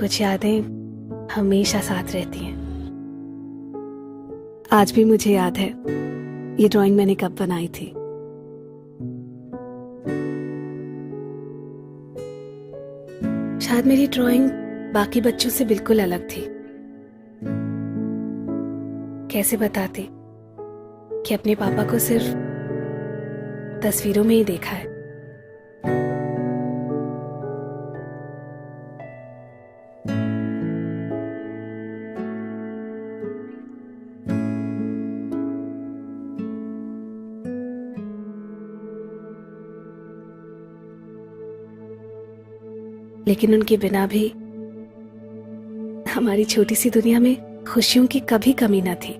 कुछ यादें हमेशा साथ रहती हैं। आज भी मुझे याद है ये ड्राइंग मैंने कब बनाई थी। शायद मेरी ड्राइंग बाकी बच्चों से बिल्कुल अलग थी। कैसे बताती कि अपने पापा को सिर्फ तस्वीरों में ही देखा है। लेकिन उनके बिना भी हमारी छोटी सी दुनिया में खुशियों की कभी कमी न थी।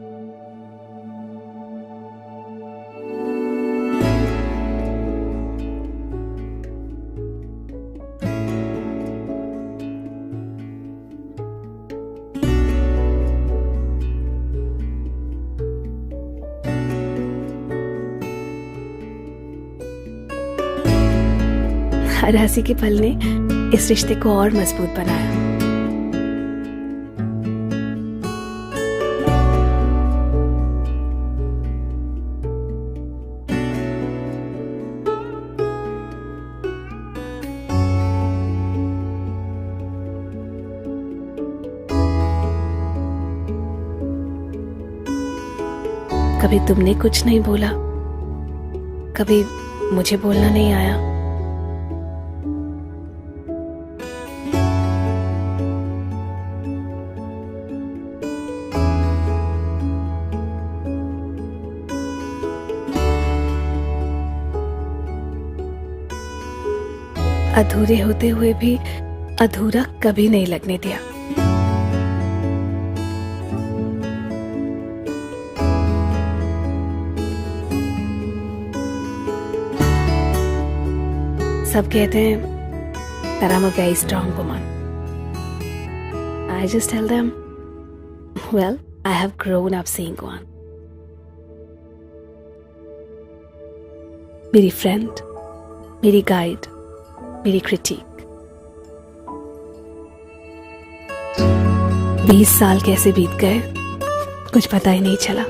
हर हंसी के पल ने इस रिश्ते को और मजबूत बनाया। कभी तुमने कुछ नहीं बोला, कभी मुझे बोलना नहीं आया। अधूरे होते हुए भी अधूरा कभी नहीं लगने दिया। सब कहते हैं that I'm a very strong woman. I just tell them, well, I have grown up seeing one. मेरी फ्रेंड, मेरी गाइड, मेरी क्रिटिक। 20 साल कैसे बीत गए कुछ पता ही नहीं चला।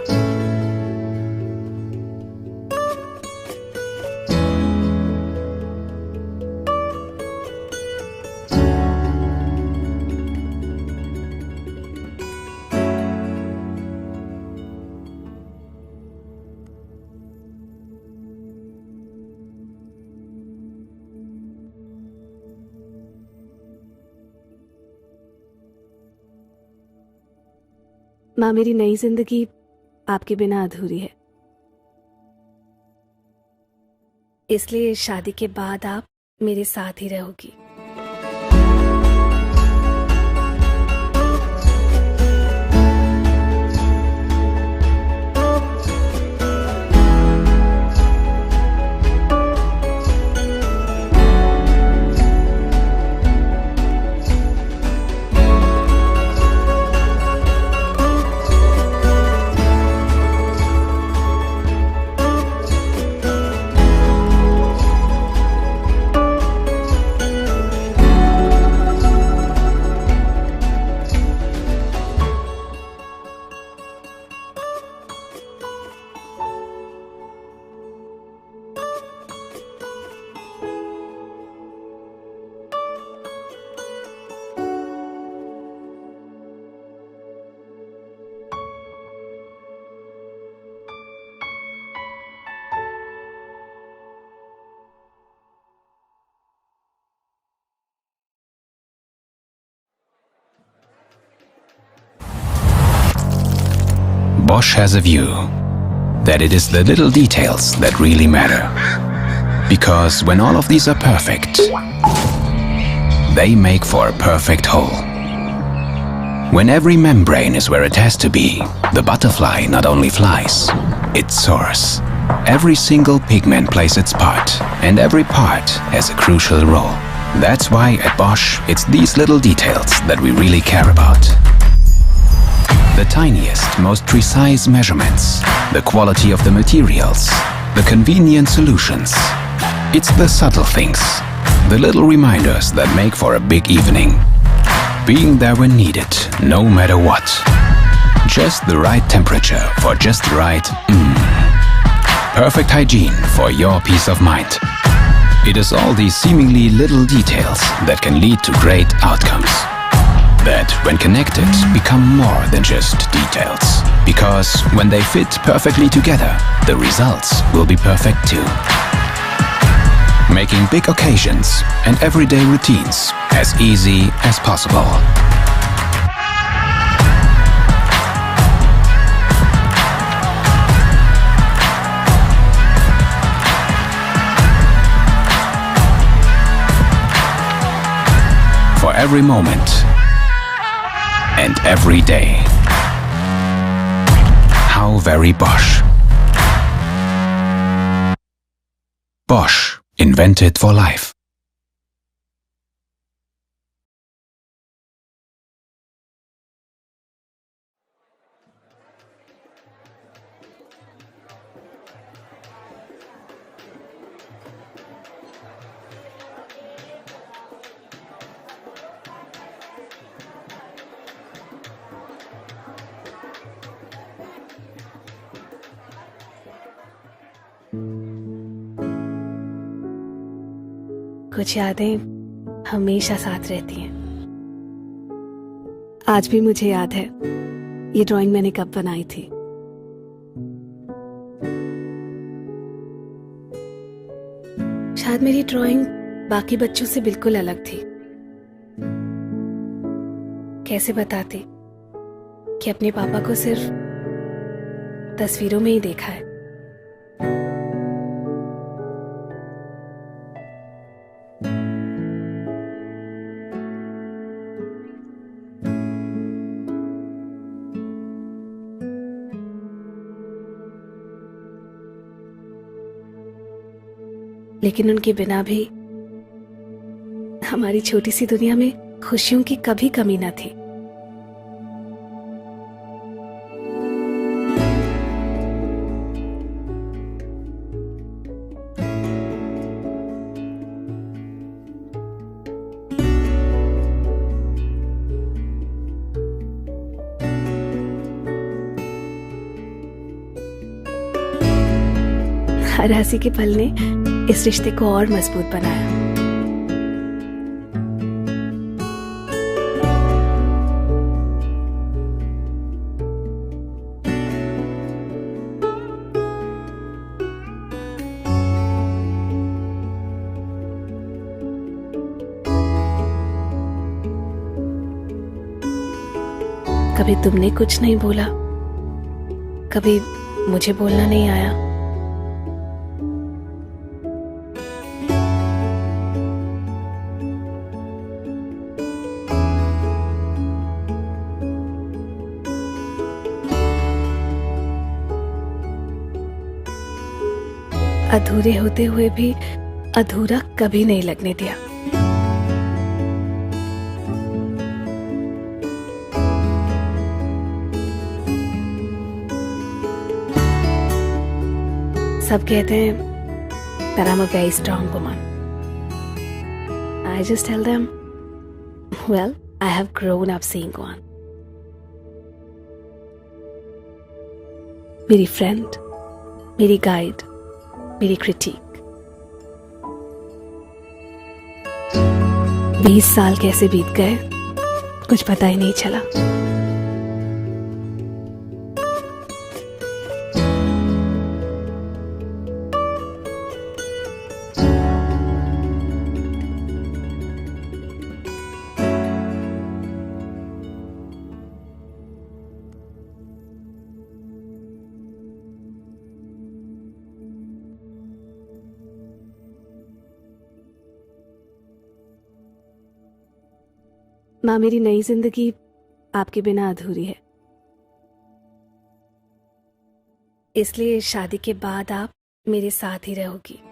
माँ, मेरी नई जिंदगी आपके बिना अधूरी है। इसलिए शादी के बाद आप मेरे साथ ही रहोगी। Bosch has a view that it is the little details that really matter. Because when all of these are perfect, they make for a perfect whole. When every membrane is where it has to be, the butterfly not only flies, it soars. Every single pigment plays its part, and every part has a crucial role. That's why at Bosch, it's these little details that we really care about. The tiniest, most precise measurements, the quality of the materials, the convenient solutions. It's the subtle things, The little reminders that make for a big evening. Being there when needed, no matter what. Just the right temperature for just the right perfect hygiene for your peace of mind. It is all these seemingly little details that can lead to great outcomes. That, when connected, become more than just details. Because when they fit perfectly together, the results will be perfect too. Making big occasions and everyday routines as easy as possible. For every moment and every day. How very Bosch. Bosch, invented for life. कुछ यादें हमेशा साथ रहती हैं। आज भी मुझे याद है ये ड्राइंग मैंने कब बनाई थी। शायद मेरी ड्राइंग बाकी बच्चों से बिल्कुल अलग थी। कैसे बताती कि अपने पापा को सिर्फ तस्वीरों में ही देखा है। लेकिन उनके बिना भी हमारी छोटी सी दुनिया में खुशियों की कभी कमी न थी। हर हंसी के पल ने इस रिश्ते को और मजबूत बनाया। कभी तुमने कुछ नहीं बोला, कभी मुझे बोलना नहीं आया। अधूरे होते हुए भी अधूरा कभी नहीं लगने दिया। सब कहते हैं that I'm a very strong woman. I just tell them, well, I have grown up seeing one. मेरी फ्रेंड, मेरी गाइड, मेरी क्रिटिक। 20 साल कैसे बीत गए कुछ पता ही नहीं चला। माँ, मेरी नई जिंदगी आपके बिना अधूरी है, इसलिए शादी के बाद आप मेरे साथ ही रहोगी।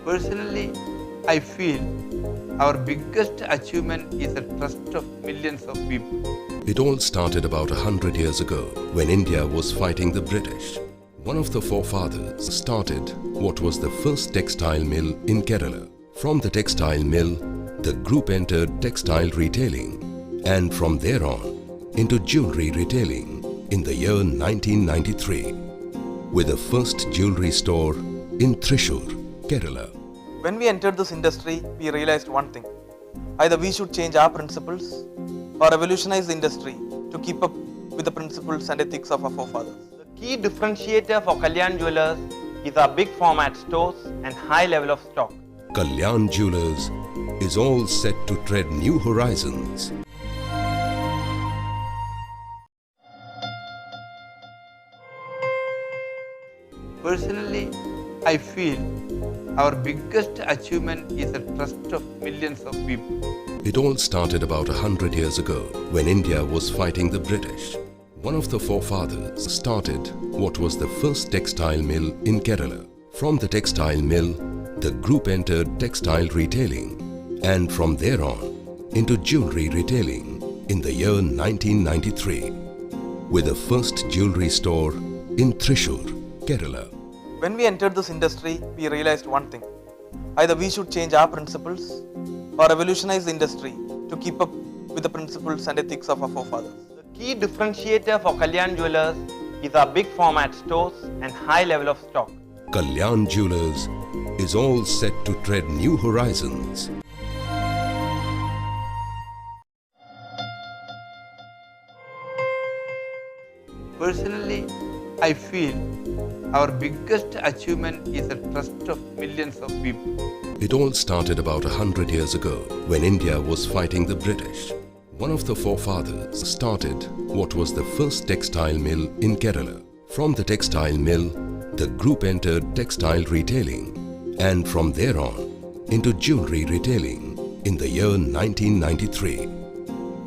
Personally, I feel our biggest achievement is the trust of millions of people. It all started about 100 years ago when India was fighting the British. One of the forefathers started what was the first textile mill in Kerala. From the textile mill, the group entered textile retailing and from there on into jewelry retailing in the year 1993 with the first jewelry store in Thrissur, Kerala. When we entered this industry, we realized one thing. Either we should change our principles or revolutionize the industry to keep up with the principles and ethics of our forefathers. The key differentiator for Kalyan Jewelers is our big format stores and high level of stock. Kalyan Jewelers is all set to tread new horizons. Personally, I feel our biggest achievement is the trust of millions of people. It all started about 100 years ago when India was fighting the British. One of the forefathers started what was the first textile mill in Kerala. From the textile mill, the group entered textile retailing and from there on into jewelry retailing in the year 1993 with the first jewelry store in Thrissur, Kerala. When we entered this industry, we realized one thing. Either we should change our principles or revolutionize the industry to keep up with the principles and ethics of our forefathers. The key differentiator for Kalyan Jewelers is our big format stores and high level of stock. Kalyan Jewelers is all set to tread new horizons. Personally, I feel our biggest achievement is the trust of millions of people. It all started about 100 years ago when India was fighting the British. One of the forefathers started what was the first textile mill in Kerala. From the textile mill, the group entered textile retailing and from there on into jewelry retailing in the year 1993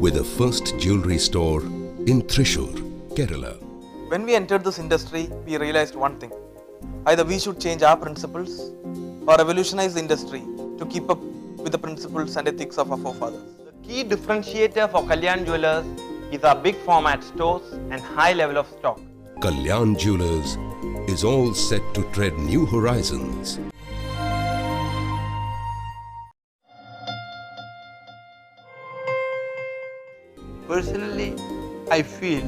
with the first jewelry store in Thrissur, Kerala. When we entered this industry, we realized one thing. Either we should change our principles or revolutionize the industry to keep up with the principles and ethics of our forefathers. The key differentiator for Kalyan Jewelers is our big format stores and high level of stock. Kalyan Jewelers is all set to tread new horizons. Personally, I feel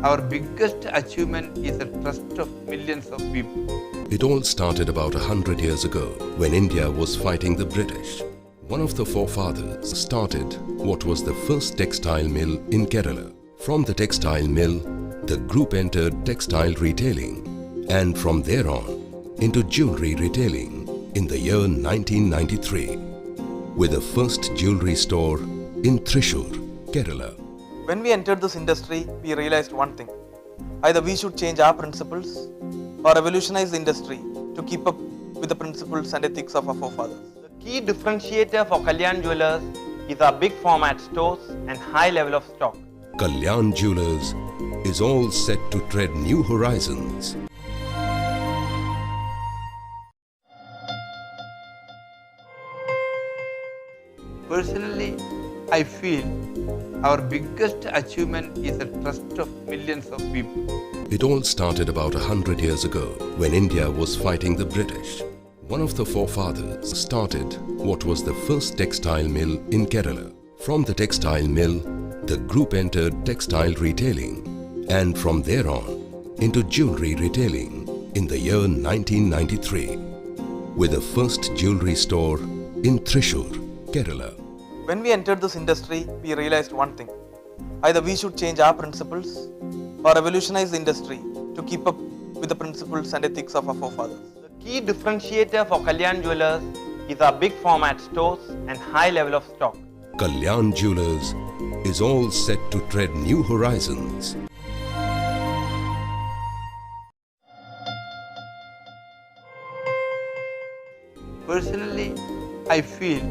our biggest achievement is the trust of millions of people. It all started about 100 years ago when India was fighting the British. One of the forefathers started what was the first textile mill in Kerala. From the textile mill, the group entered textile retailing and from there on into jewelry retailing in the year 1993 with the first jewelry store in Thrissur, Kerala. When we entered this industry, we realized one thing. Either we should change our principles or revolutionize the industry to keep up with the principles and ethics of our forefathers. The key differentiator for Kalyan Jewelers is our big format stores and high level of stock. Kalyan Jewelers is all set to tread new horizons. Personally, I feel our biggest achievement is the trust of millions of people. It all started about 100 years ago when India was fighting the British. One of the forefathers started what was the first textile mill in Kerala. From the textile mill, the group entered textile retailing and from there on into jewelry retailing in the year 1993 with the first jewelry store in Thrissur, Kerala. When we entered this industry, we realized one thing. Either we should change our principles or revolutionize the industry to keep up with the principles and ethics of our forefathers. The key differentiator for Kalyan Jewelers is our big format stores and high level of stock. Kalyan Jewelers is all set to tread new horizons. Personally, I feel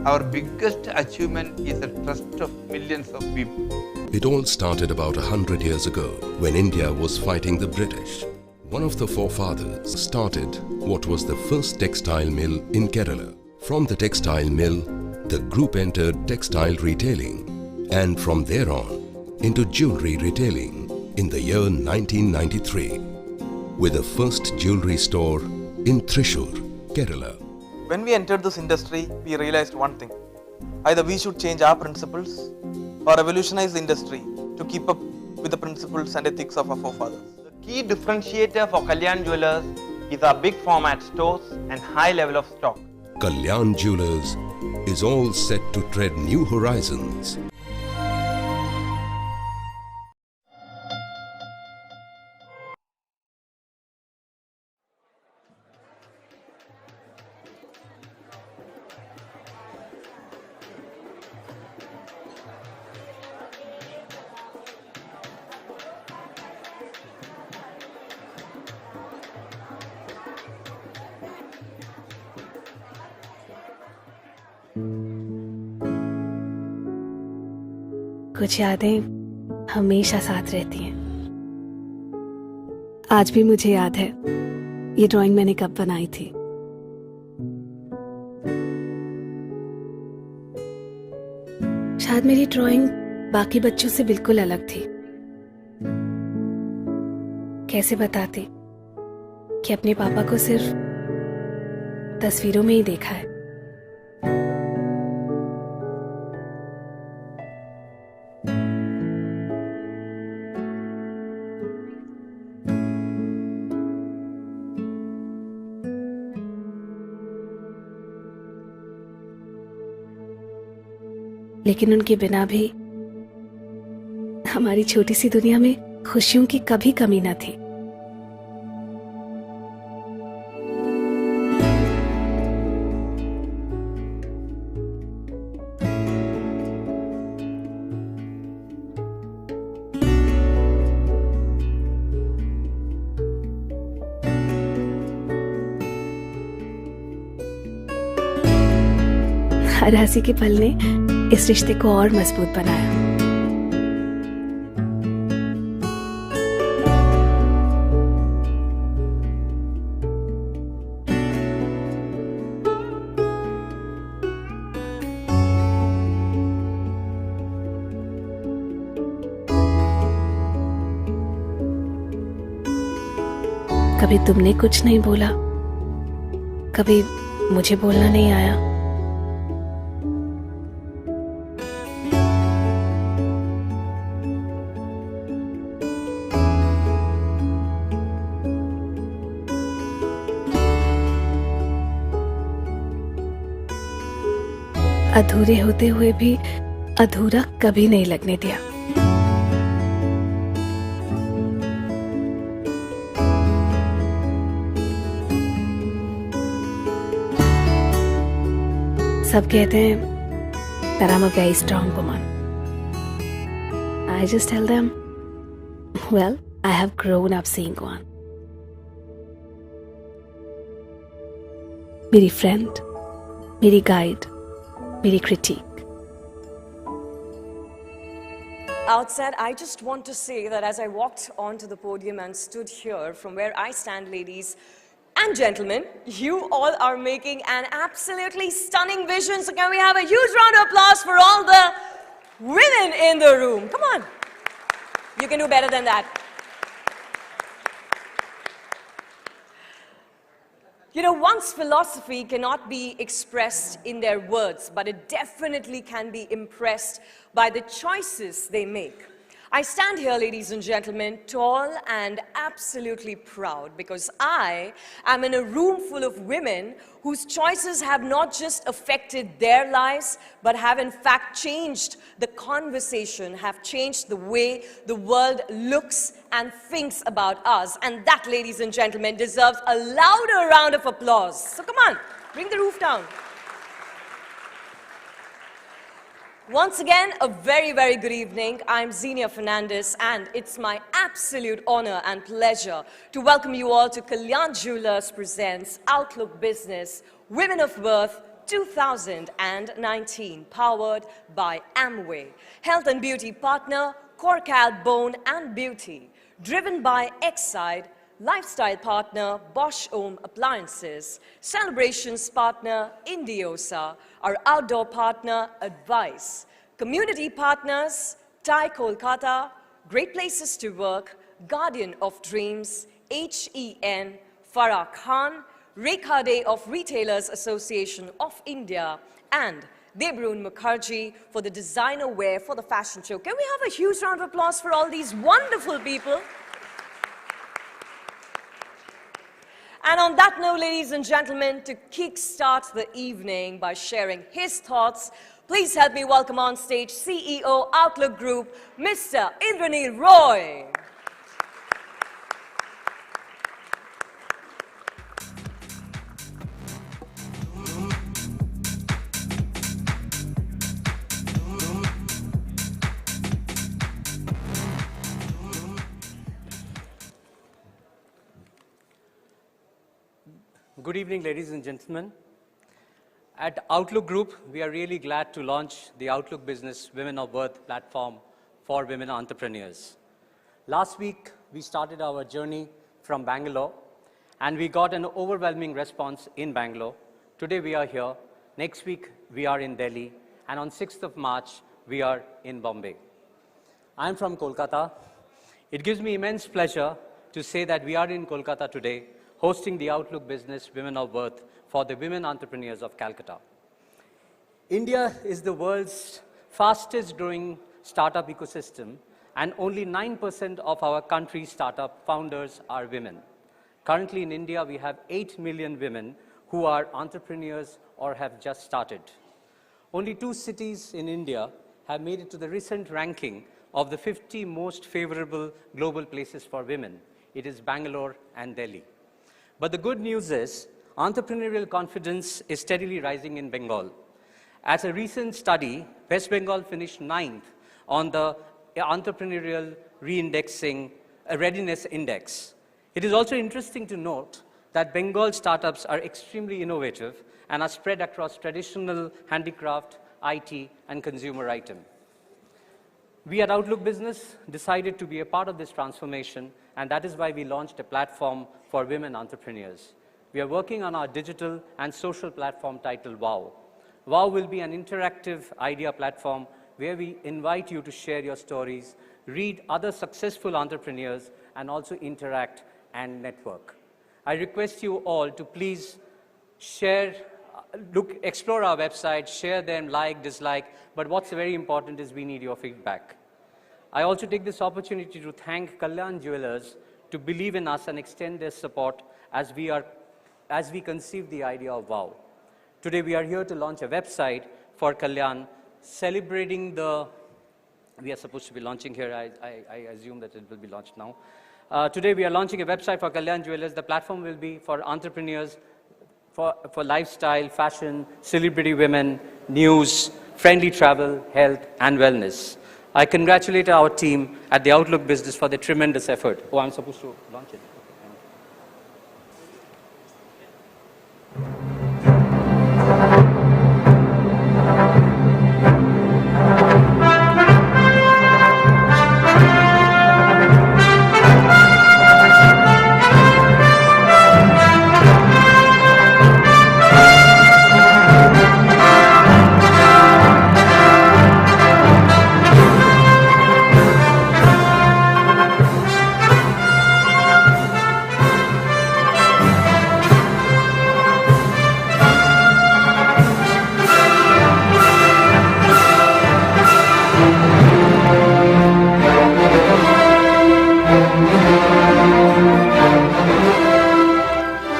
our biggest achievement is the trust of millions of people. It all started about 100 years ago when India was fighting the British. One of the forefathers started what was the first textile mill in Kerala. From the textile mill, the group entered textile retailing and from there on into jewelry retailing in the year 1993 with the first jewelry store in Thrissur, Kerala. When we entered this industry, we realized one thing. Either we should change our principles or revolutionize the industry to keep up with the principles and ethics of our forefathers. The key differentiator for Kalyan Jewelers is our big format stores and high level of stock. Kalyan Jewelers is all set to tread new horizons. कुछ यादें हमेशा साथ रहती हैं। आज भी मुझे याद है ये ड्राइंग मैंने कब बनाई थी। शायद मेरी ड्राइंग बाकी बच्चों से बिल्कुल अलग थी। कैसे बताती कि अपने पापा को सिर्फ तस्वीरों में ही देखा है। लेकिन उनके बिना भी हमारी छोटी सी दुनिया में खुशियों की कभी कमी न थी। हर हंसी के पल ने इस रिश्ते को और मजबूत बनाया। कभी तुमने कुछ नहीं बोला, कभी मुझे बोलना नहीं आया। अधूरे होते हुए भी अधूरा कभी नहीं लगने दिया। सब कहते हैं that I'm a very strong woman. I just tell them, well, I have grown up seeing one. मेरी फ्रेंड, मेरी गाइड, मेरी critique. Outset, I just want to say that as I walked onto the podium and stood here from where I stand, ladies and gentlemen, you all are making an absolutely stunning vision. So can we have a huge round of applause for all the women in the room? Come on. You can do better than that. You know, one's philosophy cannot be expressed in their words, but it definitely can be impressed by the choices they make. I stand here, ladies and gentlemen, tall and absolutely proud because I am in a room full of women whose choices have not just affected their lives, but have in fact changed the conversation, have changed the way the world looks and thinks about us. And that, ladies and gentlemen, deserves a louder round of applause. So come on, bring the roof down. Once again, a very, very good evening. I'm Xenia Fernandez, and it's my absolute honor and pleasure to welcome you all to Kalyan Jewelers Presents Outlook Business Women of Worth 2019, powered by Amway. Health and beauty partner, Kolkata Bone and Beauty. Driven by Exide, Lifestyle partner Bosch Home Appliances, celebrations partner Indiosa, our outdoor partner Advice, community partners Thai Kolkata, Great Places to Work, Guardian of Dreams, HEN, Farah Khan, Rekha Day of Retailers Association of India, and Debrun Mukherjee for the designer wear for the fashion show. Can we have a huge round of applause for all these wonderful people? And on that note, ladies and gentlemen, to kickstart the evening by sharing his thoughts, please help me welcome on stage CEO Outlook Group, Mr. Indranil Roy. Good evening, ladies and gentlemen. At Outlook Group, we are really glad to launch the Outlook Business Women of Worth platform for women entrepreneurs. Last week, we started our journey from Bangalore, and we got an overwhelming response in Bangalore. Today, we are here. Next week, we are in Delhi, and on 6th of March, we are in Bombay. I'm from Kolkata. It gives me immense pleasure to say that we are in Kolkata today, hosting the Outlook Business Women of Worth for the women entrepreneurs of Calcutta. India is the world's fastest growing startup ecosystem, and only 9% of our country's startup founders are women. Currently in India, we have 8 million women who are entrepreneurs or have just started. Only 2 cities in India have made it to the recent ranking of the 50 most favorable global places for women. It is Bangalore and Delhi. But the good news is, entrepreneurial confidence is steadily rising in Bengal. As a recent study, West Bengal finished 9th on the Entrepreneurial Readiness Index. It is also interesting to note that Bengal startups are extremely innovative and are spread across traditional handicraft, IT, and consumer item. We at Outlook Business decided to be a part of this transformation, and that is why we launched a platform for women entrepreneurs. We are working on our digital and social platform titled WoW. WoW will be an interactive idea platform where we invite you to share your stories, read other successful entrepreneurs, and also interact and network. I request you all to please share, explore our website, share them, like, dislike, but what's very important is we need your feedback. I also take this opportunity to thank Kalyan Jewelers to believe in us and extend their support as we conceive the idea of WoW. Today we are here to launch a website for Kalyan, celebrating we are supposed to be launching here, I assume that it will be launched now. Today we are launching a website for Kalyan Jewelers. The platform will be for entrepreneurs, for lifestyle, fashion, celebrity women, news, friendly travel, health, and wellness. I congratulate our team at the Outlook Business for their tremendous effort. Oh, I'm supposed to launch it.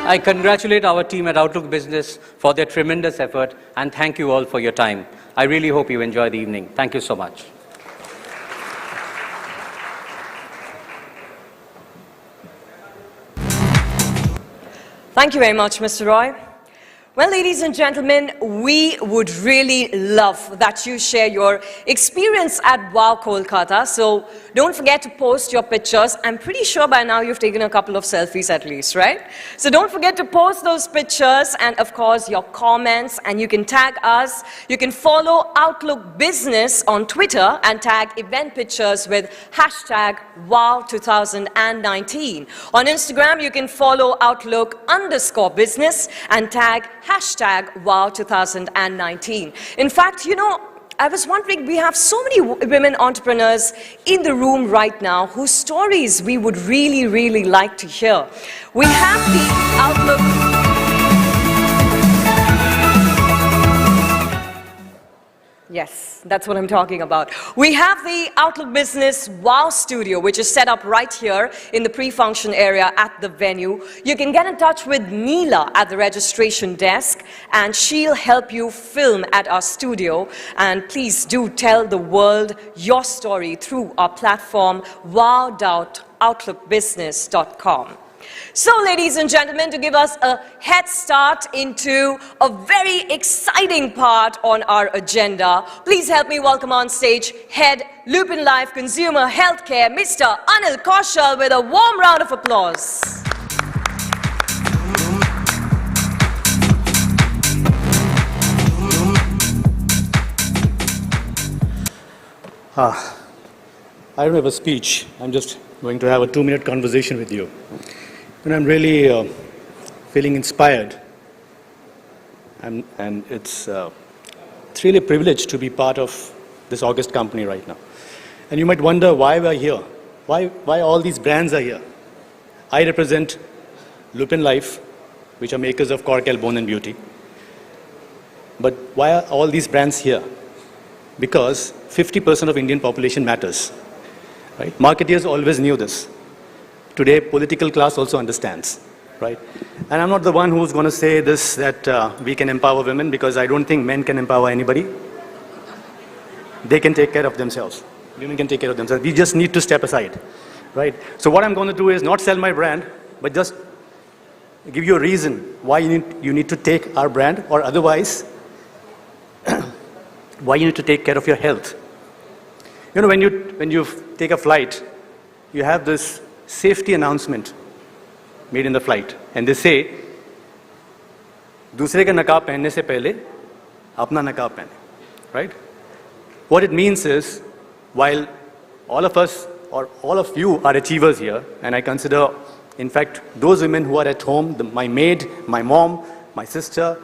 I congratulate our team at Outlook Business for their tremendous effort, and thank you all for your time. I really hope you enjoy the evening. Thank you so much. Thank you very much, Mr. Roy. Well, ladies and gentlemen, we would really love that you share your experience at WoW Kolkata. So don't forget to post your pictures. I'm pretty sure by now you've taken a couple of selfies at least, right? So don't forget to post those pictures and, of course, your comments. And you can tag us. You can follow Outlook Business on Twitter and tag event pictures with hashtag WoW2019. On Instagram, you can follow Outlook_business and tag hashtag WoW2019. In fact, you know, I was wondering, we have so many women entrepreneurs in the room right now whose stories we would really, really like to hear. We have the Outlook. Yes, that's what I'm talking about. We have the Outlook Business WoW Studio, which is set up right here in the pre-function area at the venue. You can get in touch with Neela at the registration desk, and she'll help you film at our studio. And please do tell the world your story through our platform, wow.outlookbusiness.com. So, ladies and gentlemen, to give us a head start into a very exciting part on our agenda, please help me welcome on stage Head Lupin Life Consumer Healthcare, Mr. Anil Kaushal, with a warm round of applause. I don't have a speech. I'm just going to have a 2-minute conversation with you. And I'm really feeling inspired. And it's really a privilege to be part of this august company right now. And you might wonder why we're here. Why all these brands are here. I represent Lupin Life, which are makers of Cork, Bone and Beauty. But why are all these brands here? Because 50% of Indian population matters. Right? Marketeers always knew this. Today, political class also understands, right? And I'm not the one who's going to say this, that we can empower women, because I don't think men can empower anybody. They can take care of themselves. Women can take care of themselves. We just need to step aside, right? So what I'm going to do is not sell my brand, but just give you a reason why you need to take our brand, or otherwise, why you need to take care of your health. You know, when you take a flight, you have this safety announcement made in the flight, and they say, दूसरे का नकाब पहनने से पहले अपना नकाब पहने, right? What it means is, while all of us or all of you are achievers here, and I consider, in fact, those women who are at home, my maid, my mom, my sister,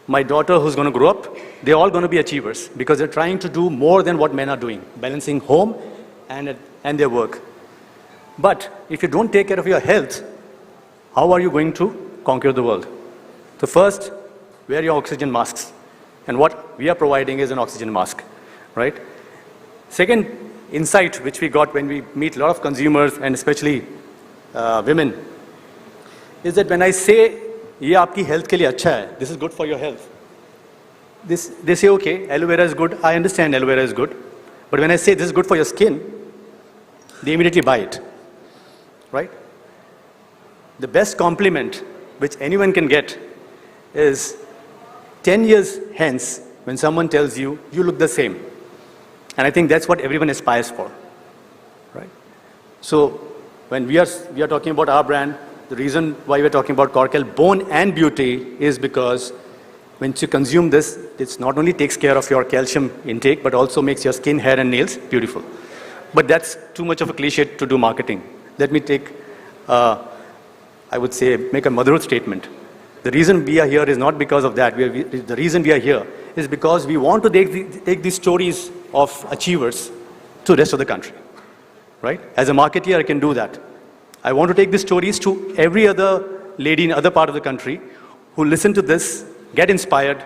my daughter who's going to grow up, they're all going to be achievers because they're trying to do more than what men are doing, balancing home and their work. But if you don't take care of your health, how are you going to conquer the world? So first, wear your oxygen masks. And what we are providing is an oxygen mask, right? Second insight which we got when we meet a lot of consumers, and especially women, is that when I say, ये आपकी health के लिए अच्छा है, this is good for your health. They say, okay, aloe vera is good. I understand aloe vera is good. But when I say this is good for your skin, they immediately buy it. Right? The best compliment which anyone can get is 10 years hence when someone tells you, you look the same. And I think that's what everyone aspires for. Right? So when we are talking about our brand, the reason why we're talking about Cork, Bone and Beauty is because when you consume this, it not only takes care of your calcium intake, but also makes your skin, hair and nails beautiful. But that's too much of a cliche to do marketing. Let me take, I would say, make a motherhood statement. The reason we are here is not because of that. The reason we are here is because we want to take these stories of achievers to the rest of the country. Right? As a marketeer, I can do that. I want to take these stories to every other lady in other part of the country who listen to this, get inspired,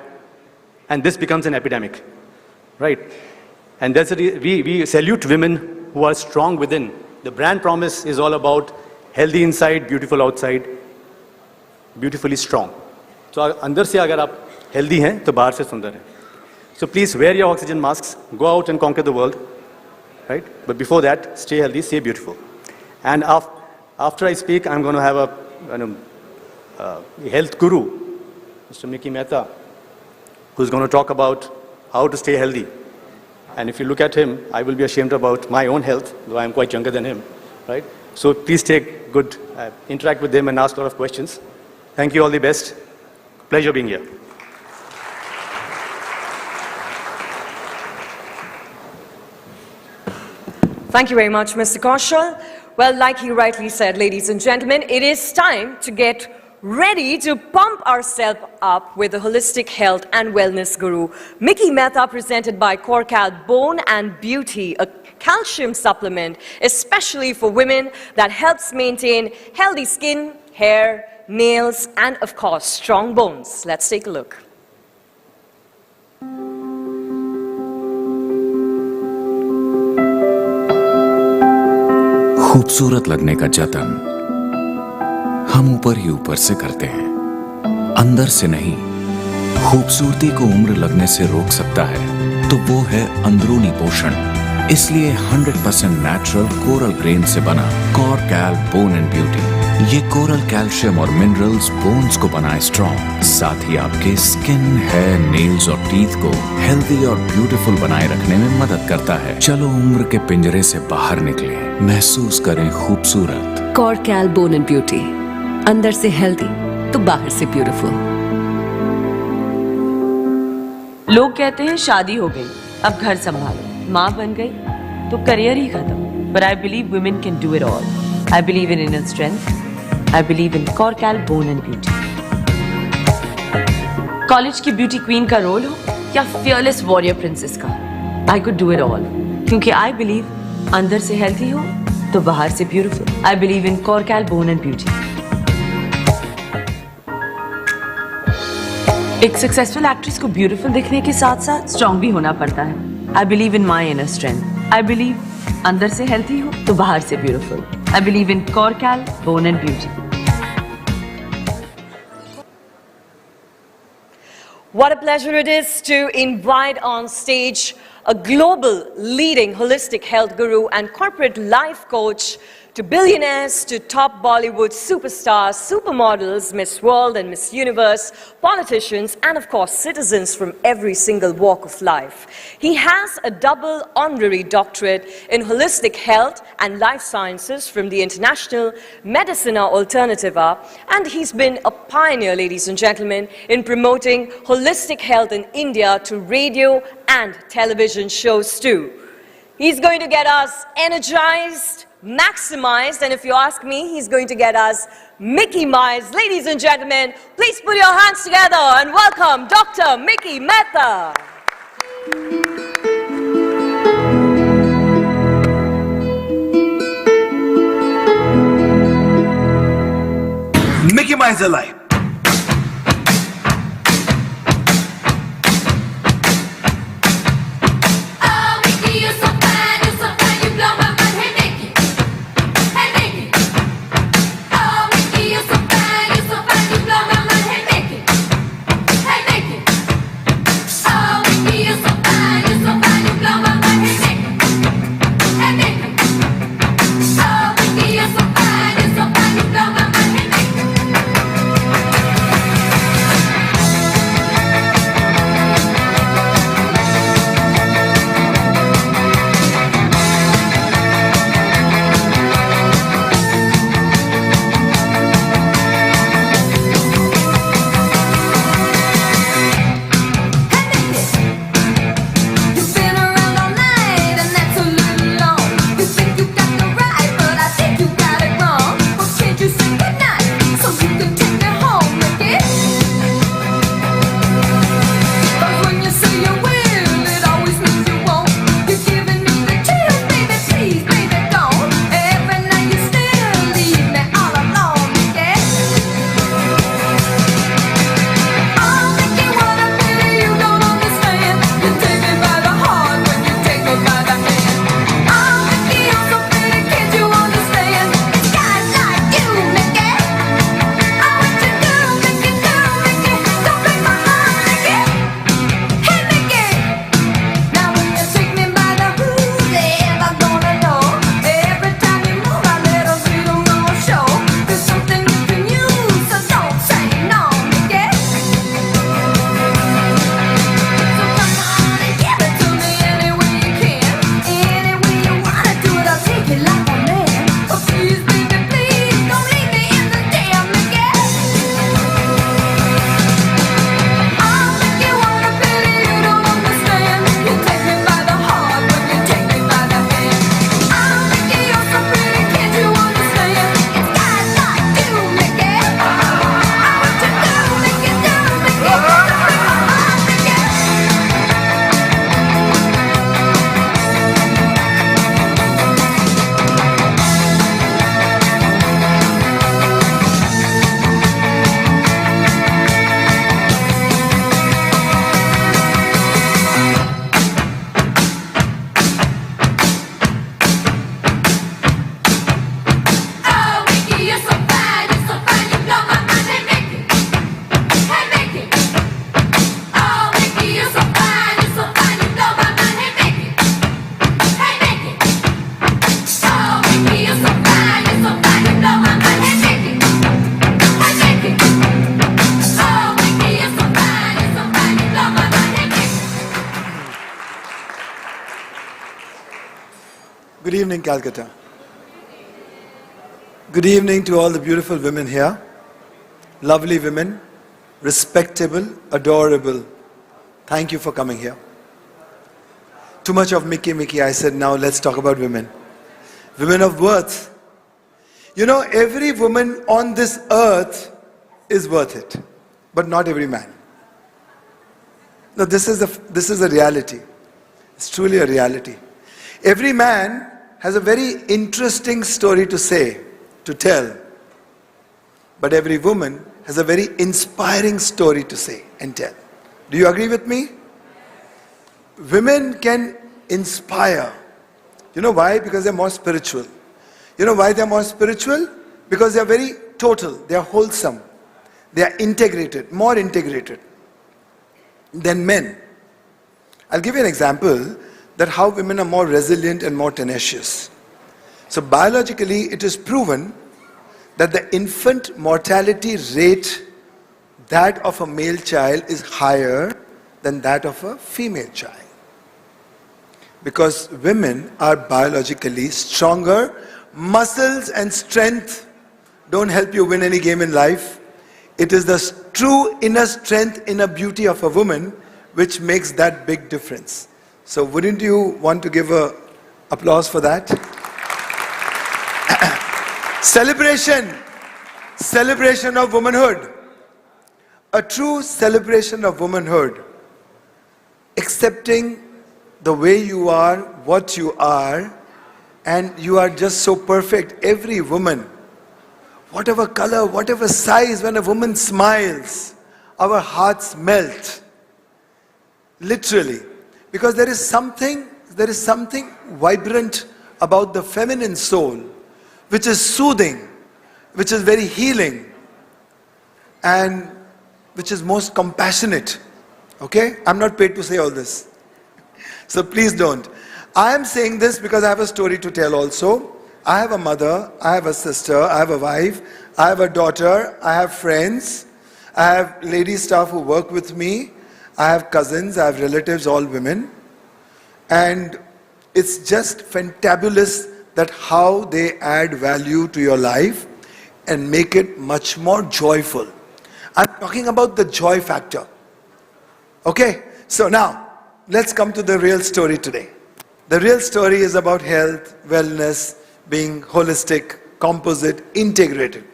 and this becomes an epidemic. Right? And that's we salute women who are strong within. The brand promise is all about healthy inside, beautiful outside, beautifully strong. So अंदर से अगर आप healthy हैं तो बाहर से सुंदर हैं. So please wear your oxygen masks, go out and conquer the world, right? But before that, stay healthy, stay beautiful. And after I speak, I'm going to have a health guru, Mr. Mickey Mehta, who's going to talk about how to stay healthy. And if you look at him, I will be ashamed about my own health, though I'm quite younger than him, right? So please take good, interact with him and ask a lot of questions. Thank you, all the best. Pleasure being here. Thank you very much, Mr. Kaushal. Well, like he rightly said, ladies and gentlemen, it is time to get ready to pump ourselves up with the holistic health and wellness guru, Mickey Mehta, presented by Korcal Bone and Beauty, a calcium supplement especially for women that helps maintain healthy skin, hair, nails, and of course, strong bones. Let's take a look. खूबसूरत लगने का जतन हम ऊपर ही ऊपर से करते हैं, अंदर से नहीं। खूबसूरती को उम्र लगने से रोक सकता है तो वो है अंदरूनी पोषण। इसलिए 100% नेचुरल कोरल ग्रेन से बना कोरकैल बोन एंड ब्यूटी। ये कोरल कैल्शियम और मिनरल्स बोन्स को बनाए स्ट्रॉन्ग, साथ ही आपके स्किन, हेयर, नेल्स और टीथ को हेल्दी और ब्यूटीफुल बनाए रखने में मदद करता है। चलो उम्र के पिंजरे से बाहर निकले, महसूस करें खूबसूरत। कोरकैल बोन एंड ब्यूटी, अंदर से हेल्दी तो बाहर से ब्यूटीफुल। लोग कहते हैं शादी हो गई अब घर संभालो, माँ बन गई तो करियर ही खत्म। But I believe women can do it all. I believe in inner strength. I believe in Korcal Bone and Beauty. College की ब्यूटी क्वीन का रोल हो या फियरलेस वॉरियर प्रिंसेस का, I could do it all. क्योंकि I believe अंदर से healthy हो तो बाहर से beautiful. I believe in Korcal Bone and Beauty. एक सक्सेसफुल एक्ट्रेस को ब्यूटीफुल दिखने के साथ साथ स्ट्रॉन्ग भी होना पड़ता है। I believe in my inner strength. I believe अंदर से हेल्थी हो तो बाहर से beautiful. I believe in Korcal Bone and Beauty. What a pleasure it is to invite on stage a global leading holistic health guru and corporate life coach, to billionaires, to top Bollywood superstars, supermodels, Miss World and Miss Universe, politicians, and of course citizens from every single walk of life. He has a double honorary doctorate in holistic health and life sciences from the International Medicina Alternativa, and he's been a pioneer, ladies and gentlemen, in promoting holistic health in India to radio and television shows too. He's going to get us energized, maximized, and if you ask me, he's going to get us Mickey-mized. Ladies and gentlemen, please put your hands together and welcome Dr. Mickey Mehta. Mickey-mize your life. Good evening, Calcutta. Good evening to all the beautiful women here. Lovely women, respectable, adorable. Thank you for coming here. Too much of Mickey. I said, now let's talk about women. Women of worth. You know, every woman on this earth is worth it, but not every man. No, this is a reality. It's truly a reality. Every man has a very interesting story to say, to tell. But every woman has a very inspiring story to say and tell. Do you agree with me? Women can inspire. You know why? Because they're more spiritual. You know why they're more spiritual? Because they're very total, they're wholesome, they're integrated, more integrated than men. I'll give you an example that how women are more resilient and more tenacious. So biologically, it is proven that the infant mortality rate, that of a male child, is higher than that of a female child. Because women are biologically stronger. Muscles and strength don't help you win any game in life. It is the true inner strength, inner beauty of a woman which makes that big difference. So wouldn't you want to give an applause for that? Celebration of womanhood. A true celebration of womanhood. Accepting the way you are, what you are, and you are just so perfect. Every woman, whatever color, whatever size, when a woman smiles, our hearts melt. Literally. Because there is something vibrant about the feminine soul, which is soothing, which is very healing, and which is most compassionate. Okay? I'm not paid to say all this. So please don't. I am saying this because I have a story to tell also. I have a mother, I have a sister, I have a wife, I have a daughter, I have friends, I have lady staff who work with me, I have cousins, I have relatives, all women. And it's just fantabulous that how they add value to your life and make it much more joyful. I'm talking about the joy factor. Okay, so now let's come to the real story today. The real story is about health, wellness, being holistic, composite, integrated.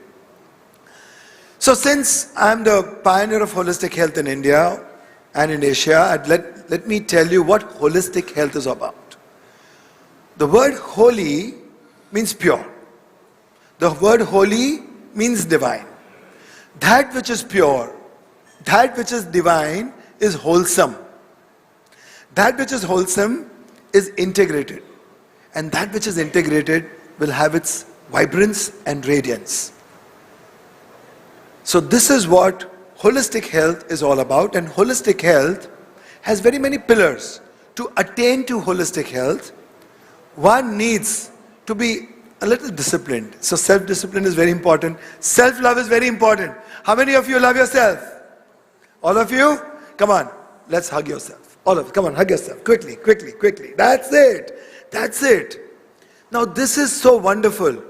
So since I'm the pioneer of holistic health in India and in Asia, let me tell you what holistic health is about. The word holy means pure. The word holy means divine. That which is pure, that which is divine is wholesome. That which is wholesome is integrated. And that which is integrated will have its vibrance and radiance. So this is what holistic health is all about. And holistic health has very many pillars. To attain to holistic health, one needs to be a little disciplined. So self-discipline is very important. Self-love is very important. How many of you love yourself? All of you? Come on, let's hug yourself. All of you, come on, hug yourself. Quickly, quickly, quickly. That's it. That's it. Now this is so wonderful.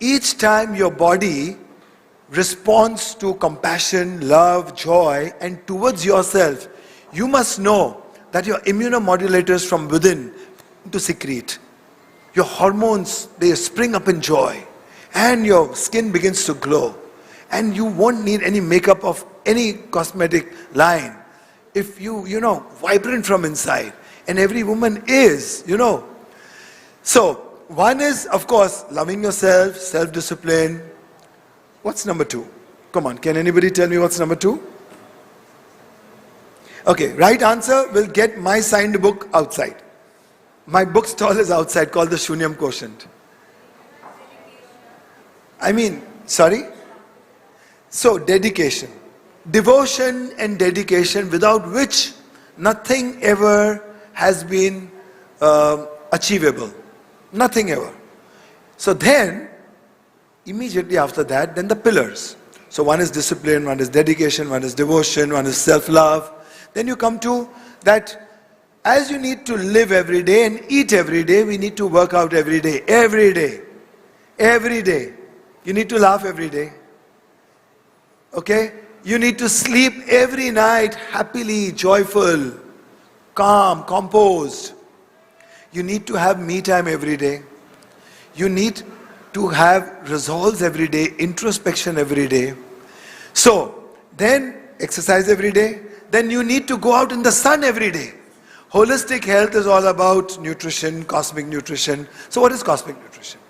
Each time your body responds to compassion, love, joy, and towards yourself, you must know that your immunomodulators from within to secrete. Your hormones, they spring up in joy, and your skin begins to glow, and you won't need any makeup of any cosmetic line if you vibrant from inside. And every woman is, So one is, of course, loving yourself, self-discipline. What's number two? Come on, can anybody tell me what's number two? Okay, right answer will get my signed book outside. My book stall is outside called the Shunyam Quotient. Sorry? So, dedication. Devotion and dedication, without which nothing ever has been achievable. Nothing ever. So then, immediately after that, then the pillars. So one is discipline, one is dedication, one is devotion, one is self-love. Then you come to that as you need to live every day and eat every day, we need to work out every day. Every day. Every day. You need to laugh every day. Okay? You need to sleep every night happily, joyful, calm, composed. You need to have me time every day. You need to have resolves every day, introspection every day. So, then exercise every day. Then you need to go out in the sun every day. Holistic health is all about nutrition, cosmic nutrition. So what is cosmic nutrition?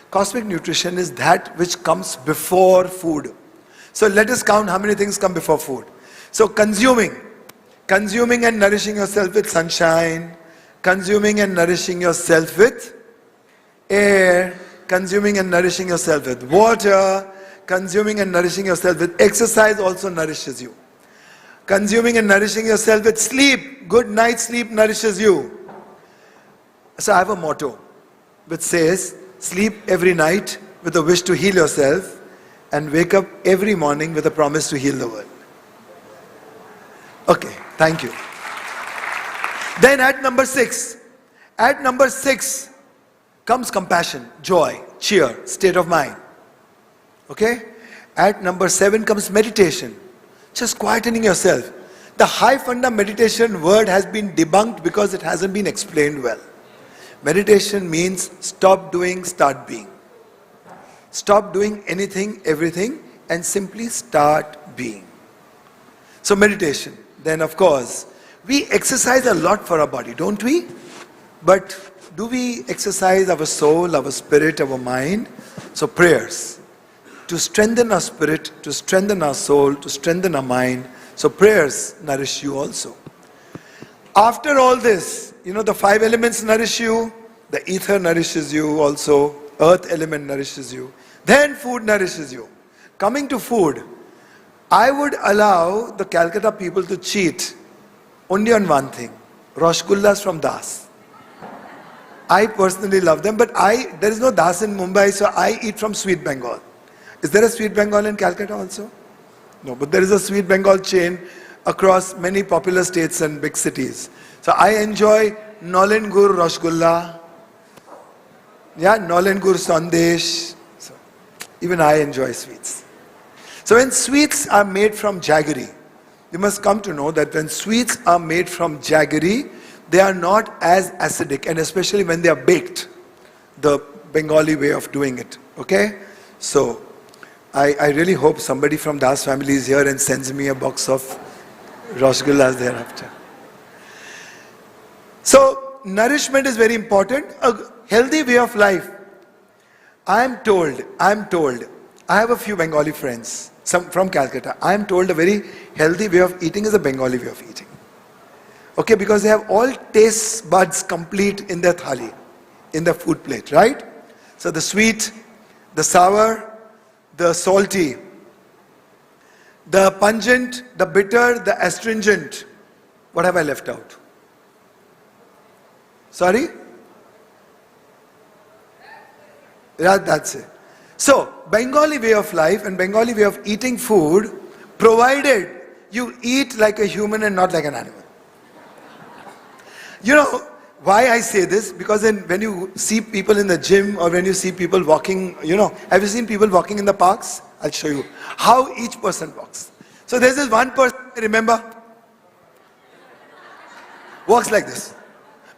Cosmic nutrition is that which comes before food. So let us count how many things come before food. So consuming and nourishing yourself with sunshine, consuming and nourishing yourself with air, consuming and nourishing yourself with water, consuming and nourishing yourself with exercise also nourishes you. Consuming and nourishing yourself with sleep, good night's sleep nourishes you. So I have a motto which says, sleep every night with a wish to heal yourself and wake up every morning with a promise to heal the world. Okay, thank you. Then at number 6 comes compassion, joy, cheer, state of mind. Okay? At number 7 comes meditation. Just quietening yourself. The high funda meditation word has been debunked because it hasn't been explained well. Meditation means stop doing, start being. Stop doing anything, everything, and simply start being. So meditation. Then of course, we exercise a lot for our body, don't we? But do we exercise our soul, our spirit, our mind? So prayers. To strengthen our spirit, to strengthen our soul, to strengthen our mind. So prayers nourish you also. After all this, the 5 elements nourish you, the ether nourishes you also, earth element nourishes you. Then food nourishes you. Coming to food, I would allow the Calcutta people to cheat only on one thing, Rasgullas from Das. I personally love them, but there is no Das in Mumbai, so I eat from Sweet Bengal. Is there a Sweet Bengal in Calcutta also? No, but there is a Sweet Bengal chain across many popular states and big cities. So I enjoy Nolen Gur Rasgulla, Nolen Gur Sandesh. So even I enjoy sweets. So when sweets are made from jaggery, you must come to know that when sweets are made from jaggery, they are not as acidic, and especially when they are baked, the Bengali way of doing it. Okay? So I really hope somebody from Das family is here and sends me a box of Rasgullas thereafter. So nourishment is very important. A healthy way of life. I am told, I have a few Bengali friends, some from Calcutta. I am told a very healthy way of eating is a Bengali way of eating. Okay, because they have all taste buds complete in their thali, in their food plate, right? So the sweet, the sour, the salty, the pungent, the bitter, the astringent. What have I left out? Sorry? Yeah, that's it. So, Bengali way of life and Bengali way of eating food, provided you eat like a human and not like an animal. You know why I say this? Because when you see people in the gym or when you see people walking, have you seen people walking in the parks? I'll show you how each person walks. So there's this one person, remember, walks like this.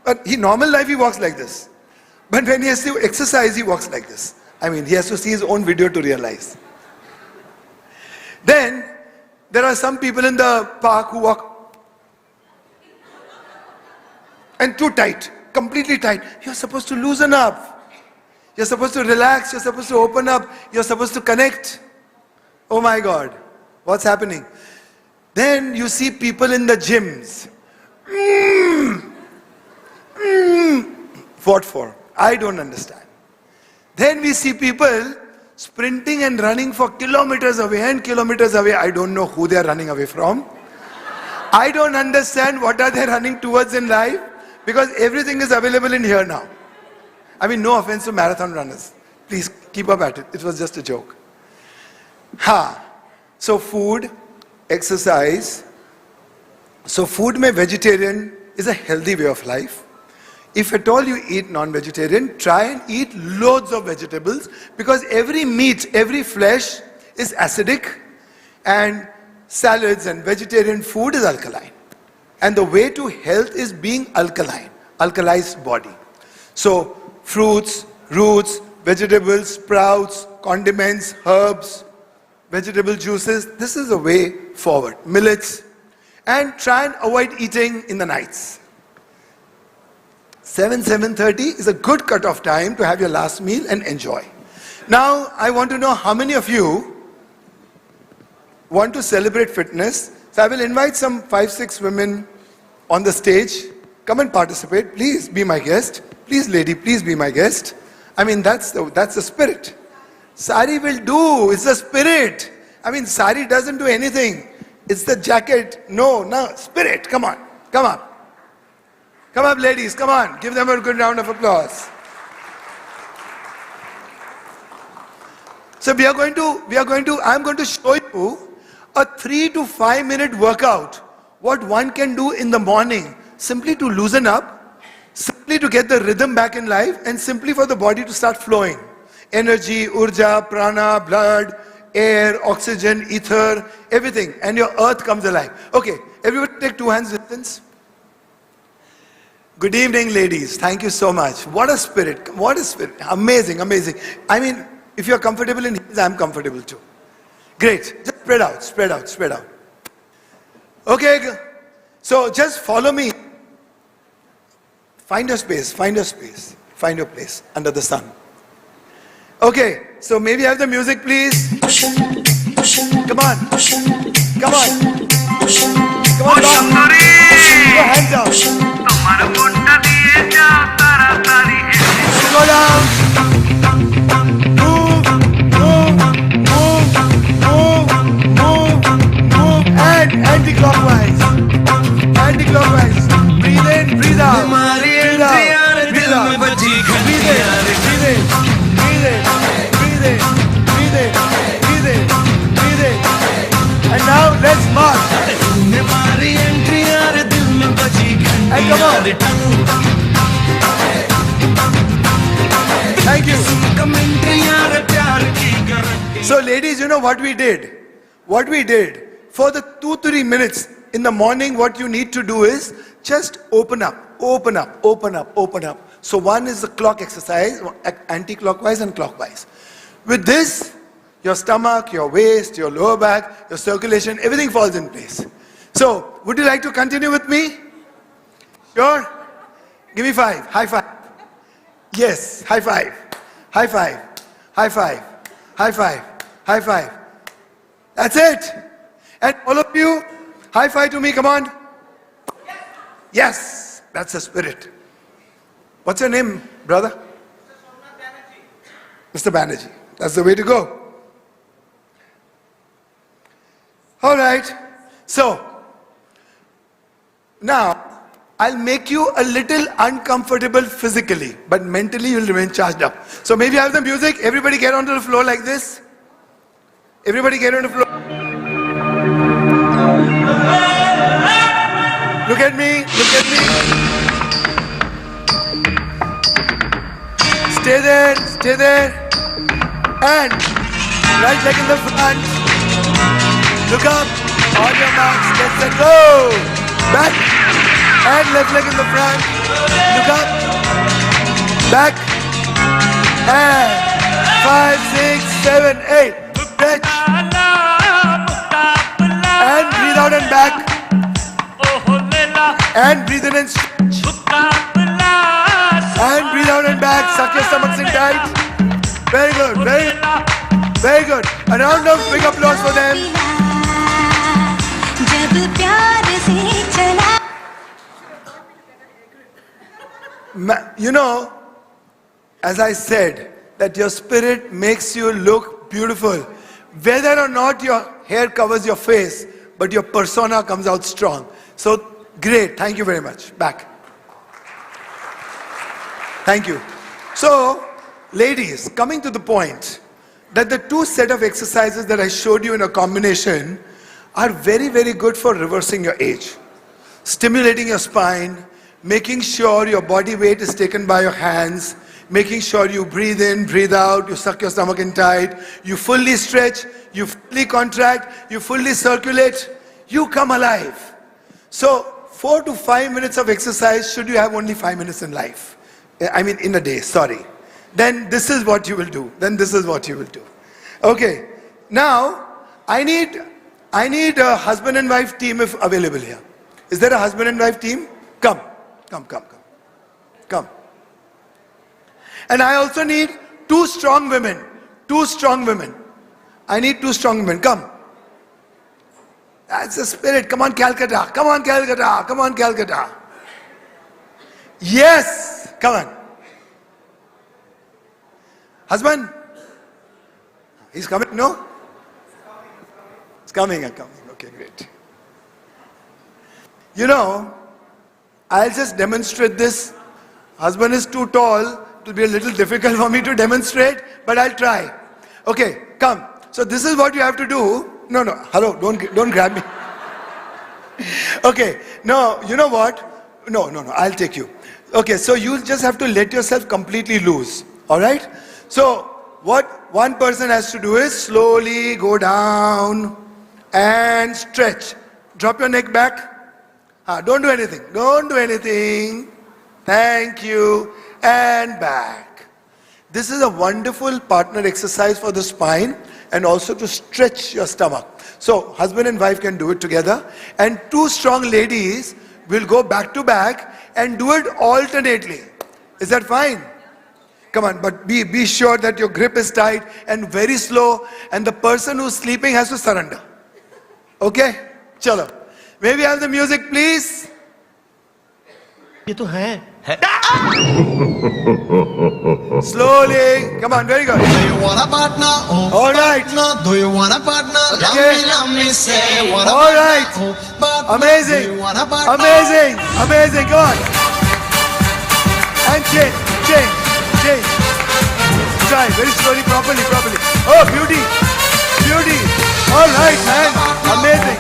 But in normal life he walks like this. But when he has to exercise, he walks like this. I mean, he has to see his own video to realize. Then there are some people in the park who walk and too tight, completely tight. You're supposed to loosen up. You're supposed to relax. You're supposed to open up. You're supposed to connect. Oh my God, what's happening? Then you see people in the gyms. What for? I don't understand. Then we see people sprinting and running for kilometers away and kilometers away. I don't know who they are running away from. I don't understand what are they running towards in life. Because everything is available in here now. I mean, no offense to marathon runners. Please keep up at it. It was just a joke. So food, exercise. So food mein vegetarian, is a healthy way of life. If at all you eat non-vegetarian, try and eat loads of vegetables, because every meat, every flesh is acidic, and salads and vegetarian food is alkaline. And the way to health is being alkaline, alkalized body. So fruits, roots, vegetables, sprouts, condiments, herbs, vegetable juices, this is the way forward. Millets. And try and avoid eating in the nights. 7:30 is a good cut-off time to have your last meal and enjoy. Now, I want to know how many of you want to celebrate fitness. So I will invite some 5-6 women on the stage. Come and participate. Please be my guest. Please, lady, please be my guest. I mean, that's the spirit. Sari will do. It's the spirit. I mean, sari doesn't do anything. It's the jacket. No, spirit. Come on. Come on. Come up, ladies. Come on. Give them a good round of applause. So I'm going to show you a 3 to 5 minute workout. What one can do in the morning, simply to loosen up, simply to get the rhythm back in life, and simply for the body to start flowing. Energy, urja, prana, blood, air, oxygen, ether, everything. And your earth comes alive. Okay, everybody take 2 hands distance. Good evening, ladies. Thank you so much. What a spirit. What a spirit. Amazing, amazing. I mean, if you're comfortable in heels, I'm comfortable too. Great. Just spread out, spread out, spread out. Okay, so just follow me. Find your space, find your space, find your place under the sun. Okay, so maybe have the music, please. Come on. Come on. Come on, Bob. Put your hands up. Go down. Move, move, move, move, move, move. And anti-clockwise. Anti-clockwise. Breathe in, breathe out. Breathe out. Breathe out. Breathe in, breathe in, breathe in, breathe in, breathe in, breathe in, breathe in. And now let's march. And come on. Thank you. So ladies, you know what we did? What we did, for the 2-3 minutes in the morning, what you need to do is just open up, open up, open up, open up. So one is the clock exercise, anti-clockwise and clockwise. With this, your stomach, your waist, your lower back, your circulation, everything falls in place. So, would you like to continue with me? Sure? Give me 5. High five. Yes, high five. High five. High five. High five. High five. That's it. And all of you, high five to me, come on. Yes, that's the spirit. What's your name, brother? Mr. Banerjee. That's the way to go. All right. So, now, I'll make you a little uncomfortable physically, but mentally you'll remain charged up. So maybe I have the music. Everybody get onto the floor like this. Everybody get on the floor. Look at me. Look at me. Stay there. Stay there. And right leg in the front. Look up. On your marks. Get set. Go. Back. And left leg in the front. Look up. Back. And 5, 6, 7, 8. Stretch. And breathe out and back. And breathe in and stretch. And breathe out and back. Suck your stomachs in tight. Very good. Very good. Very good. A round of big applause for them. You know, as I said, that your spirit makes you look beautiful. Whether or not your hair covers your face, but your persona comes out strong. So, great. Thank you very much. Back. Thank you. So, ladies, coming to the point, that the 2 set of exercises that I showed you in a combination are very, very good for reversing your age. stimulating your spine, making sure your body weight is taken by your hands, making sure you breathe in, breathe out, you suck your stomach in tight, you fully stretch, you fully contract, you fully circulate, you come alive. So 4 to 5 minutes of exercise, should you have only 5 minutes in life, I mean in a day, sorry, then this is what you will do. Okay, now I need a husband and wife team if available here. Is there a husband and wife team? Come. And I also need 2 strong women. I need 2 strong women. Come. That's the spirit. Come on, Calcutta. Yes. Come on. Husband? He's coming? No? It's coming. Okay, great. You know, I'll just demonstrate this. Husband is too tall. It will be a little difficult for me to demonstrate, but I'll try. Okay, come. So this is what you have to do. No, hello, don't grab me. Okay, no, you know what? No, I'll take you. Okay, so you just have to let yourself completely loose. Alright? So, what one person has to do is slowly go down and stretch. Drop your neck back. Don't do anything. Thank you. And back. This is a wonderful partner exercise for the spine and also to stretch your stomach. So husband and wife can do it together, and 2 strong ladies will go back to back and do it alternately. Is that fine? Come on, but be sure that your grip is tight and very slow, and the person who's sleeping has to surrender. Okay? Chalo. May we have the music, please? ये तो है Slowly. Come on, very good. Do you want a partner? All right. Do you want a partner? Okay. Let me say what All right. Amazing. Come on. And change. Try very slowly, properly. Oh, beauty. All right, man. Amazing.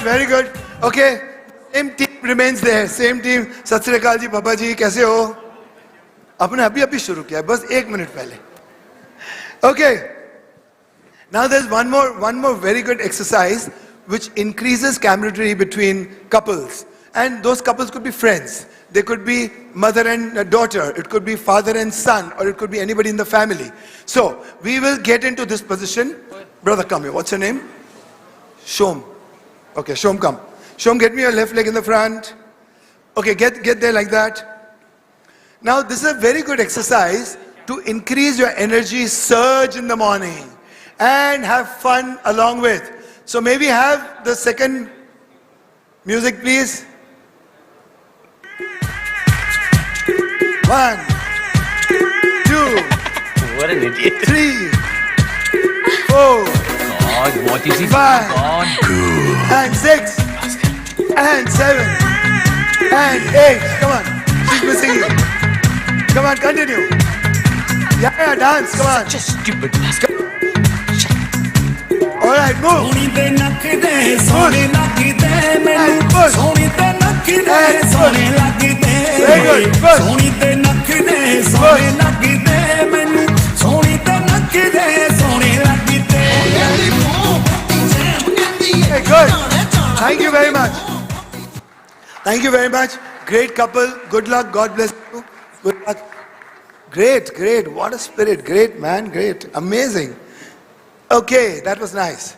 Very good. Okay. Same team remains there. Same team. Sat Sri Akal ji, Papa ji, कैसे हो? आपने अभी शुरू किया, बस 1 minute पहले. Okay. Now there's one more very good exercise which increases camaraderie between couples. And those couples could be friends. They could be mother and daughter. It could be father and son, or it could be anybody in the family. So we will get into this position. Brother, come here. What's your name? Shom. Okay, Shom, come. Shom, get me your left leg in the front. Okay, get there like that. Now this is a very good exercise to increase your energy surge in the morning and have fun along with. So maybe have the second music, please. 1, 2, what an idiot. 3, 4, God, what is he 5, God? and 6, and 7, and 8. Come on, she's missing you. Come on, continue. Yeah, dance, come on. Such a stupid bastard. Alright, move. Very good, push. Okay, good. Thank you very much. Great couple. Good luck. God bless you. Good luck. Great. What a spirit. Great, man. Great. Amazing. Okay, that was nice.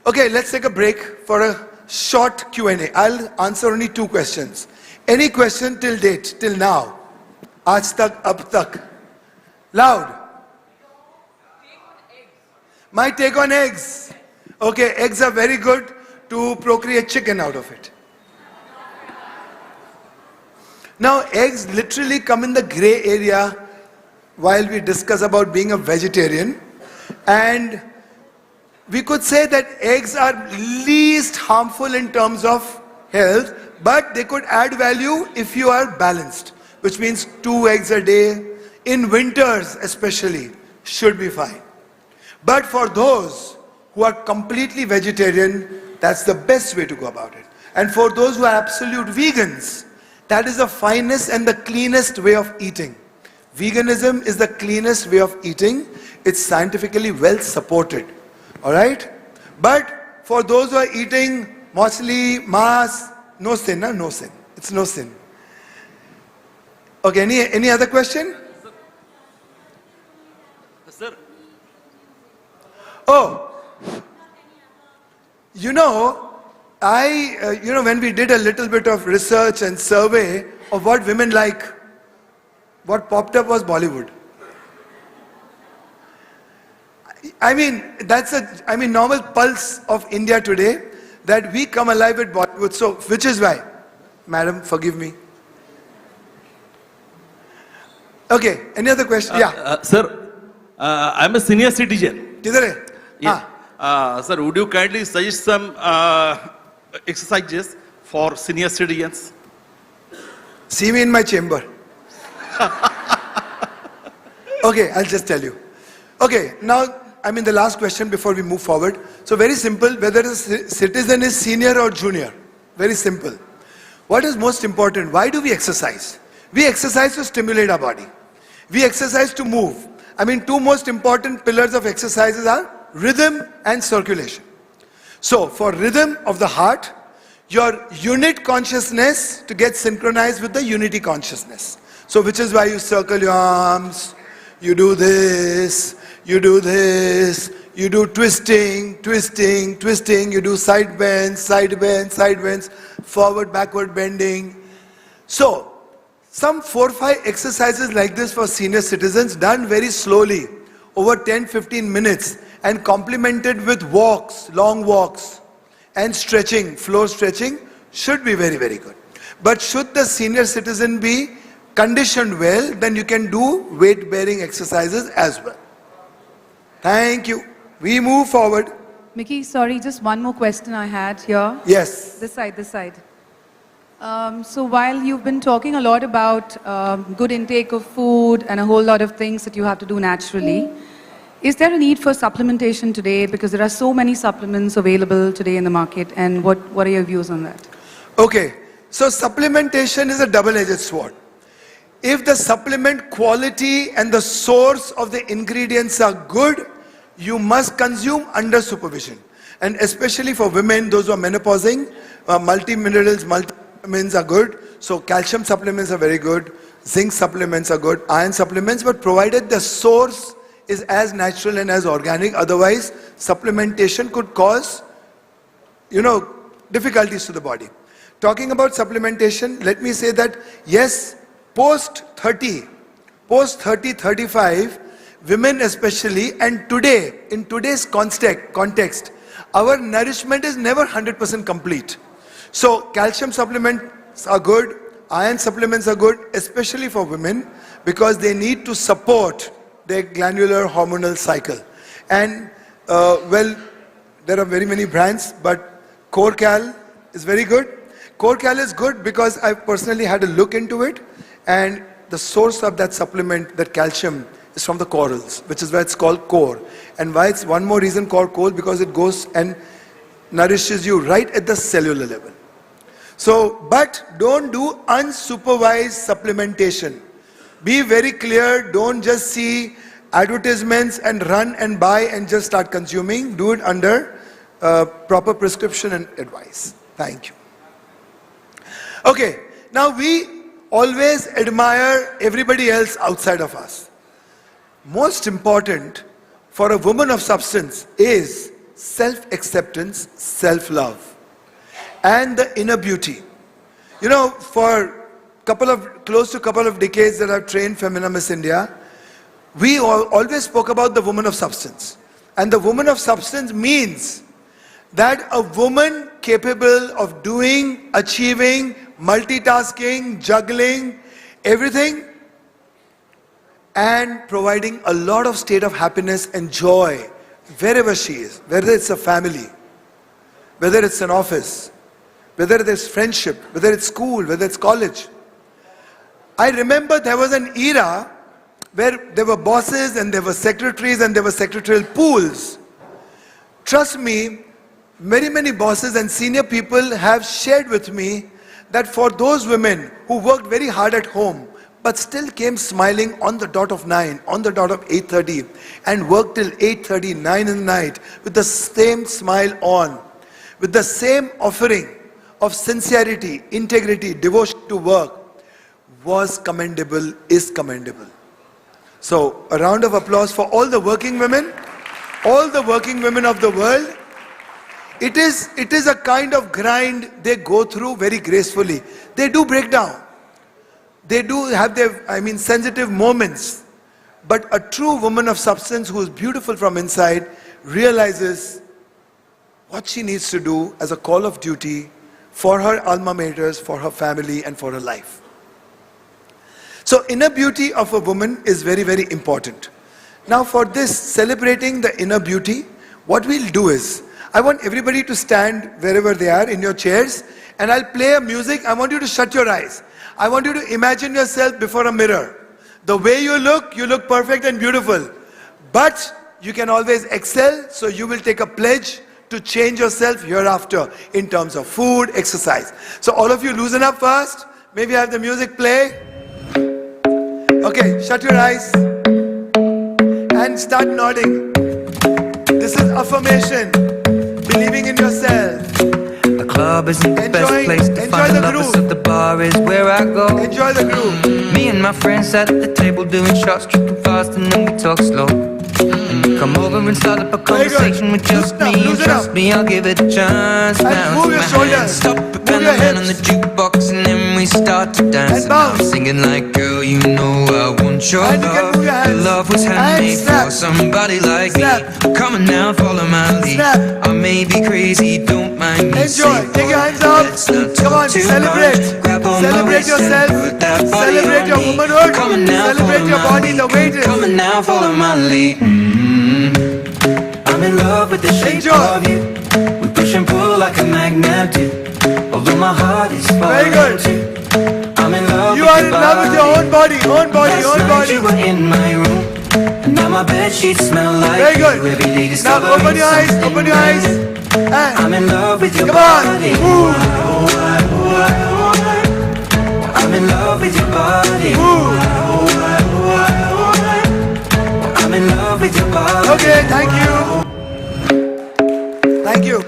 Okay, let's take a break for a short Q&A. I'll answer only 2 questions. Any question till date, till now? Aaj tak, ab tak. Loud. My take on eggs. Okay, eggs are very good to procreate chicken out of it. Now, eggs literally come in the gray area while we discuss about being a vegetarian. And we could say that eggs are least harmful in terms of health, but they could add value if you are balanced, which means 2 eggs a day, in winters especially, should be fine. But for those who are completely vegetarian, that's the best way to go about it. And for those who are absolute vegans, that is the finest and the cleanest way of eating. Veganism is the cleanest way of eating. It's scientifically well supported. Alright? But for those who are eating mostly mass, no sin, no sin. It's no sin. Okay, any other question? Sir. Oh, you know, when we did a little bit of research and survey of what women like, what popped up was Bollywood. I mean, that's normal pulse of India today, that we come alive with Bollywood. So, which is why, madam, forgive me. Okay, any other question? Yeah. Sir, I'm a senior citizen. Kidhar hai? Yeah. Sir, would you kindly suggest some exercises for senior citizens? See me in my chamber. Okay, I'll just tell you. Okay, now, the last question before we move forward. So very simple, whether a citizen is senior or junior. Very simple. What is most important? Why do we exercise? We exercise to stimulate our body. We exercise to move. Two most important pillars of exercises are rhythm and circulation. So for rhythm of the heart, your unit consciousness to get synchronized with the unity consciousness. So which is why you circle your arms, you do this, you do this, you do twisting, twisting, twisting, you do side bends, side bends, side bends, forward, backward bending. So, some 4 or 5 exercises like this for senior citizens done very slowly, over 10-15 minutes, and complemented with walks, long walks, and stretching, floor stretching, should be very, very good. But should the senior citizen be conditioned well, then you can do weight-bearing exercises as well. Thank you. We move forward. Mickey, sorry, just one more question I had here. Yes. This side, this side. So while you've been talking a lot about good intake of food and a whole lot of things that you have to do naturally, is there a need for supplementation today? Because there are so many supplements available today in the market, and what are your views on that? Okay, so supplementation is a double-edged sword. If the supplement quality and the source of the ingredients are good, you must consume under supervision. And especially for women, those who are menopausing, multi-minerals, multi-vitamins are good. So calcium supplements are very good, zinc supplements are good, iron supplements, but provided the source is as natural and as organic. Otherwise, supplementation could cause, difficulties to the body. Talking about supplementation, let me say that yes, post 30, 35, women especially, and today, in today's context, our nourishment is never 100% complete. So calcium supplements are good, iron supplements are good, especially for women, because they need to support their glandular hormonal cycle. And there are very many brands, but CoreCal is very good. CoreCal is good because I personally had a look into it, and the source of that supplement, that calcium, is from the corals, which is why it's called core. And why it's one more reason called core, because it goes and nourishes you right at the cellular level. So, but don't do unsupervised supplementation. Be very clear, don't just see advertisements and run and buy and just start consuming. Do it under proper prescription and advice. Thank you. Okay, now we always admire everybody else outside of us. Most important for a woman of substance is self-acceptance, self-love, and the inner beauty. For close to a couple of decades that I've trained Femina Miss India, we always spoke about the woman of substance. And the woman of substance means that a woman capable of doing, achieving, multitasking, juggling, everything, and providing a lot of state of happiness and joy wherever she is, whether it's a family, whether it's an office, whether there's friendship, whether it's school, whether it's college. I remember there was an era where there were bosses and there were secretaries and there were secretarial pools. Trust me, many bosses and senior people have shared with me that for those women who worked very hard at home but still came smiling on the dot of 9, on the dot of 8:30 and worked till 8:30, 9 in the night with the same smile on, with the same offering of sincerity, integrity, devotion to work, was commendable, is commendable. So a round of applause for all the working women of the world. It is a kind of grind they go through very gracefully. They do break down. They do have their, sensitive moments. But a true woman of substance who is beautiful from inside realizes what she needs to do as a call of duty for her alma maters, for her family, and for her life. So inner beauty of a woman is very, very important. Now for this, celebrating the inner beauty, what we'll do is, I want everybody to stand wherever they are in your chairs, and I'll play a music. I want you to shut your eyes. I want you to imagine yourself before a mirror. The way you look perfect and beautiful. But you can always excel, so you will take a pledge to change yourself hereafter in terms of food, exercise. So all of you loosen up first. Maybe have the music play. Okay, shut your eyes and start nodding. This is affirmation. Believing in yourself. The club isn't the best place to find the lovers, so the bar is where I go. Enjoy the groove. Me and my friends sat at the table doing shots, tripping fast, and then we talk slow. And you come over and start up a conversation with just me. And trust me, I'll give it a chance. Now move your shoulders. Stop and the man on the jukebox, and then we start to dance. And I'm singing like, girl, you know I want your love. Your love was handmade for somebody like me. Come on now, follow my lead. I may be crazy, don't mind me. Enjoy, take your hands up. Come on, celebrate. Celebrate yourself. Celebrate your womanhood. Celebrate your body, the way it is. Come on now, follow my lead. I'm in love with the shape of you. We push and pull like a magnet do. Although my heart is falling too. I'm in love. You are in love with your own body, own body, Last own night body. you were in my room, and now my bed sheets smell like Very good. you. Every day Now discovering open your eyes, something open your eyes. new. And I'm in love with your come on. body. Move. I'm in love with your body. I'm in love with your body. Okay, thank you. Thank you.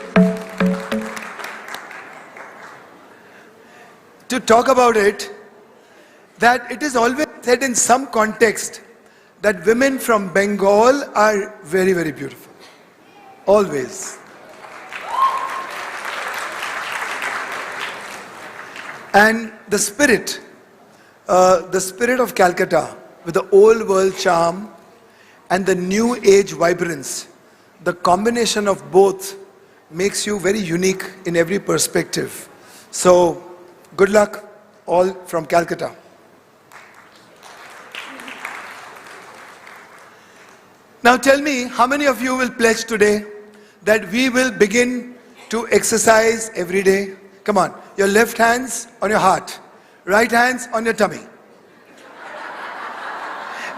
To talk about it, that it is always said in some context that women from Bengal are very, very beautiful. Always. And the spirit of Calcutta, with the old world charm and the new age vibrance, the combination of both makes you very unique in every perspective. So, good luck, all from Calcutta. Now tell me, how many of you will pledge today that we will begin to exercise every day? Come on, your left hands on your heart, right hands on your tummy.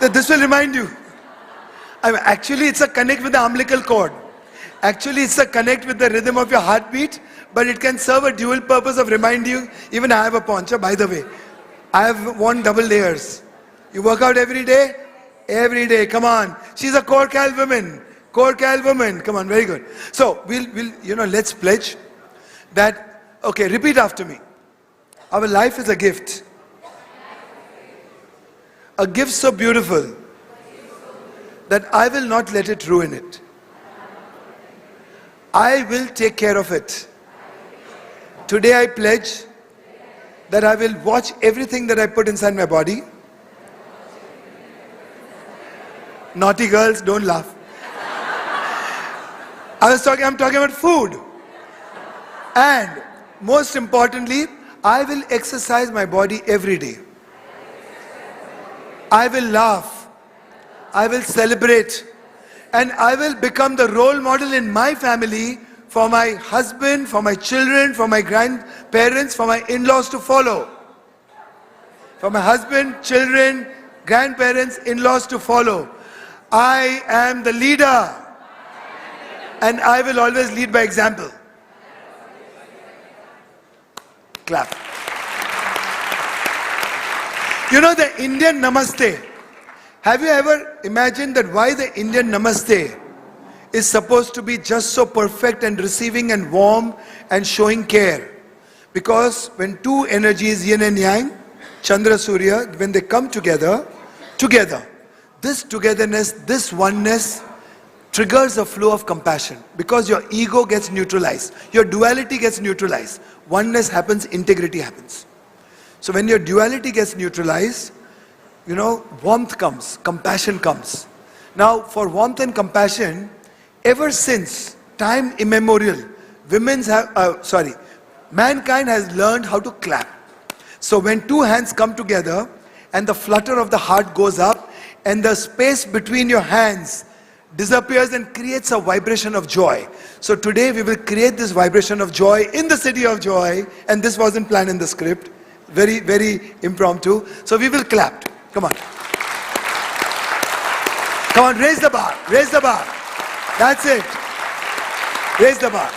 This will remind you. Actually, it's a connect with the umbilical cord. Actually, it's a connect with the rhythm of your heartbeat, but it can serve a dual purpose of reminding you. Even I have a poncho, by the way. I have worn double layers. You work out every day? Every day, come on. She's a Kolkata woman. Kolkata woman. Come on, very good. So, let's pledge that, okay, repeat after me. Our life is a gift. A gift so beautiful that I will not let it ruin it. I will take care of it. Today I pledge that I will watch everything that I put inside my body. Naughty girls, don't laugh. I'm talking about food. And most importantly, I will exercise my body every day. I will laugh. I will celebrate. And I will become the role model in my family for my husband, for my children, for my grandparents, for my in-laws to follow. For my husband, children, grandparents, in-laws to follow. I am the leader. And I will always lead by example. Clap. You know the Indian Namaste. Have you ever imagined that why the Indian Namaste is supposed to be just so perfect and receiving and warm and showing care? Because when two energies, yin and yang, Chandra Surya, when they come together, this togetherness, this oneness triggers a flow of compassion. Because your ego gets neutralized, your duality gets neutralized, oneness happens, integrity happens. So when your duality gets neutralized, you know, warmth comes, compassion comes. Now for warmth and compassion, ever since time immemorial, mankind has learned how to clap. So when two hands come together and the flutter of the heart goes up and the space between your hands disappears and creates a vibration of joy. So today we will create this vibration of joy in the city of joy, and this wasn't planned in the script. Very, very impromptu. So we will clap. Come on. Come on, raise the bar. Raise the bar. That's it. Raise the bar.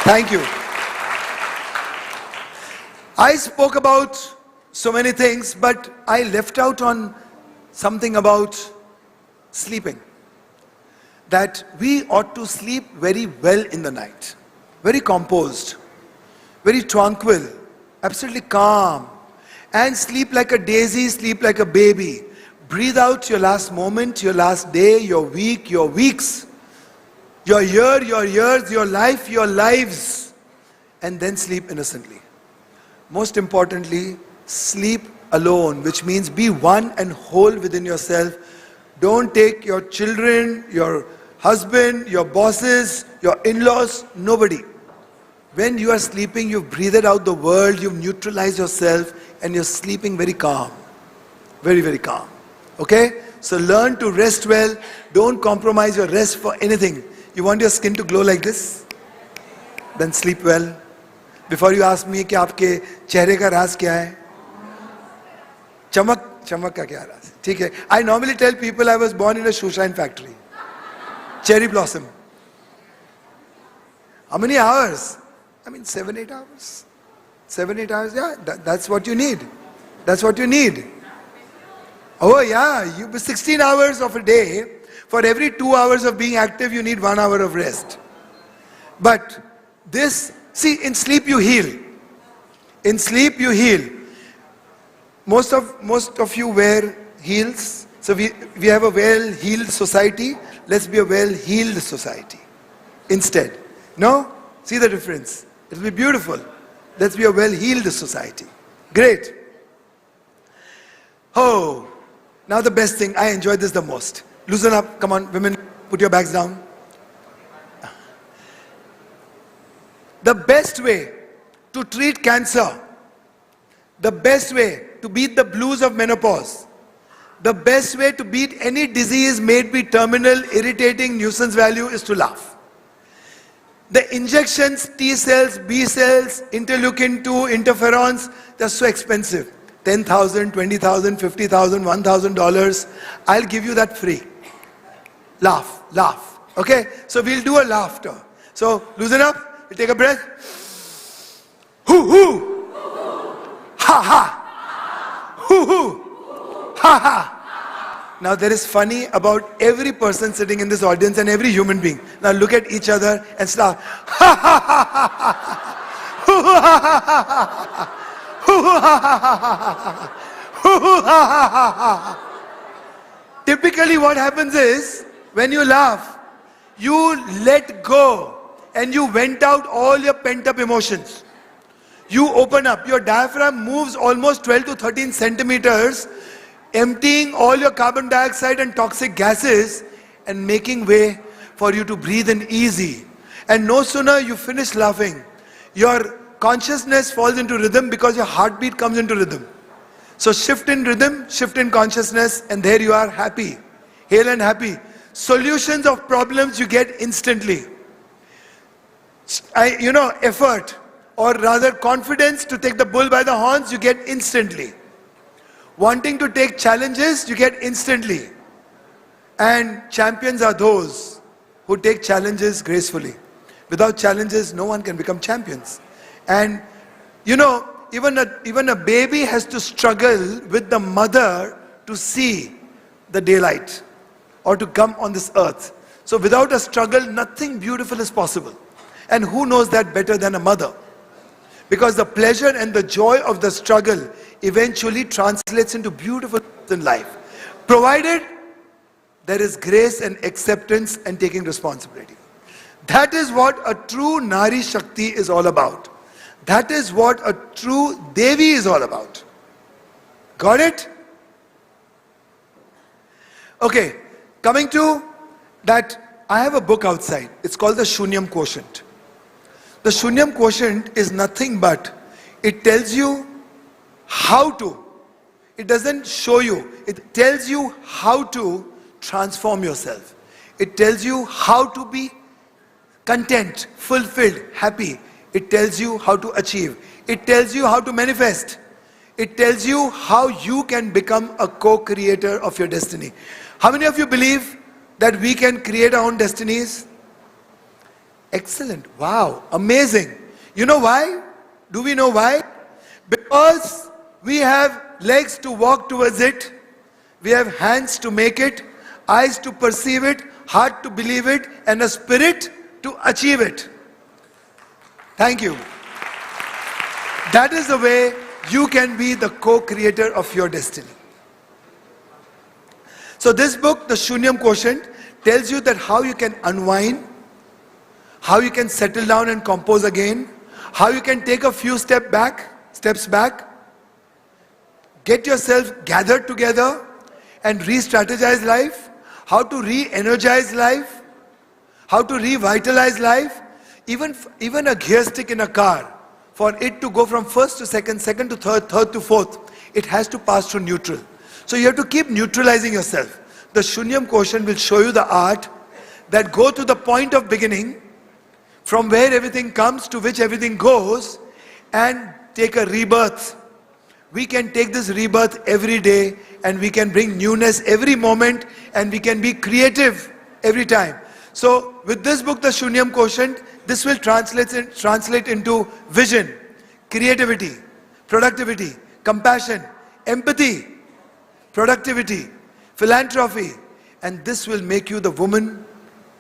Thank you. I spoke about so many things, but I left out on something about sleeping. That we ought to sleep very well in the night. Very composed. Very tranquil. Absolutely calm. And sleep like a daisy, sleep like a baby. Breathe out your last moment, your last day, your week, your weeks. Your year, your years, your life, your lives. And then sleep innocently. Most importantly, sleep alone, which means be one and whole within yourself. Don't take your children, your husband, your bosses, your in-laws, nobody. When you are sleeping, you've breathed out the world, you've neutralized yourself, and you're sleeping very calm. Very, very calm. Okay? So learn to rest well. Don't compromise your rest for anything. You want your skin to glow like this? Then sleep well. Before you ask me कि आपके चेहरे का राज क्या है? चमक का क्या राज? ठीक है. I normally tell people I was born in a shoeshine factory. Cherry blossom. How many hours? I mean 7-8 hours. 7-8 hours, yeah, that's what you need. That's what you need. Oh yeah, you 16 hours of a day. For every 2 hours of being active, you need 1 hour of rest. But this, see, in sleep you heal. In sleep you heal. Most of you wear heels. So we have a well-heeled society. Let's be a well-healed society instead. No? See the difference. It will be beautiful. Let's be a well-healed society. Great. Oh, now the best thing. I enjoy this the most. Loosen up. Come on, women, put your bags down. The best way to treat cancer, the best way to beat the blues of menopause, the best way to beat any disease made be terminal, irritating, nuisance value is to laugh. The injections, T cells, B cells, interleukin 2, interferons, they're so expensive. $10,000, $20,000, $50,000, $1,000. I'll give you that free. Laugh, laugh. Okay? So we'll do a laughter. So loosen up. We'll take a breath. Hoo hoo. Ha ha. Hoo hoo. Ha ha. Now there is funny about every person sitting in this audience and every human being. Now look at each other and laugh. Ha ha ha ha ha. Hoo hoo ha ha ha ha. Hoo hoo ha ha ha ha. Hoo hoo ha ha ha ha. Typically what happens is, when you laugh, you let go and you vent out all your pent-up emotions. You open up. Your diaphragm moves almost 12 to 13 centimeters, emptying all your carbon dioxide and toxic gases and making way for you to breathe in easy. And no sooner you finish laughing, your consciousness falls into rhythm because your heartbeat comes into rhythm. So shift in rhythm, shift in consciousness, and there you are, happy. Hale and happy. Solutions of problems you get instantly. Effort, or rather confidence to take the bull by the horns, you get instantly. Wanting to take challenges, you get instantly. And champions are those who take challenges gracefully. Without challenges, no one can become champions. And you know, even a baby has to struggle with the mother to see the daylight or to come on this earth. So without a struggle, nothing beautiful is possible. And who knows that better than a mother? Because the pleasure and the joy of the struggle eventually translates into beautiful in life. Provided there is grace and acceptance and taking responsibility. That is what a true Nari Shakti is all about. That is what a true Devi is all about. Got it? Okay, coming to that, I have a book outside. It's called the Shunyam Quotient. The Shunyam Quotient is nothing but, it tells you how to. It doesn't show you. It tells you how to transform yourself. It tells you how to be content, fulfilled, happy. It tells you how to achieve. It tells you how to manifest. It tells you how you can become a co-creator of your destiny. How many of you believe that we can create our own destinies? Excellent. Wow. Amazing. You know why? Do we know why? Because we have legs to walk towards it. We have hands to make it, eyes to perceive it, heart to believe it, and a spirit to achieve it. Thank you. That is the way you can be the co-creator of your destiny. So this book, the Shunyam Quotient, tells you that how you can unwind, how you can settle down and compose again, how you can take a few steps back, get yourself gathered together and re-strategize life, how to re-energize life, how to revitalize life. Even a gear stick in a car, for it to go from first to second, second to third, third to fourth, it has to pass through neutral. So you have to keep neutralizing yourself. The Shunyam Quotient will show you the art that go to the point of beginning, from where everything comes to which everything goes, and take a rebirth. We can take this rebirth every day, and we can bring newness every moment, and we can be creative every time. So with this book, the Shunyam Quotient, this will translate into vision, creativity, productivity, compassion, empathy, productivity, philanthropy, and this will make you the woman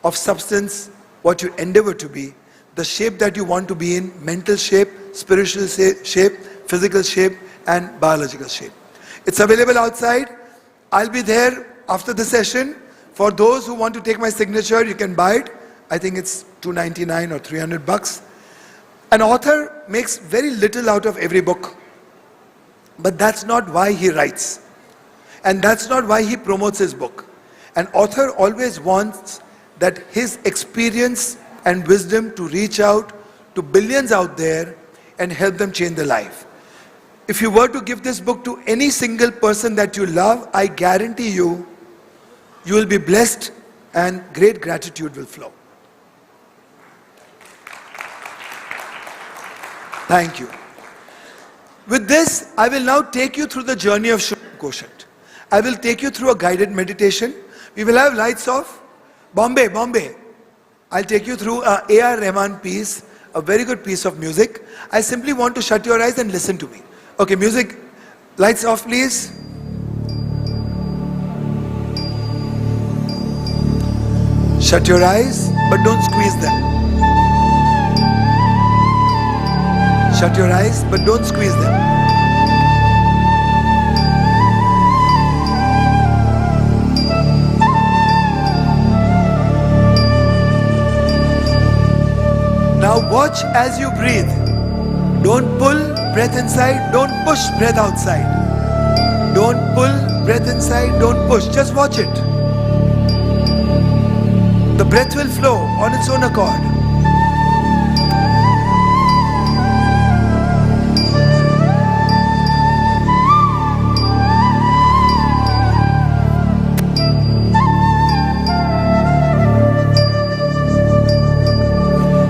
of substance, what you endeavor to be, the shape that you want to be in, mental shape, spiritual shape, physical shape, and biological shape. It's available outside. I'll be there after the session. For those who want to take my signature, you can buy it. I think it's $299 or $300. An author makes very little out of every book. But that's not why he writes. And that's not why he promotes his book. An author always wants that his experience and wisdom to reach out to billions out there and help them change their life. If you were to give this book to any single person that you love, I guarantee you, you will be blessed and great gratitude will flow. Thank you. With this, I will now take you through the journey of Shunyam Quotient. I will take you through a guided meditation. We will have lights off. Bombay. I'll take you through a A.R. Rahman piece, a very good piece of music. I simply want to shut your eyes and listen to me. Okay, music, lights off please. Shut your eyes, but don't squeeze them. Shut your eyes, but don't squeeze them. Now watch as you breathe. Don't pull breath inside, don't push breath outside. Don't pull breath inside, don't push, just watch it. The breath will flow on its own accord.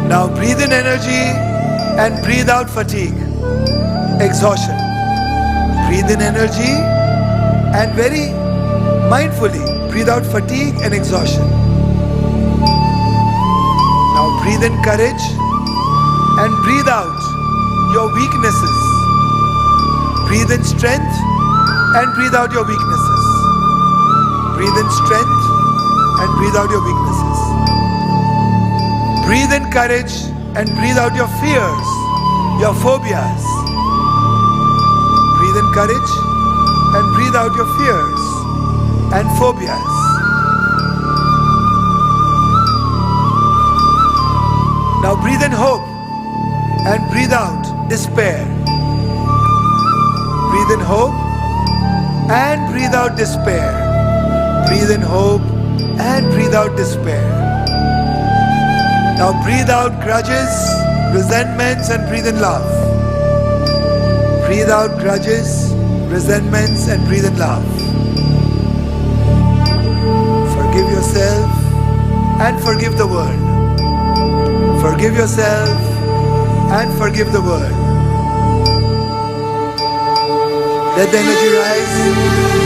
Now breathe in energy and breathe out fatigue, exhaustion. Breathe in energy and very mindfully breathe out fatigue and exhaustion. Now breathe in courage and breathe out your weaknesses. Breathe in strength and breathe out your weaknesses. Breathe in strength and breathe out your weaknesses. Breathe in courage and breathe out your fears, your phobias. Breathe in courage and breathe out your fears and phobias. Now breathe in hope and breathe out despair. Breathe in hope and breathe out despair. Breathe in hope and breathe out despair. Now breathe out grudges, resentments, and breathe in love. Breathe out grudges, resentments, and breathe in love. Forgive yourself and forgive the world. Forgive yourself and forgive the world. Let the energy rise.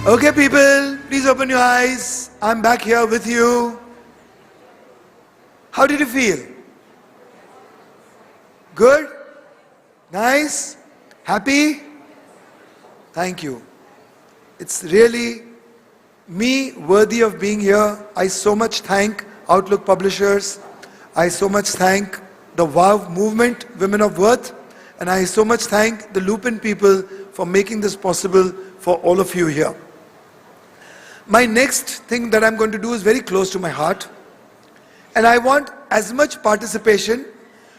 Okay, people, please open your eyes. I'm back here with you. How did you feel? Good? Nice? Happy? Thank you. It's really me worthy of being here. I so much thank Outlook Publishers. I so much thank the WoW movement, Women of Worth. And I so much thank the Lupin people for making this possible for all of you here. My next thing that I'm going to do is very close to my heart. And I want as much participation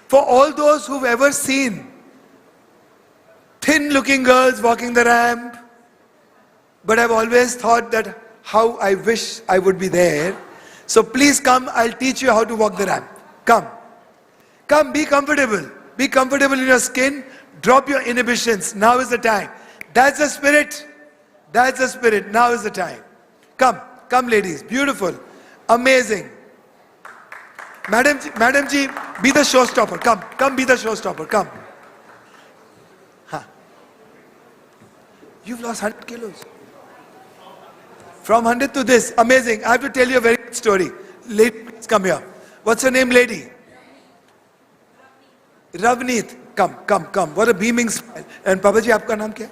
for all those who've ever seen thin-looking girls walking the ramp. But I've always thought that how I wish I would be there. So please come, I'll teach you how to walk the ramp. Come. Come, be comfortable. Be comfortable in your skin. Drop your inhibitions. Now is the time. That's the spirit. That's the spirit. Now is the time. Come, come ladies, beautiful, amazing. Madam ji, be the showstopper, come be the showstopper, come. Huh. You've lost 100 kilos. From 100 to this, amazing. I have to tell you a very good story. Lady, please come here. What's your name, lady? Ravneet. Come. What a beaming smile. And Papa ji, aapka naam kya?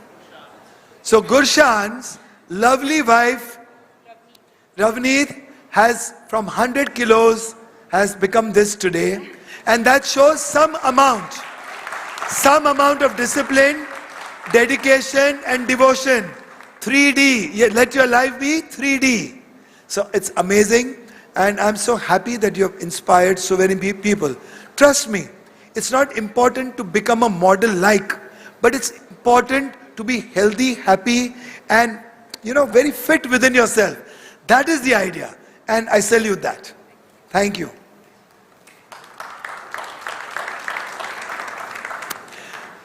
So Gurshan's lovely wife, Ravneet, has from 100 kilos has become this today, and that shows some amount of discipline, dedication and devotion. 3D, let your life be 3D. So it's amazing, and I'm so happy that you have inspired so many people. Trust me, it's not important to become a model like, but it's important to be healthy, happy, and very fit within yourself. That is the idea, and I salute that. Thank you.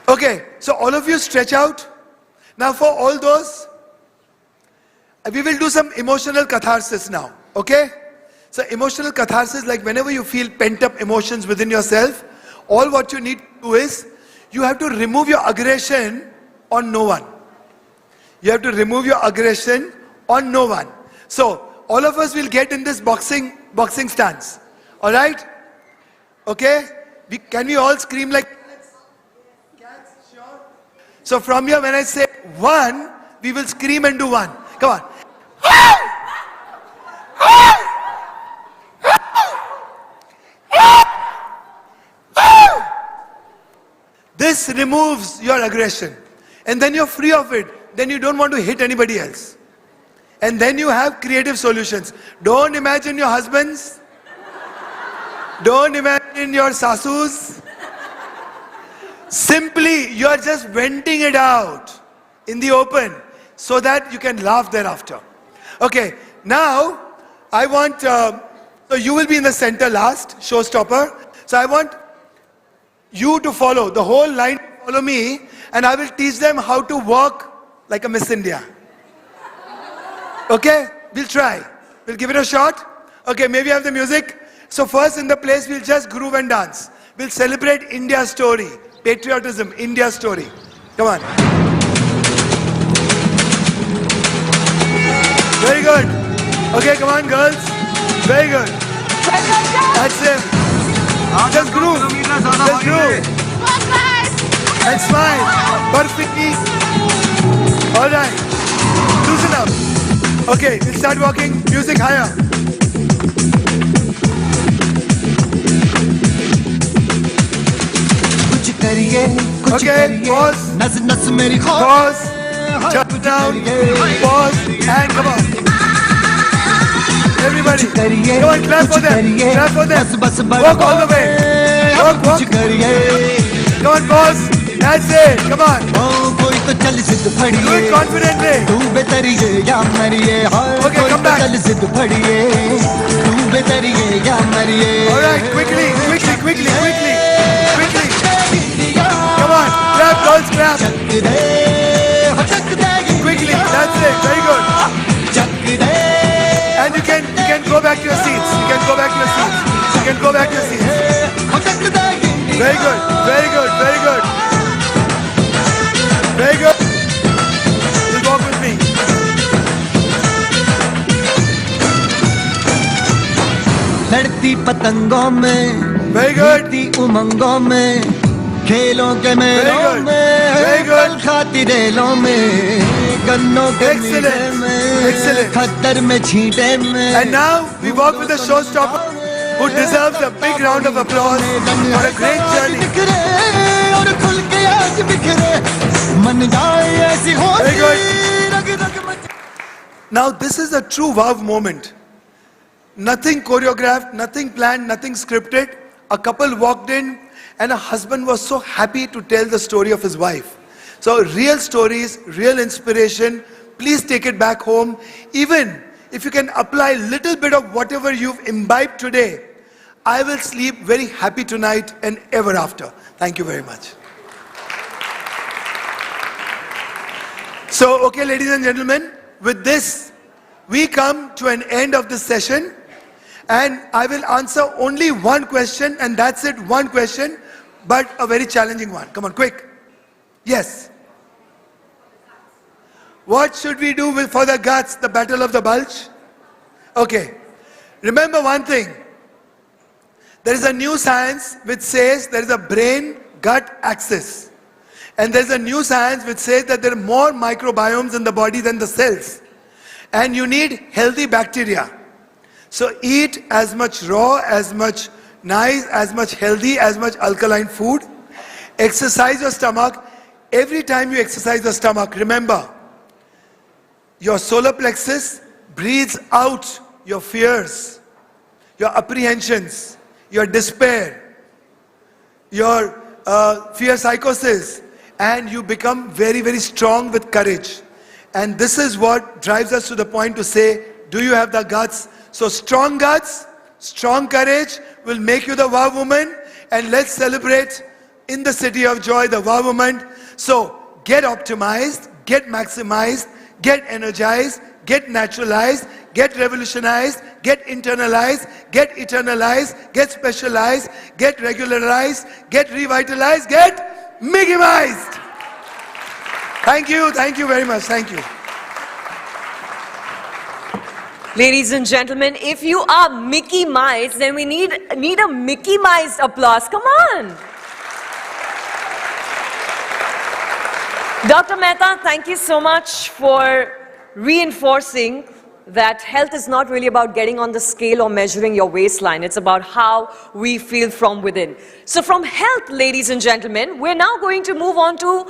Okay, so all of you stretch out. Now for all those, we will do some emotional catharsis now, okay? So emotional catharsis, like whenever you feel pent-up emotions within yourself, all what you need to do is, you have to remove your aggression on no one. You have to remove your aggression on no one. So, all of us will get in this boxing stance. Alright? Okay? Can we all scream like cats? Sure. So from here, when I say 1, we will scream and do 1. Come on. This removes your aggression. And then you're free of it. Then you don't want to hit anybody else. And then you have creative solutions. Don't imagine your husbands. Don't imagine your sasus. Simply, you are just venting it out in the open so that you can laugh thereafter. Okay, now I want, so you will be in the center last, showstopper. So I want you to follow, the whole line, follow me, and I will teach them how to walk like a Miss India. Okay, we'll try. We'll give it a shot. Okay, maybe have the music. So first in the place, we'll just groove and dance. We'll celebrate India's story, patriotism, India's story. Come on. Very good. Okay, come on, girls. Very good. That's it. Just groove. Just groove. And smile. Perfectly. All right. Loosen up. Okay, we'll start walking. Music higher. Okay, pause. Pause. Turn down. Pause. And come on. Everybody. Come on, clap for them. Clap for them. Walk all the way. Walk, walk. Come on, pause. That's it. Come on. Do it confidently. Okay, come back. Alright, quickly. Come on, clap, girls, clap. Quickly, that's it, very good. And you can go back to your seats. You can go back to your seats. Very good. You'll walk with me. लड़ती पतंगों में, लड़ती उमंगों में, खेलों के मेलों में, फल खाती रेलों में, गन्नों के मीठे में, खद्दर में छींटे में. And now we walk with the showstopper who deserves a big round of applause for a great journey. और खुल के आज बिखरे, मन जाए ऐसी होती. Now this is a true wow moment. Nothing choreographed, nothing planned, nothing scripted. A couple walked in and a husband was so happy to tell the story of his wife. So real stories, real inspiration, please take it back home. Even if you can apply a little bit of whatever you've imbibed today, I will sleep very happy tonight and ever after. Thank you very much. So, okay, ladies and gentlemen, with this, we come to an end of this session. And I will answer only one question, and that's it, one question, but a very challenging one. Come on, quick. Yes. What should we do for the guts, the battle of the bulge? Okay. Remember one thing. There is a new science which says there is a brain-gut axis. And there is a new science which says that there are more microbiomes in the body than the cells. And you need healthy bacteria. So eat as much raw, as much nice, as much healthy, as much alkaline food. Exercise your stomach. Every time you exercise your stomach, remember, your solar plexus breathes out your fears, your apprehensions, your despair, your fear psychosis, and you become very, very strong with courage. And this is what drives us to the point to say, do you have the guts? So strong guts, strong courage will make you the wow woman, and let's celebrate in the city of joy the wow woman. So get optimized, get maximized, get energized, get naturalized, get revolutionized, get internalized, get eternalized, get specialized, get regularized, get revitalized, get Mickey-mized. Thank you very much, thank you. Ladies and gentlemen, if you are Mickey-mized, then we need a Mickey-mized applause. Come on. Dr. Mehta, thank you so much for reinforcing that health is not really about getting on the scale or measuring your waistline. It's about how we feel from within. So from health, ladies and gentlemen, we're now going to move on to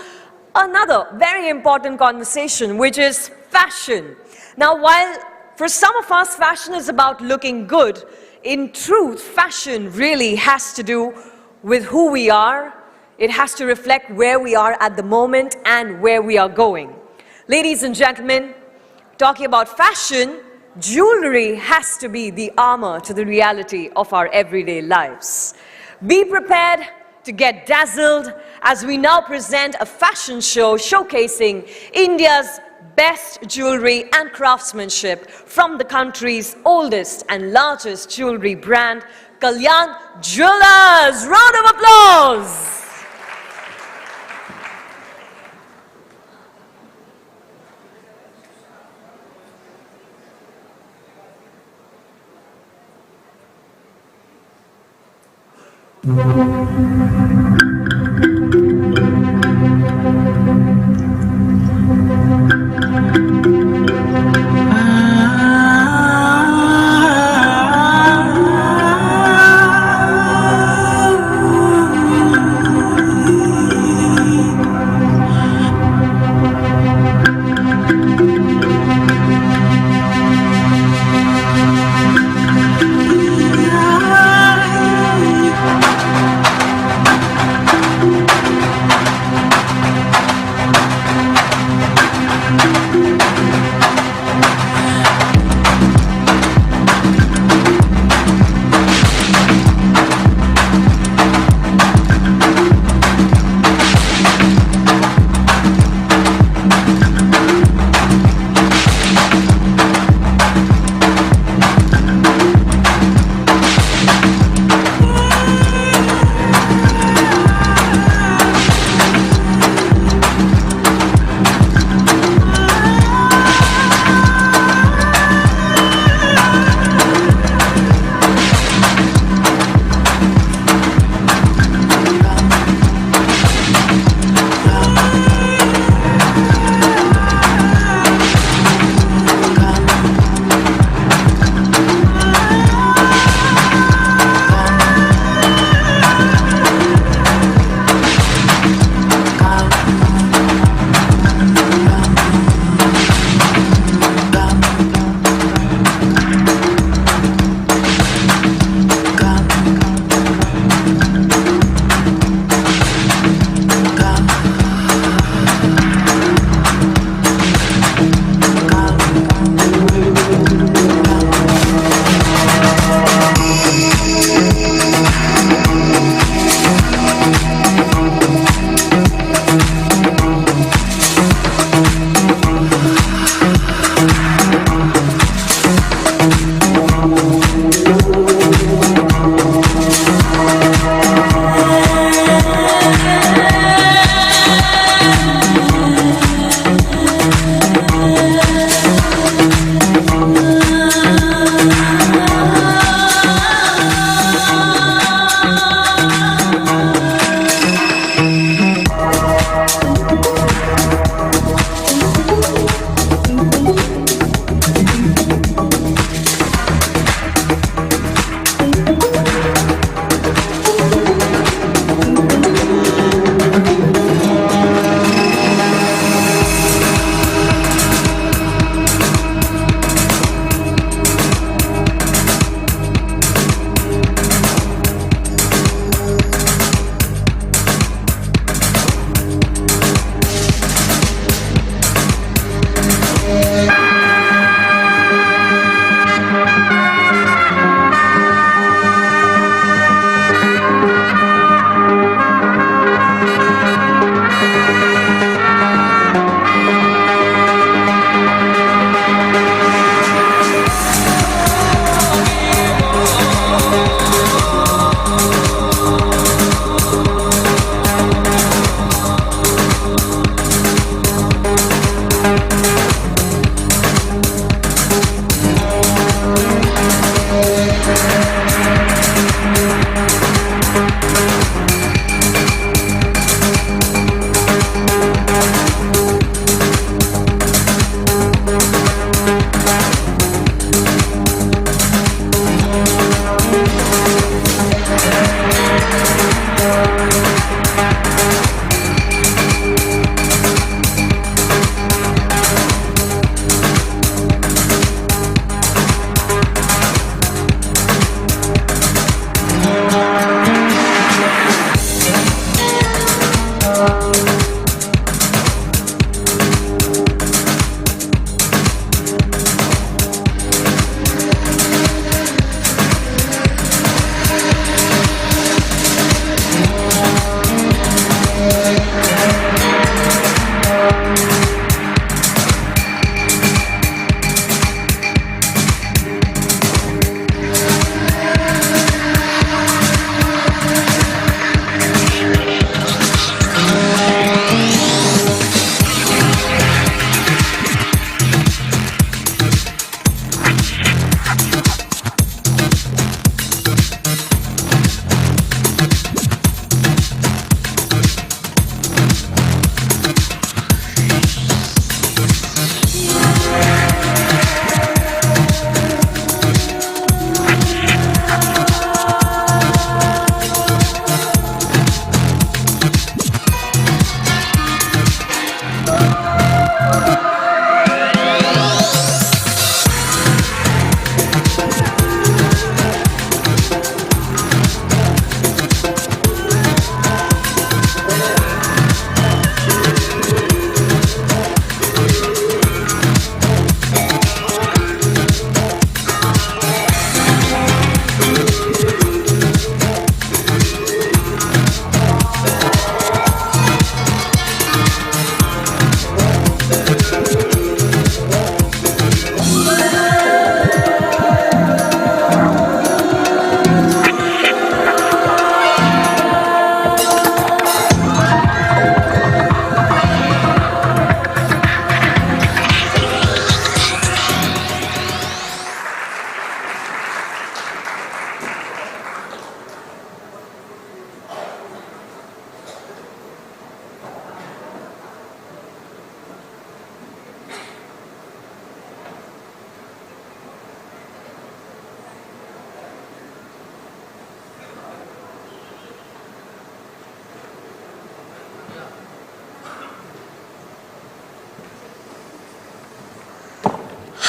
another very important conversation, which is fashion. Now, while for some of us, fashion is about looking good, in truth, fashion really has to do with who we are. It has to reflect where we are at the moment and where we are going. Ladies and gentlemen, talking about fashion, jewelry has to be the armor to the reality of our everyday lives. Be prepared to get dazzled as we now present a fashion show showcasing India's best jewelry and craftsmanship from the country's oldest and largest jewelry brand, Kalyan Jewelers. Round of applause.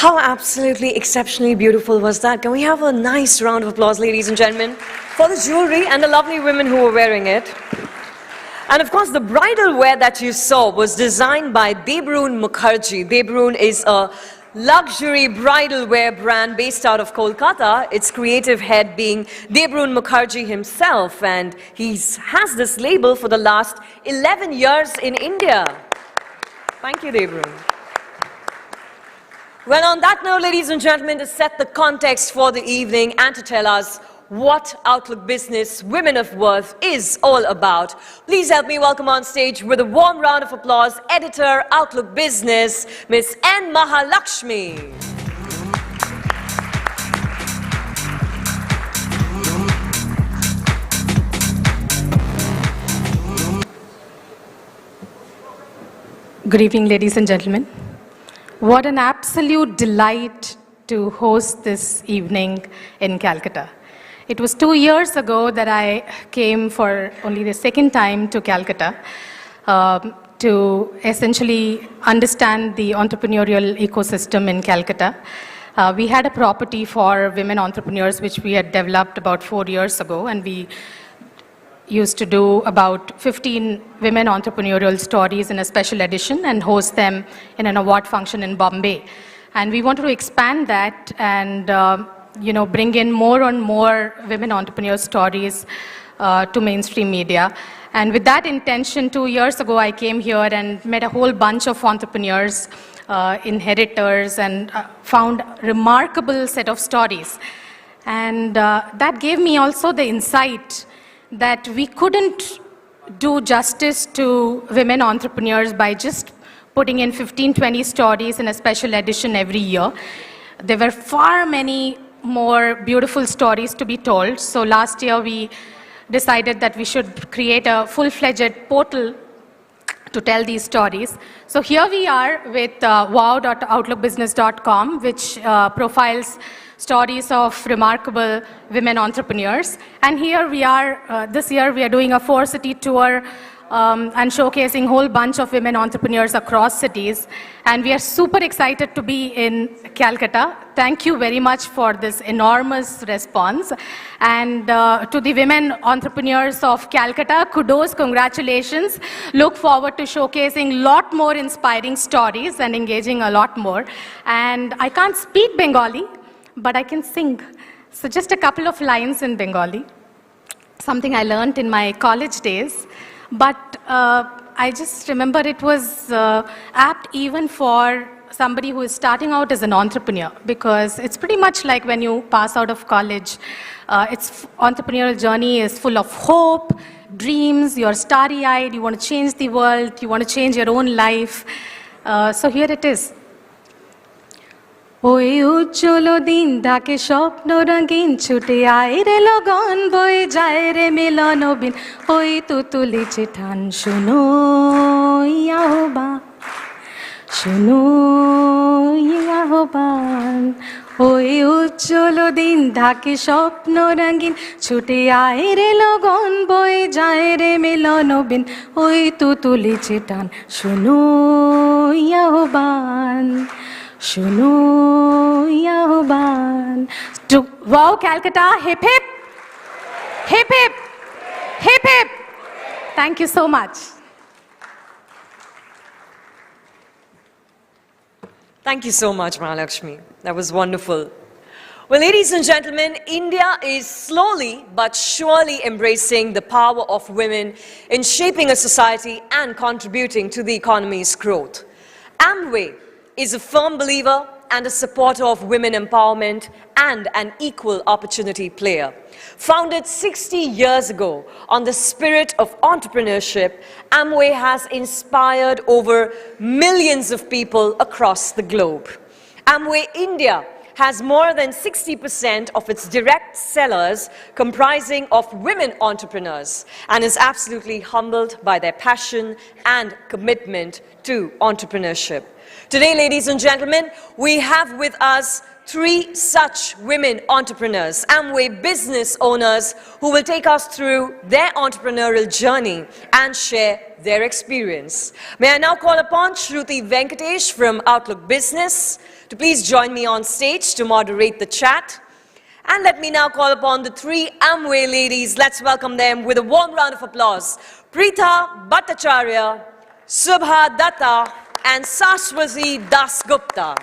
How absolutely exceptionally beautiful was that? Can we have a nice round of applause, ladies and gentlemen, for the jewelry and the lovely women who were wearing it. And of course, the bridal wear that you saw was designed by Debrun Mukherjee. Debrun is a luxury bridal wear brand based out of Kolkata, its creative head being Debrun Mukherjee himself, and he has this label for the last 11 years in India. Thank you, Debrun. Well, on that note, ladies and gentlemen, to set the context for the evening and to tell us what Outlook Business Women of Worth is all about, please help me welcome on stage with a warm round of applause, Editor, Outlook Business, Miss N. Mahalakshmi. Good evening, ladies and gentlemen. What an absolute delight to host this evening in Calcutta. It was 2 years ago that I came for only the second time to Calcutta to essentially understand the entrepreneurial ecosystem in Calcutta. We had a property for women entrepreneurs which we had developed about 4 years ago, and we used to do about 15 women entrepreneurial stories in a special edition and host them in an award function in Bombay. And we wanted to expand that and bring in more and more women entrepreneur stories to mainstream media. And with that intention, 2 years ago, I came here and met a whole bunch of entrepreneurs, inheritors, and found a remarkable set of stories. And that gave me also the insight that we couldn't do justice to women entrepreneurs by just putting in 15-20 stories in a special edition every year. There were far many more beautiful stories to be told. So last year we decided that we should create a full-fledged portal to tell these stories. So here we are with wow.outlookbusiness.com, which profiles stories of remarkable women entrepreneurs. And here we are, this year we are doing a 4-city tour and showcasing a whole bunch of women entrepreneurs across cities. And we are super excited to be in Calcutta. Thank you very much for this enormous response. And to the women entrepreneurs of Calcutta, kudos, congratulations. Look forward to showcasing a lot more inspiring stories and engaging a lot more. And I can't speak Bengali, but I can sing. So just a couple of lines in Bengali, something I learned in my college days. But I just remember it was apt even for somebody who is starting out as an entrepreneur, because it's pretty much like when you pass out of college. Its entrepreneurial journey is full of hope, dreams, you're starry-eyed, you want to change the world, you want to change your own life. So here it is. ওই উজ্জ্বল দিন ডাকে স্বপ্ন রঙিন ছুটে আয় রে লগন বয়ে যায় রে মিলন বিন ওই তুতুলিছে ঠান শুনো আহ্বান শুনো আহ্বান ওই উজ্জ্বল দিন ঢাকে স্বপ্ন রঙিন ছুটে আয় রে লগন বয়ে যায় রে মিলন বিন ওই তুতুলিছে টান শুনো আহ্বান শুনো আহ্বান। To wow Calcutta, hip hip, hip hip, hip hip. Thank you so much. Thank you so much, Mahalakshmi. That was wonderful. Well, ladies and gentlemen, India is slowly but surely embracing the power of women in shaping a society and contributing to the economy's growth. Amway is a firm believer and a supporter of women empowerment and an equal opportunity player. Founded 60 years ago on the spirit of entrepreneurship, Amway has inspired over millions of people across the globe. Amway India has more than 60% of its direct sellers comprising of women entrepreneurs and is absolutely humbled by their passion and commitment to entrepreneurship. Today, ladies and gentlemen, we have with us 3 such women entrepreneurs, Amway business owners, who will take us through their entrepreneurial journey and share their experience. May I now call upon Shruti Venkatesh from Outlook Business to please join me on stage to moderate the chat. And let me now call upon the 3 Amway ladies. Let's welcome them with a warm round of applause. Preetha Bhattacharya, Subha Datta, and Sashwati Dasgupta.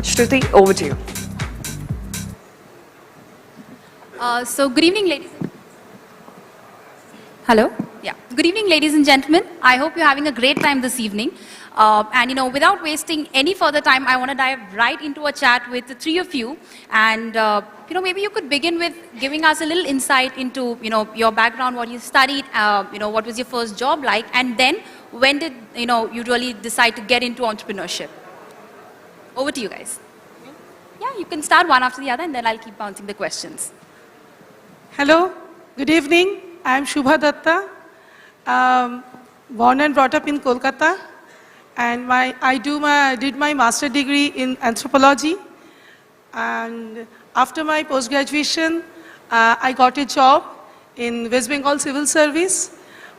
Shruti, over to you. So good evening, ladies. Hello? Yeah. Good evening, ladies and gentlemen. I hope you're having a great time this evening. And without wasting any further time, I want to dive right into a chat with the 3 of you. And maybe you could begin with giving us a little insight into your background, what you studied, what was your first job like, and then when did you really decide to get into entrepreneurship? Over to you guys. Yeah, you can start one after the other, and then I'll keep bouncing the questions. Hello, good evening. I am Shubha Datta, born and brought up in Kolkata, and I did my master degree in anthropology. And after my post-graduation, I got a job in West Bengal Civil Service,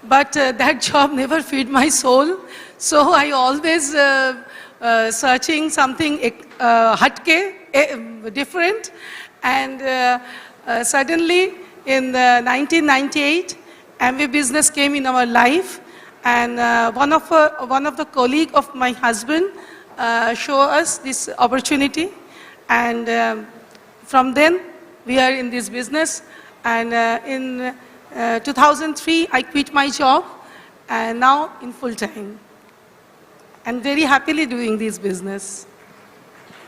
but that job never fed my soul. So I always searching something hatke, different, and suddenly in 1998, Amway business came in our life, and one of the colleague of my husband showed us this opportunity, and from then we are in this business. And in 2003, I quit my job, and now in full time. I'm very happily doing this business.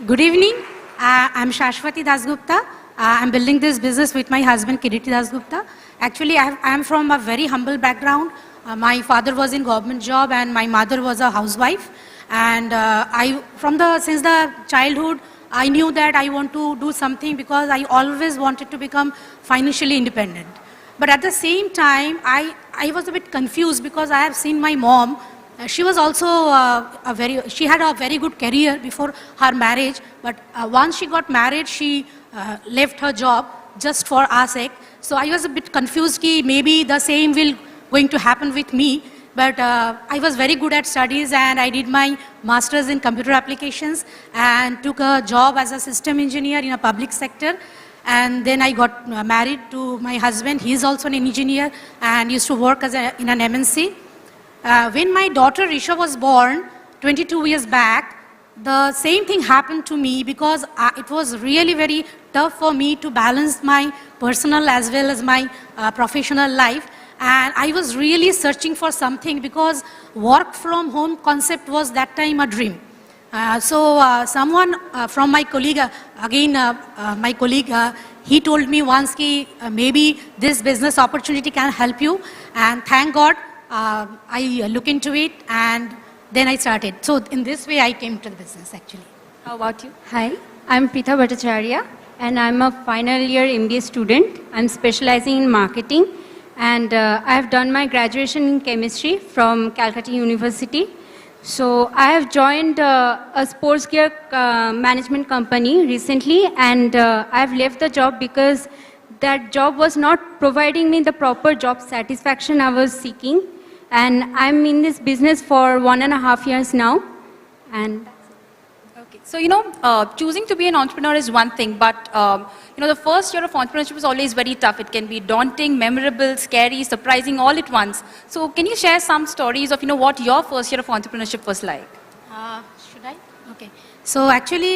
Good evening. I'm Sashwati Dasgupta. I'm building this business with my husband, Kiriti Dasgupta. Actually, I'm from a very humble background. My father was in government job and my mother was a housewife. And since the childhood, I knew that I want to do something because I always wanted to become financially independent. But at the same time, I was a bit confused because I have seen my mom. She was also she had a very good career before her marriage, but once she got married, she left her job just for our sake. So I was a bit confused that maybe the same will going to happen with me. But I was very good at studies, and I did my master's in computer applications and took a job as a system engineer in a public sector. And then I got married to my husband. He is also an engineer and used to work in an MNC. When my daughter Risha was born 22 years back, the same thing happened to me because it was really very tough for me to balance my personal as well as my professional life. And I was really searching for something because work from home concept was that time a dream. So someone from my colleague, my colleague, he told me once maybe this business opportunity can help you. And thank God, I look into it and then I started. So in this way I came to the business actually. How about you? Hi, I'm Preetha Bhattacharya and I'm a final year MBA student. I'm specializing in marketing and I have done my graduation in chemistry from Calcutta University. So I have joined a sports gear management company recently, and I have left the job because that job was not providing me the proper job satisfaction I was seeking. And I'm in this business for 1.5 years now. And okay. So, choosing to be an entrepreneur is one thing, but, the first year of entrepreneurship is always very tough. It can be daunting, memorable, scary, surprising, all at once. So, can you share some stories of, what your first year of entrepreneurship was like? Should I? Okay. So actually,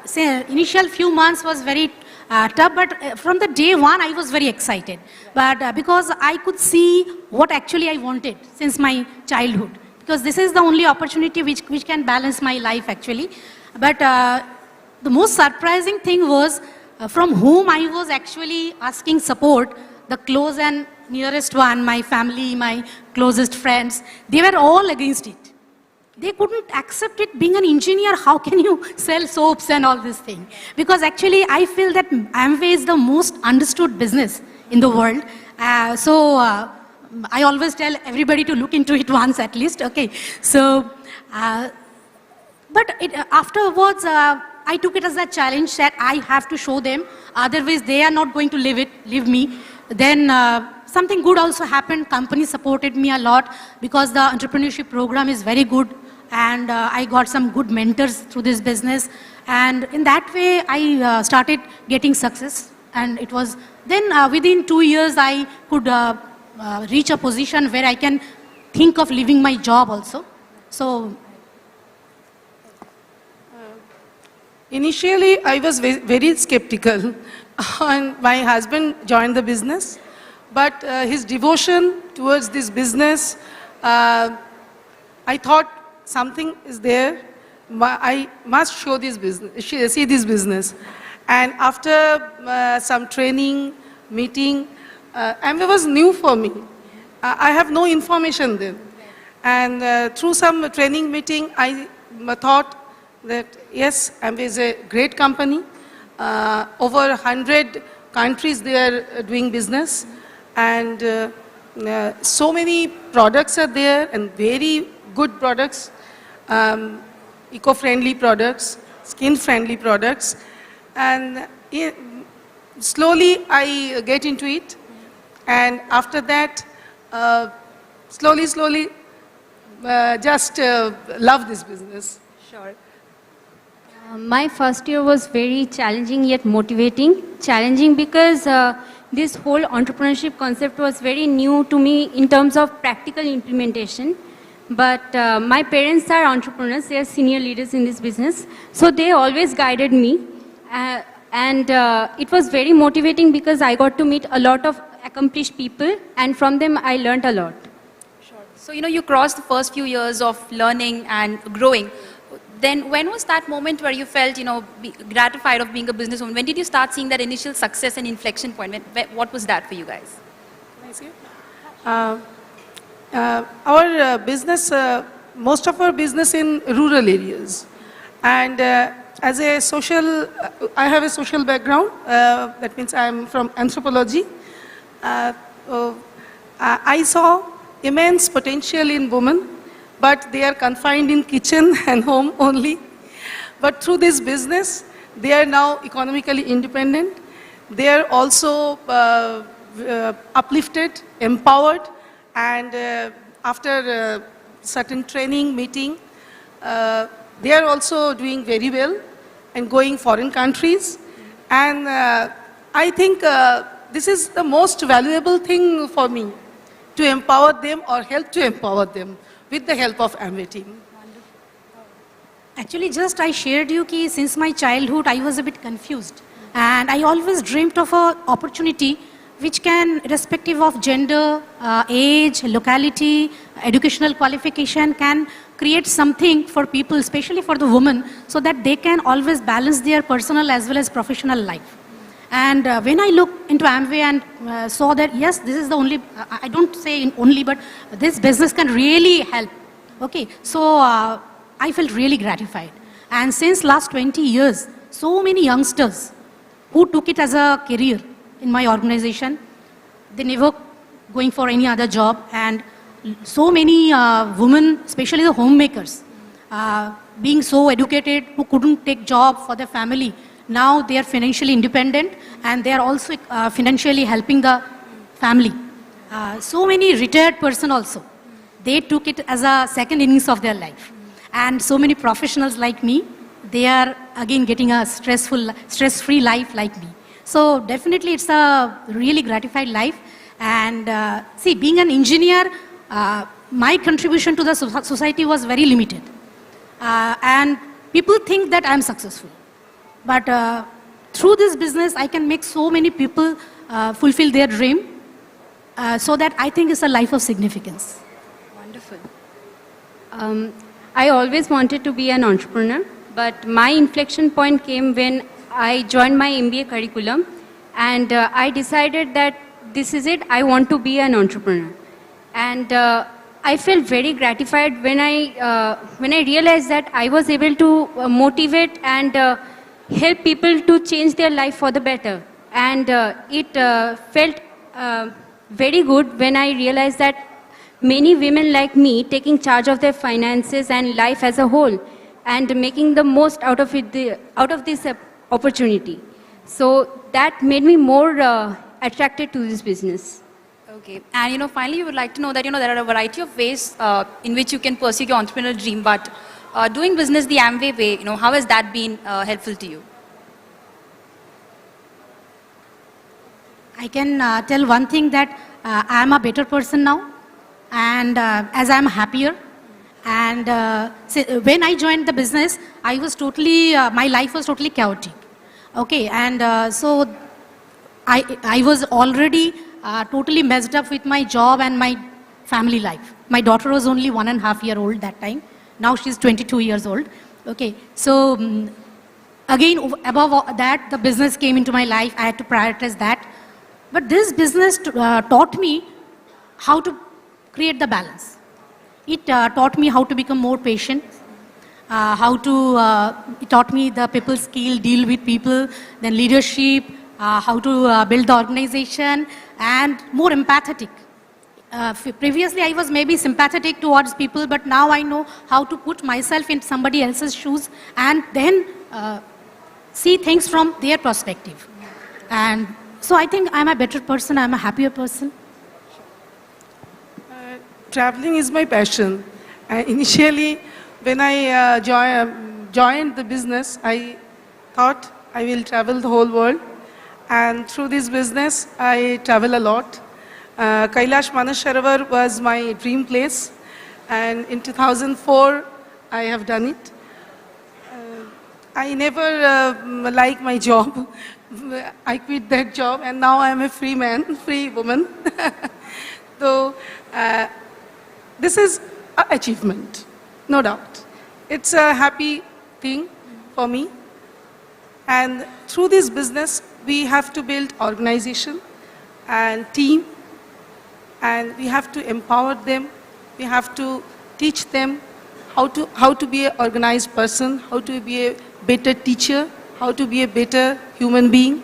say initial few months was very tough, but from the day one, I was very excited. But because I could see what actually I wanted since my childhood, because this is the only opportunity which can balance my life actually. But the most surprising thing was from whom I was actually asking support, the close and nearest one, my family, my closest friends, they were all against it. They couldn't accept it. Being an engineer, how can you sell soaps and all this thing? Because actually, I feel that Amway is the most understood business in the world. I always tell everybody to look into it once at least. Okay, so, afterwards, I took it as a challenge that I have to show them. Otherwise, they are not going to leave me. Then something good also happened. Company supported me a lot because the entrepreneurship program is very good. And I got some good mentors through this business. And in that way, I started getting success. And it was, then within 2 years, I could reach a position where I can think of leaving my job also. So, initially, I was very skeptical. And my husband joined the business. But his devotion towards this business, I thought something is there. I must show this business, see this business. And after some training, meeting, Amway was new for me. I have no information then. And through some training meeting, I thought that yes, Amway is a great company. Over 100 countries they are doing business. And so many products are there and very good products, eco-friendly products, skin-friendly products. And slowly I get into it. And after that, slowly, just love this business. Sure. My first year was very challenging yet motivating. Challenging because this whole entrepreneurship concept was very new to me in terms of practical implementation. But my parents are entrepreneurs, they are senior leaders in this business. So they always guided me. It was very motivating because I got to meet a lot of accomplished people and from them I learned a lot. Sure. So, you crossed the first few years of learning and growing. Then when was that moment where you felt, gratified of being a businesswoman? When did you start seeing that initial success and inflection point? What was that for you guys? Can I see? Our business, most of our business in rural areas. And as a social, I have a social background. That means I'm from anthropology. I saw immense potential in women, but they are confined in kitchen and home only. But through this business, they are now economically independent. They are also uplifted, empowered, and after certain training, meeting, they are also doing very well and going foreign countries. And I think this is the most valuable thing for me, to empower them or help to empower them with the help of Amway team. Actually, just I shared you that since my childhood, I was a bit confused. And I always dreamt of an opportunity which can, irrespective of gender, age, locality, educational qualification, can create something for people, especially for the women, so that they can always balance their personal as well as professional life. And when I looked into Amway and saw that, yes, this is the only, I don't say only, but this business can really help. Okay, so I felt really gratified. And since last 20 years, so many youngsters who took it as a career in my organization, they never going for any other job. And so many women, especially the homemakers, being so educated, who couldn't take job for their family, now they are financially independent and they are also financially helping the family. So many retired person also, they took it as a second innings of their life. And so many professionals like me, they are again getting a stress-free life like me. So definitely it's a really gratified life. And see, being an engineer, my contribution to the society was very limited. And people think that I'm successful. But through this business, I can make so many people fulfill their dream. So that I think it's a life of significance. Wonderful. I always wanted to be an entrepreneur, but my inflection point came when I joined my MBA curriculum, and I decided that this is it, I want to be an entrepreneur. And I felt very gratified when I realized that I was able to motivate and help people to change their life for the better. And it felt very good when I realized that many women like me taking charge of their finances and life as a whole and making the most out of this opportunity. So that made me more attracted to this business. Okay, and finally you would like to know that there are a variety of ways in which you can pursue your entrepreneurial dream, but doing business the Amway way, how has that been helpful to you? I can tell one thing, that I am a better person now, and as I am happier. And when I joined the business, I was totally, my life was totally chaotic. Okay, and so I was already totally messed up with my job and my family life. My daughter was only 1.5 years old that time. Now she's 22 years old. Okay, so again, above all that, the business came into my life. I had to prioritize that. But this business taught me how to create the balance. It taught me how to become more patient, it taught me the people skill, deal with people, then leadership, how to build the organization, and more empathetic. Previously, I was maybe sympathetic towards people, but now I know how to put myself in somebody else's shoes and then see things from their perspective. And so I think I'm a better person, I'm a happier person. Traveling is my passion. Initially, when I joined the business, I thought I will travel the whole world. And through this business, I travel a lot. Kailash Manasharovar was my dream place. And in 2004, I have done it. I never liked my job. I quit that job, and now I am a free man, free woman. So this is an achievement, no doubt. It's a happy thing for me. And through this business, we have to build organization and team, and we have to empower them. We have to teach them how to be an organized person, how to be a better teacher, how to be a better human being,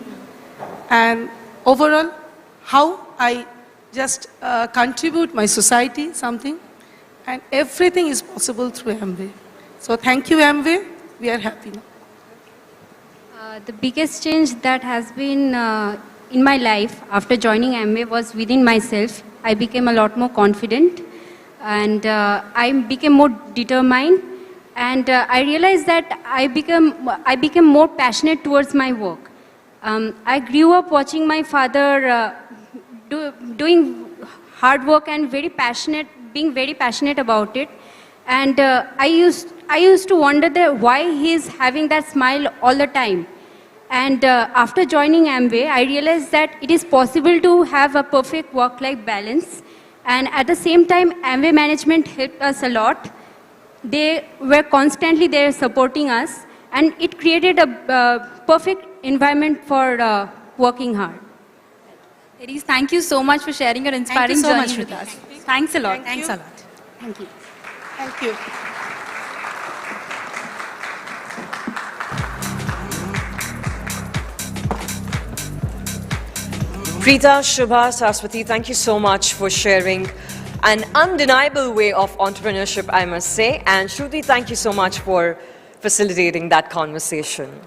and overall, how I just contribute my society something, and everything is possible through Amway. So thank you, Amway. We are happy now. The biggest change that has been in my life after joining Amway was within myself. I became a lot more confident, and I became more determined, and I realized that I became more passionate towards my work. I grew up watching my father doing hard work and being very passionate about it. And I used to wonder why he's having that smile all the time. And after joining Amway, I realized that it is possible to have a perfect work-life balance. And at the same time, Amway management helped us a lot. They were constantly there supporting us, and it created a perfect environment for working hard. Ladies, thank you so much for sharing your inspiring journey with us. Thanks a lot. Thanks a lot. Thank you. Thank you. Preeta, Shubha, Saraswati, thank you so much for sharing an undeniable way of entrepreneurship, I must say. And Shruti, thank you so much for facilitating that conversation.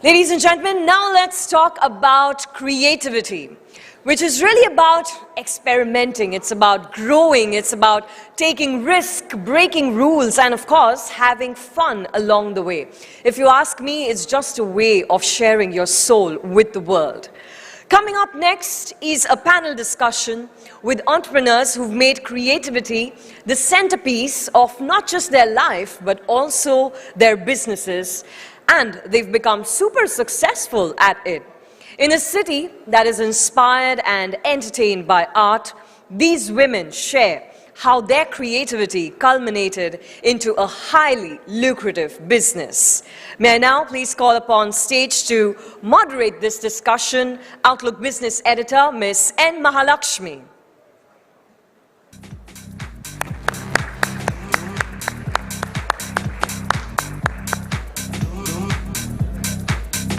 Ladies and gentlemen, now let's talk about creativity, which is really about experimenting. It's about growing. It's about taking risk, breaking rules, and of course, having fun along the way. If you ask me, it's just a way of sharing your soul with the world. Coming up next is a panel discussion with entrepreneurs who've made creativity the centerpiece of not just their life, but also their businesses. And they've become super successful at it. In a city that is inspired and entertained by art, these women share how their creativity culminated into a highly lucrative business. May I now please call upon stage to moderate this discussion, Outlook Business Editor, Ms. N. Mahalakshmi.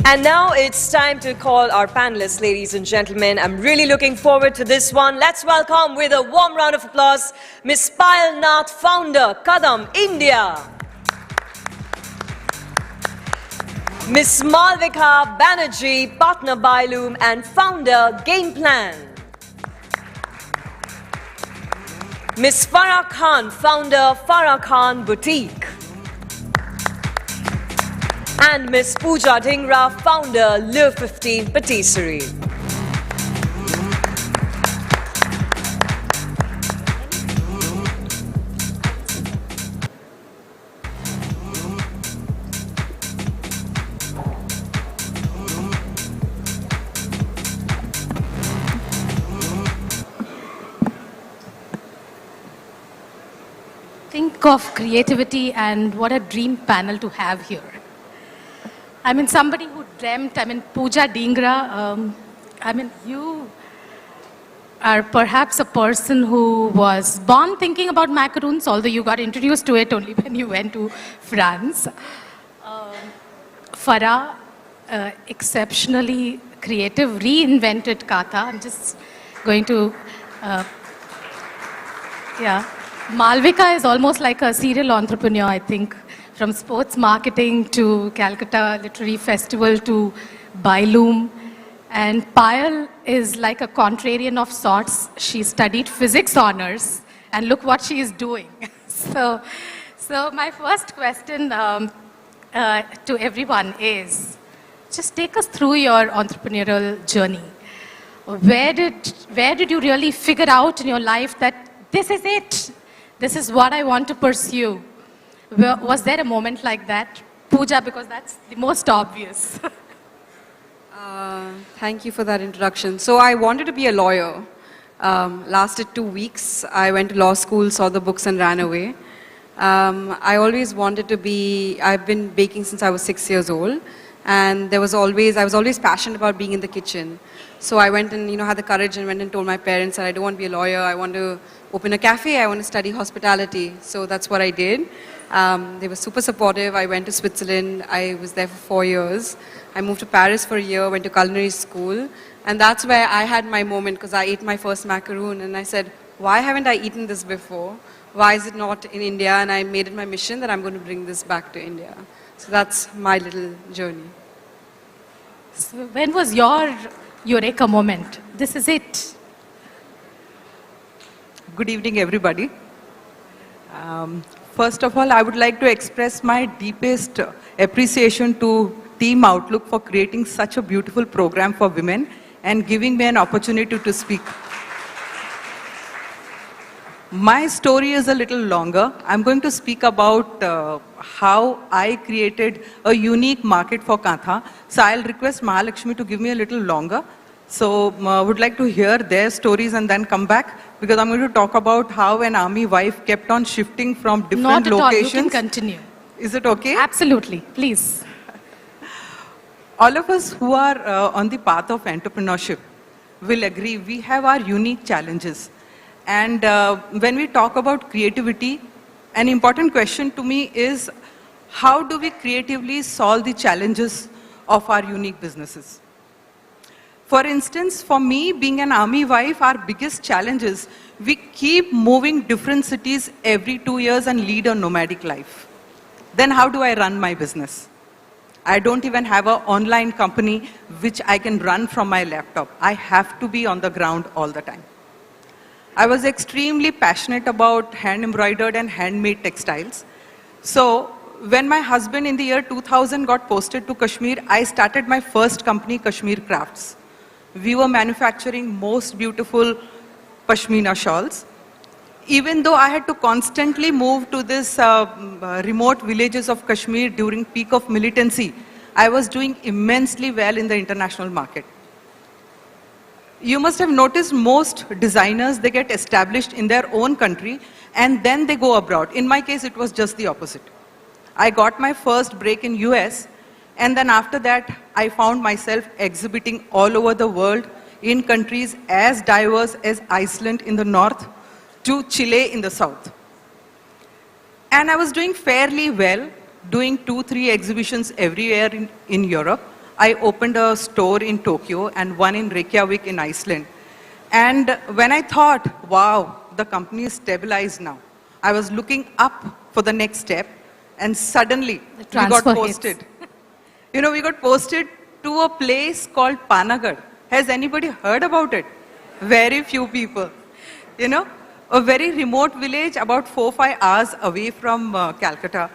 And now it's time to call our panelists, ladies and gentlemen. I'm really looking forward to this one. Let's welcome with a warm round of applause, Ms. Payal Nath, founder, Kadam, India. Ms. Malvika Banerjee, partner Byloom and founder, Game Plan. Ms. Farah Khan, founder, Farah Khan Boutique. And Ms. Pooja Dhingra, founder, Le 15 Patisserie. Think of creativity and what a dream panel to have here. I mean, somebody who dreamt, Pooja Dhingra, you are perhaps a person who was born thinking about macaroons, although you got introduced to it only when you went to France. Farah, exceptionally creative, reinvented kata. I'm just going to, Malvika is almost like a serial entrepreneur, I think. From sports marketing to Calcutta Literary Festival to Byloom. And Payal is like a contrarian of sorts. She studied physics honors, and look what she is doing. So my first question to everyone is, just take us through your entrepreneurial journey. Where did you really figure out in your life that this is it? This is what I want to pursue? Was there a moment like that? Pooja, because that's the most obvious. Thank you for that introduction. So I wanted to be a lawyer. Lasted 2 weeks. I went to law school, saw the books and ran away. I always wanted to be, I've been baking since I was 6 years old. And I was always passionate about being in the kitchen. So I went and had the courage and went and told my parents that I don't want to be a lawyer. I want to open a cafe. I want to study hospitality. So that's what I did. They were super supportive. I went to Switzerland. I was there for 4 years. I moved to Paris for a year, went to culinary school. And that's where I had my moment because I ate my first macaroon. And I said, why haven't I eaten this before? Why is it not in India? And I made it my mission that I'm going to bring this back to India. So that's my little journey. So when was your eureka moment? This is it. Good evening, everybody. First of all, I would like to express my deepest appreciation to Team Outlook for creating such a beautiful program for women and giving me an opportunity to speak. My story is a little longer. I'm going to speak about how I created a unique market for Kantha. So I'll request Mahalakshmi to give me a little longer. So would like to hear their stories and then come back because I'm going to talk about how an army wife kept on shifting from different Not at locations. all. You can continue. Is it okay? Absolutely. Please. All of us who are on the path of entrepreneurship will agree we have our unique challenges. And when we talk about creativity, an important question to me is how do we creatively solve the challenges of our unique businesses? For instance, for me, being an army wife, our biggest challenge is we keep moving different cities every 2 years and lead a nomadic life. Then how do I run my business? I don't even have an online company which I can run from my laptop. I have to be on the ground all the time. I was extremely passionate about hand embroidered and handmade textiles. So when my husband in the year 2000 got posted to Kashmir, I started my first company, Kashmir Crafts. We were manufacturing most beautiful pashmina shawls. Even though I had to constantly move to this remote villages of Kashmir during peak of militancy, I was doing immensely well in the international market. You must have noticed most designers, they get established in their own country and then they go abroad. In my case, it was just the opposite. I got my first break in US, and then after that, I found myself exhibiting all over the world in countries as diverse as Iceland in the north to Chile in the south. And I was doing fairly well, doing 2-3 exhibitions everywhere in Europe. I opened a store in Tokyo and one in Reykjavik in Iceland. And when I thought, wow, the company is stabilized now, I was looking up for the next step, and suddenly we got posted. You know, we got posted to a place called Panagarh. Has anybody heard about it? Very few people. You know, a very remote village about 4-5 hours away from Calcutta.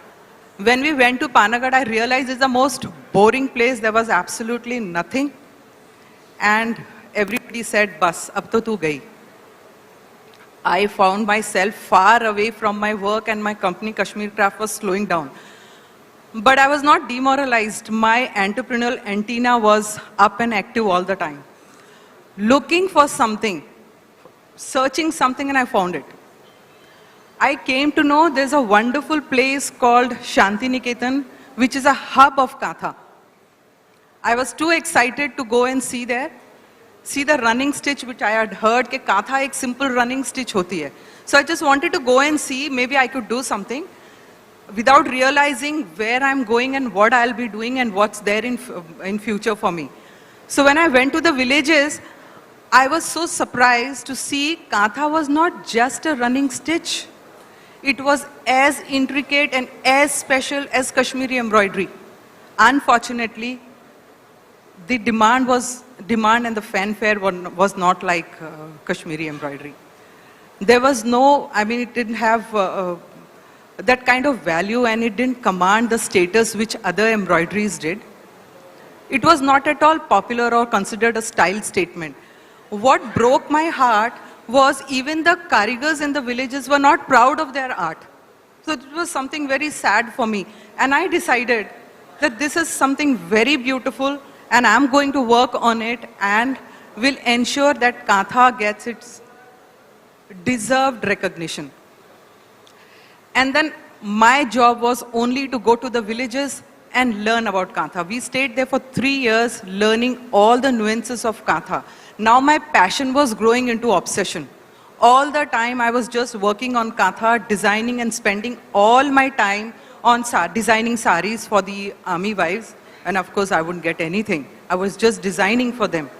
When we went to Panagarh, I realized it's the most boring place. There was absolutely nothing. And everybody said, "Bas, ab to tu gayi." I found myself far away from my work and my company, Kashmir Craft, was slowing down. But I was not demoralized. My entrepreneurial antenna was up and active all the time. Looking for something, searching something, and I found it. I came to know there's a wonderful place called Shantiniketan, which is a hub of Katha. I was too excited to go and see there. See the running stitch, which I had heard that Katha ek simple running stitch hoti hai. So I just wanted to go and see, maybe I could do something without realizing where I'm going and what I'll be doing and what's there in future for me. So when I went to the villages, I was so surprised to see Katha was not just a running stitch. It was as intricate and as special as Kashmiri embroidery. Unfortunately, the demand and the fanfare was not like Kashmiri embroidery. There was no, I mean, it didn't have that kind of value, and it didn't command the status which other embroideries did. It was not at all popular or considered a style statement. What broke my heart was even the karigars in the villages were not proud of their art. So it was something very sad for me. And I decided that this is something very beautiful, and I'm going to work on it and will ensure that Katha gets its deserved recognition. And then my job was only to go to the villages and learn about Katha. We stayed there for 3 years learning all the nuances of Katha. Now my passion was growing into obsession. All the time I was just working on Katha, designing and spending all my time on designing saris for the army wives. And of course I wouldn't get anything. I was just designing for them.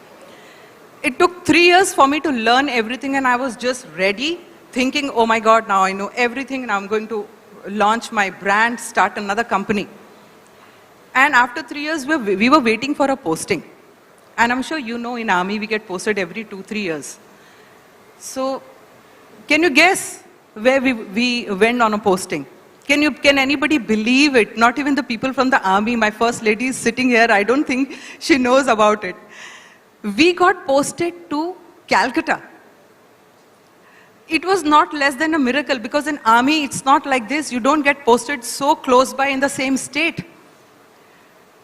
It took 3 years for me to learn everything, and I was just ready, thinking, oh my God, now I know everything and I'm going to launch my brand, start another company. And after 3 years, we were waiting for a posting. And I'm sure you know in army we get posted every 2-3 years. So can you guess where we went on a posting? Can anybody believe it? Not even the people from the army. My first lady is sitting here. I don't think she knows about it. We got posted to Calcutta. It was not less than a miracle, because in army it's not like this. You don't get posted so close by in the same state.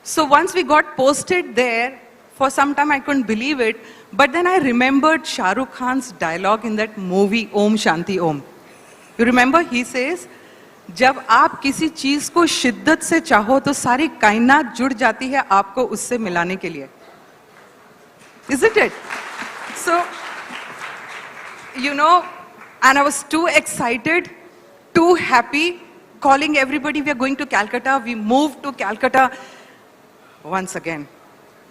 So once we got posted there, for some time I couldn't believe it, but then I remembered Shah Rukh Khan's dialogue in that movie Om Shanti Om. You remember? He says, जब आप किसी चीज को शिद्दत से चाहो तो सारी कायनात जुड़ जाती है आपको उससे मिलाने के लिए. Isn't it? So, you know, and I was too excited, too happy, calling everybody, we are going to Calcutta. We moved to Calcutta. Once again,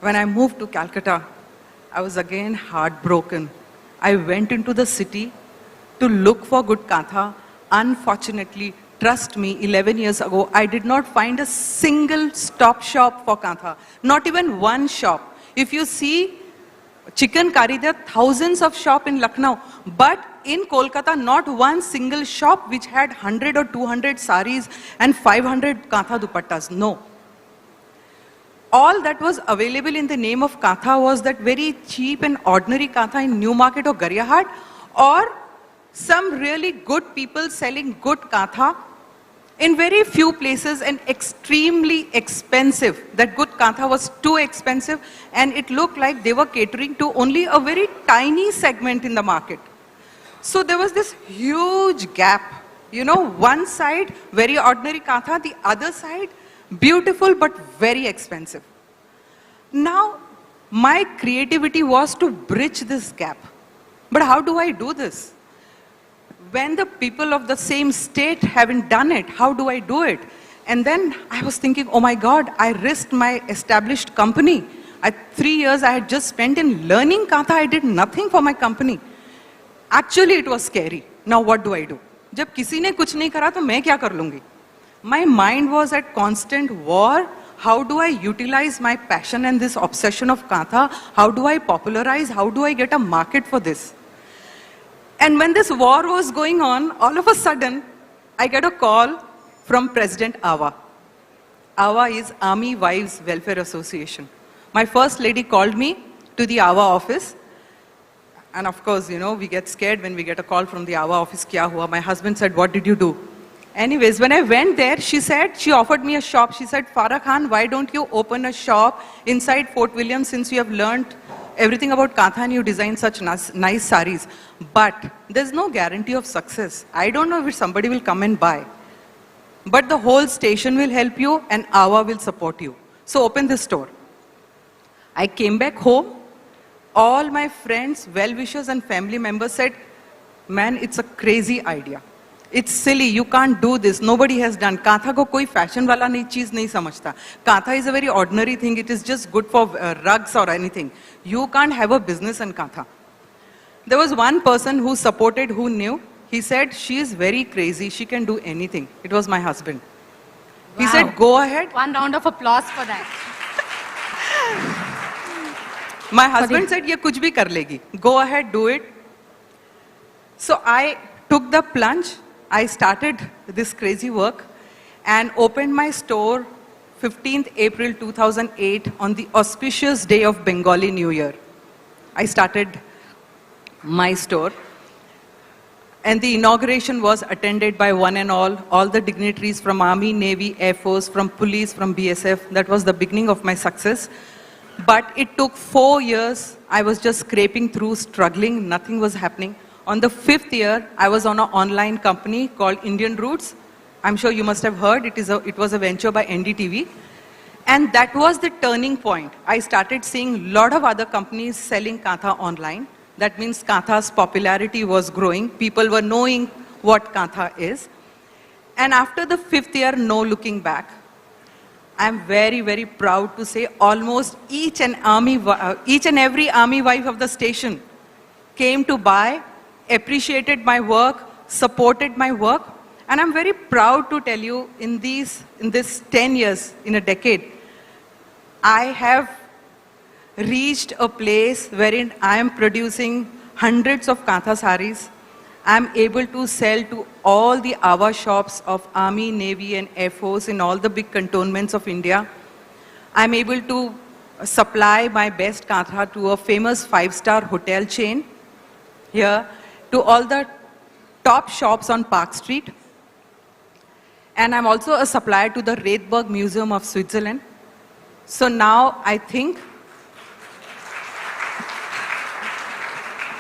when I moved to Calcutta, I was again heartbroken. I went into the city to look for good Katha. Unfortunately, trust me, 11 years ago, I did not find a single stop shop for Katha. Not even one shop. If you see chicken curry, there are thousands of shops in Lucknow. But in Kolkata, not one single shop which had 100 or 200 saris and 500 Katha dupattas. No. all that was available in the name of Katha was that very cheap and ordinary Katha in Newmarket or Garyahat, or some really good people selling good Katha in very few places and extremely expensive. That good Katha was too expensive and it looked like they were catering to only a very tiny segment in the market. So there was this huge gap. You know, one side, very ordinary Katha, the other side, beautiful but very expensive. Now, my creativity was to bridge this gap. But how do I do this? When the people of the same state haven't done it, how do I do it? And then I was thinking, oh my God, I risked my established company. 3 years I had just spent in learning Katha, I did nothing for my company. Actually, it was scary. Now what do I do? जब किसी ने कुछ नहीं करा तो मैं क्या कर लूँगी? My mind was at constant war. How do I utilize my passion and this obsession of Katha? How do I popularize? How do I get a market for this? And when this war was going on, all of a sudden, I get a call from President AWA. AWA is Army Wives Welfare Association. My first lady called me to the AWA office. And of course, you know, we get scared when we get a call from the AWA office. Kya hua? My husband said, what did you do? Anyways, when I went there, she offered me a shop. She said, Farah Khan, why don't you open a shop inside Fort William since you have learned everything about Katha and you design such nice saris. But there's no guarantee of success. I don't know if somebody will come and buy. But the whole station will help you and AWA will support you. So open this store. I came back home. All my friends, well-wishers and family members said, man, it's a crazy idea. It's silly, you can't do this, nobody has done. Katha ko koi fashion wala cheez nahi samajhta. Katha is a very ordinary thing, it is just good for rugs or anything. You can't have a business in Katha. There was one person who supported, who knew. He said, she is very crazy, she can do anything. It was my husband. He said, go ahead. One round of applause for that. My husband said, ye kuch bhi kar legi. Go ahead, do it. So I took the plunge. I started this crazy work and opened my store 15th April 2008 on the auspicious day of Bengali New Year. I started my store. And the inauguration was attended by one and all the dignitaries from Army, Navy, Air Force, from police, from BSF. That was the beginning of my success. But it took 4 years. I was just scraping through, struggling, nothing was happening. On the 5th year, I was on an online company called Indian Roots. I'm sure you must have heard, it was a venture by NDTV. And that was the turning point. I started seeing a lot of other companies selling Katha online. That means Katha's popularity was growing. People were knowing what Katha is. And after the 5th year, no looking back. I'm very, very proud to say almost each and every army wife of the station came to buy, appreciated my work, supported my work. And I'm very proud to tell you in this 10 years, in a decade, I have reached a place wherein I am producing hundreds of Katha saris. I'm able to sell to all the AWA shops of Army, Navy and Air Force in all the big cantonments of India. I'm able to supply my best Katha to a famous 5-star hotel chain here, to all the top shops on Park Street. And I'm also a supplier to the Redberg Museum of Switzerland. So now I think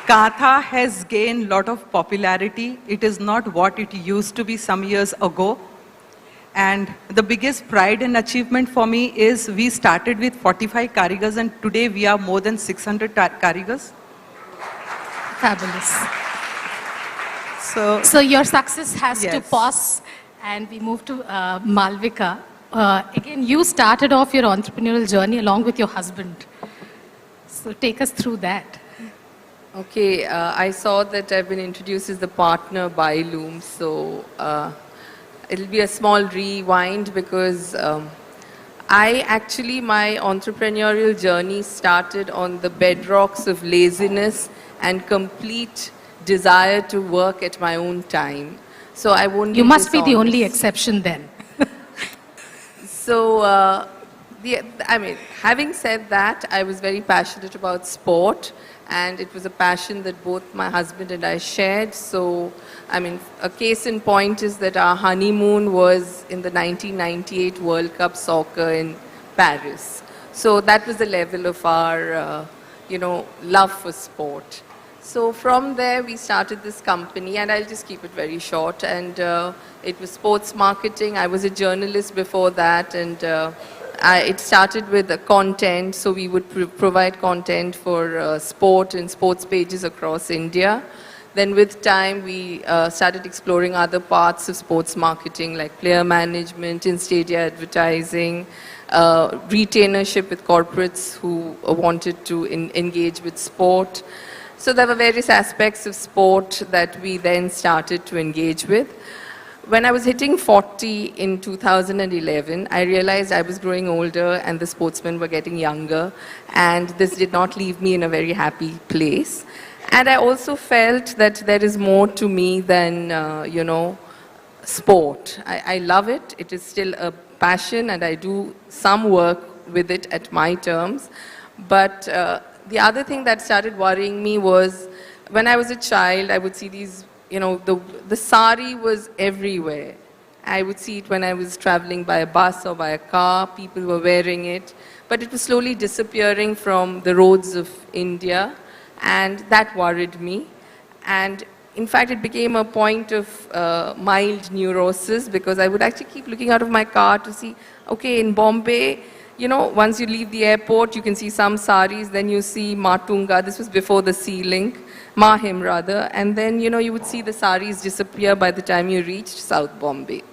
Katha has gained a lot of popularity. It is not what it used to be some years ago. And the biggest pride and achievement for me is we started with 45 karigars and today we are more than 600 karigars. Fabulous. So your success has to pause and we move to Malvika. Again, you started off your entrepreneurial journey along with your husband. So take us through that. Okay, I saw that I've been introduced as the partner by Loom, so it'll be a small rewind because my entrepreneurial journey started on the bedrocks of laziness and complete desire to work at my own time. So I won't. You must be the only exception then. So Having said that, I was very passionate about sport, and it was a passion that both my husband and I shared. So, a case in point is that our honeymoon was in the 1998 World Cup soccer in Paris. So that was the level of our, love for sport. So from there, we started this company, and I'll just keep it very short. And it was sports marketing. I was a journalist before that, and it started with content. So we would provide content for sport and sports pages across India. Then with time, we started exploring other parts of sports marketing, like player management, in-stadia advertising, retainership with corporates who wanted to engage with sport. So there were various aspects of sport that we then started to engage with. When I was hitting 40 in 2011, I realized I was growing older and the sportsmen were getting younger, and this did not leave me in a very happy place. And I also felt that there is more to me than, sport. I love it. It is still a passion, and I do some work with it at my terms. But the other thing that started worrying me was when I was a child, I would see these, the sari was everywhere. I would see it when I was traveling by a bus or by a car. People were wearing it. But it was slowly disappearing from the roads of India, and that worried me. And in fact, it became a point of mild neurosis, because I would actually keep looking out of my car to see, okay, in Bombay, once you leave the airport, you can see some saris, then you see Matunga. This was before the sea-link, Mahim rather. And then, you would see the saris disappear by the time you reached South Bombay.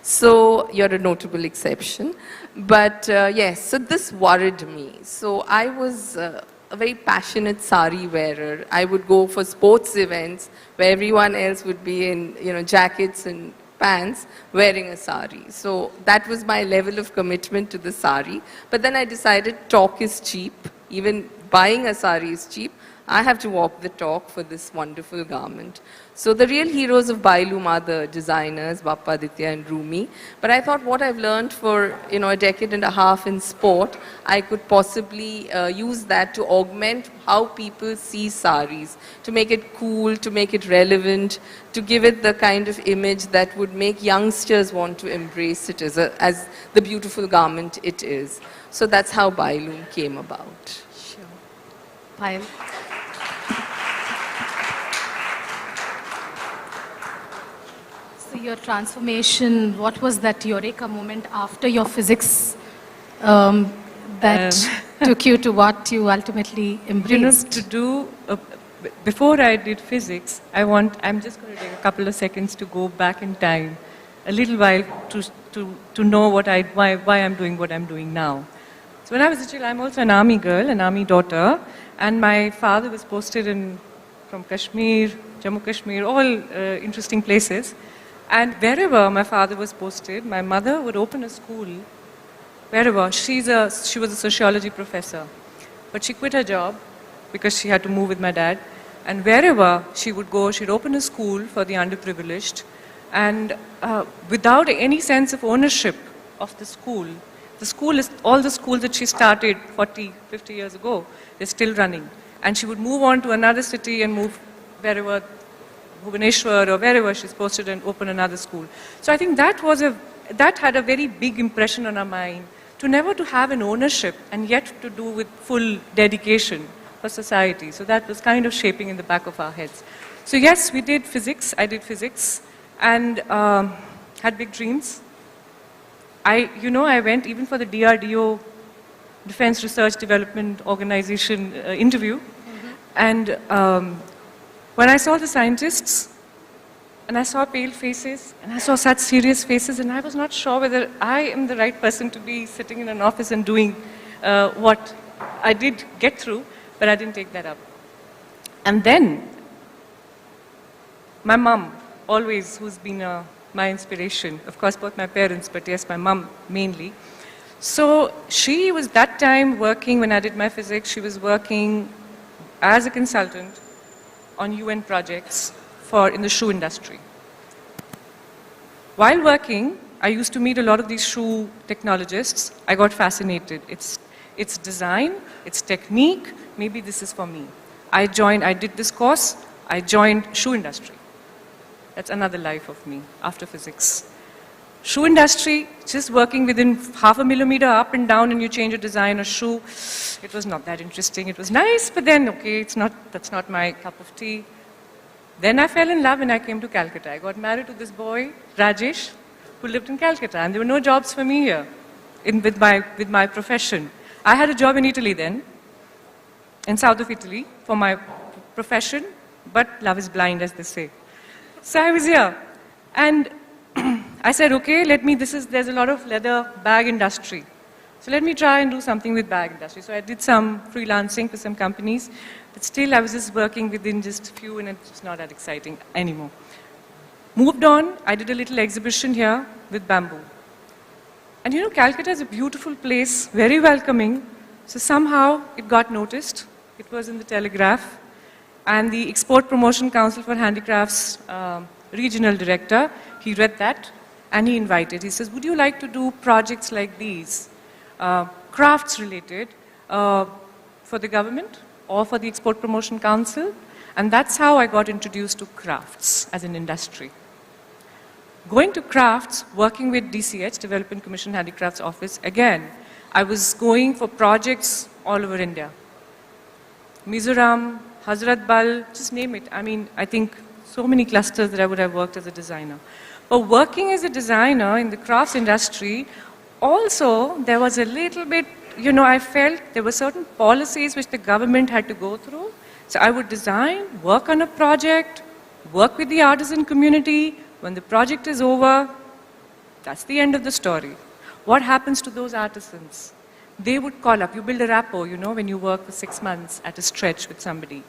So you're a notable exception. But yes, so this worried me. So I was a very passionate sari wearer. I would go for sports events where everyone else would be in, jackets and pants wearing a sari. So that was my level of commitment to the sari. But then I decided talk is cheap. Even buying a sari is cheap. I have to walk the talk for this wonderful garment. So the real heroes of Bailoom are the designers, Bappa Aditya and Rumi. But I thought what I've learned for a decade and a half in sport, I could possibly use that to augment how people see saris, to make it cool, to make it relevant, to give it the kind of image that would make youngsters want to embrace it as the beautiful garment it is. So that's how Bailoom came about. Sure. Payal? So your transformation, what was that eureka moment after your physics that took you to what you ultimately embraced? Before I did physics, I'm just going to take a couple of seconds to go back in time, a little while to know why I'm doing what I'm doing now. So when I was a child, I'm also an army girl, an army daughter, and my father was posted from Kashmir, Jammu Kashmir, all interesting places. And wherever my father was posted, my mother would open a school, wherever. She was a sociology professor, but she quit her job because she had to move with my dad. And wherever she would go, she'd open a school for the underprivileged. And without any sense of ownership of the school is, all the schools that she started 40, 50 years ago, they're still running. And she would move on to another city and move wherever, Bhubaneswar or wherever she's posted, and open another school. So I think that had a very big impression on our mind, to never to have an ownership and yet to do with full dedication for society. So that was kind of shaping in the back of our heads. So yes, we did physics. I did physics and had big dreams. I went even for the DRDO, Defense Research Development Organization interview. And when I saw the scientists, and I saw pale faces, and I saw such serious faces, and I was not sure whether I am the right person to be sitting in an office and doing what I did get through, but I didn't take that up. And then, my mom, always, who's been my inspiration, of course both my parents, but yes, my mom mainly. So she was that time working, when I did my physics, she was working as a consultant on UN projects in the shoe industry. While working, I used to meet a lot of these shoe technologists. I got fascinated. It's design, it's technique, maybe this is for me. I did this course, I joined shoe industry. That's another life of me after physics. Shoe industry, just working within half a millimeter up and down and you change a design or shoe, it was not that interesting. It was nice, but then, okay, that's not my cup of tea. Then I fell in love and I came to Calcutta. I got married to this boy, Rajesh, who lived in Calcutta, and there were no jobs for me here with my profession. I had a job in Italy then, in south of Italy, for my profession, but love is blind, as they say. So I was here, and I said, okay, there's a lot of leather bag industry. So let me try and do something with bag industry. So I did some freelancing for some companies, but still I was just working within just a few and it's not that exciting anymore. Moved on, I did a little exhibition here with bamboo. And you know, Calcutta is a beautiful place, very welcoming. So somehow it got noticed. It was in the Telegraph. And the Export Promotion Council for Handicrafts regional director, he read that and he invited. He says, would you like to do projects like these? Crafts related for the government or for the Export Promotion Council, and that's how I got introduced to crafts as an industry. Going to crafts, working with DCH, Development Commission Handicrafts Office, again, I was going for projects all over India. Mizoram, Hazrat Bal, just name it. I mean, I think so many clusters that I would have worked as a designer. But working as a designer in the crafts industry, also, there was a little bit, you know, I felt there were certain policies which the government had to go through. So I would design, work on a project, work with the artisan community. When the project is over, that's the end of the story. What happens to those artisans? They would call up. You build a rapport, you know, when you work for 6 months at a stretch with somebody.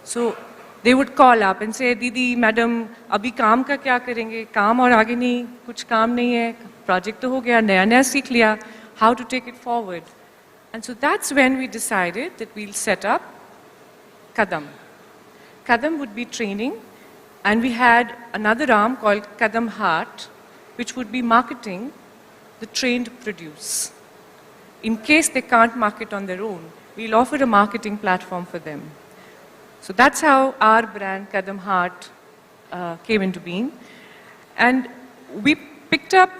So they would call up and say, Didi, madam, abhi kaam ka kya karenge? Kaam aur aage nahi, kuch kaam nahi hai. Project to ho gaya, naya seekh liya, how to take it forward. And so that's when we decided that we'll set up Kadam. Kadam would be training, and we had another arm called Kadam Heart, which would be marketing the trained produce. In case they can't market on their own, we'll offer a marketing platform for them. So that's how our brand, Kadam Heart, came into being. And we picked up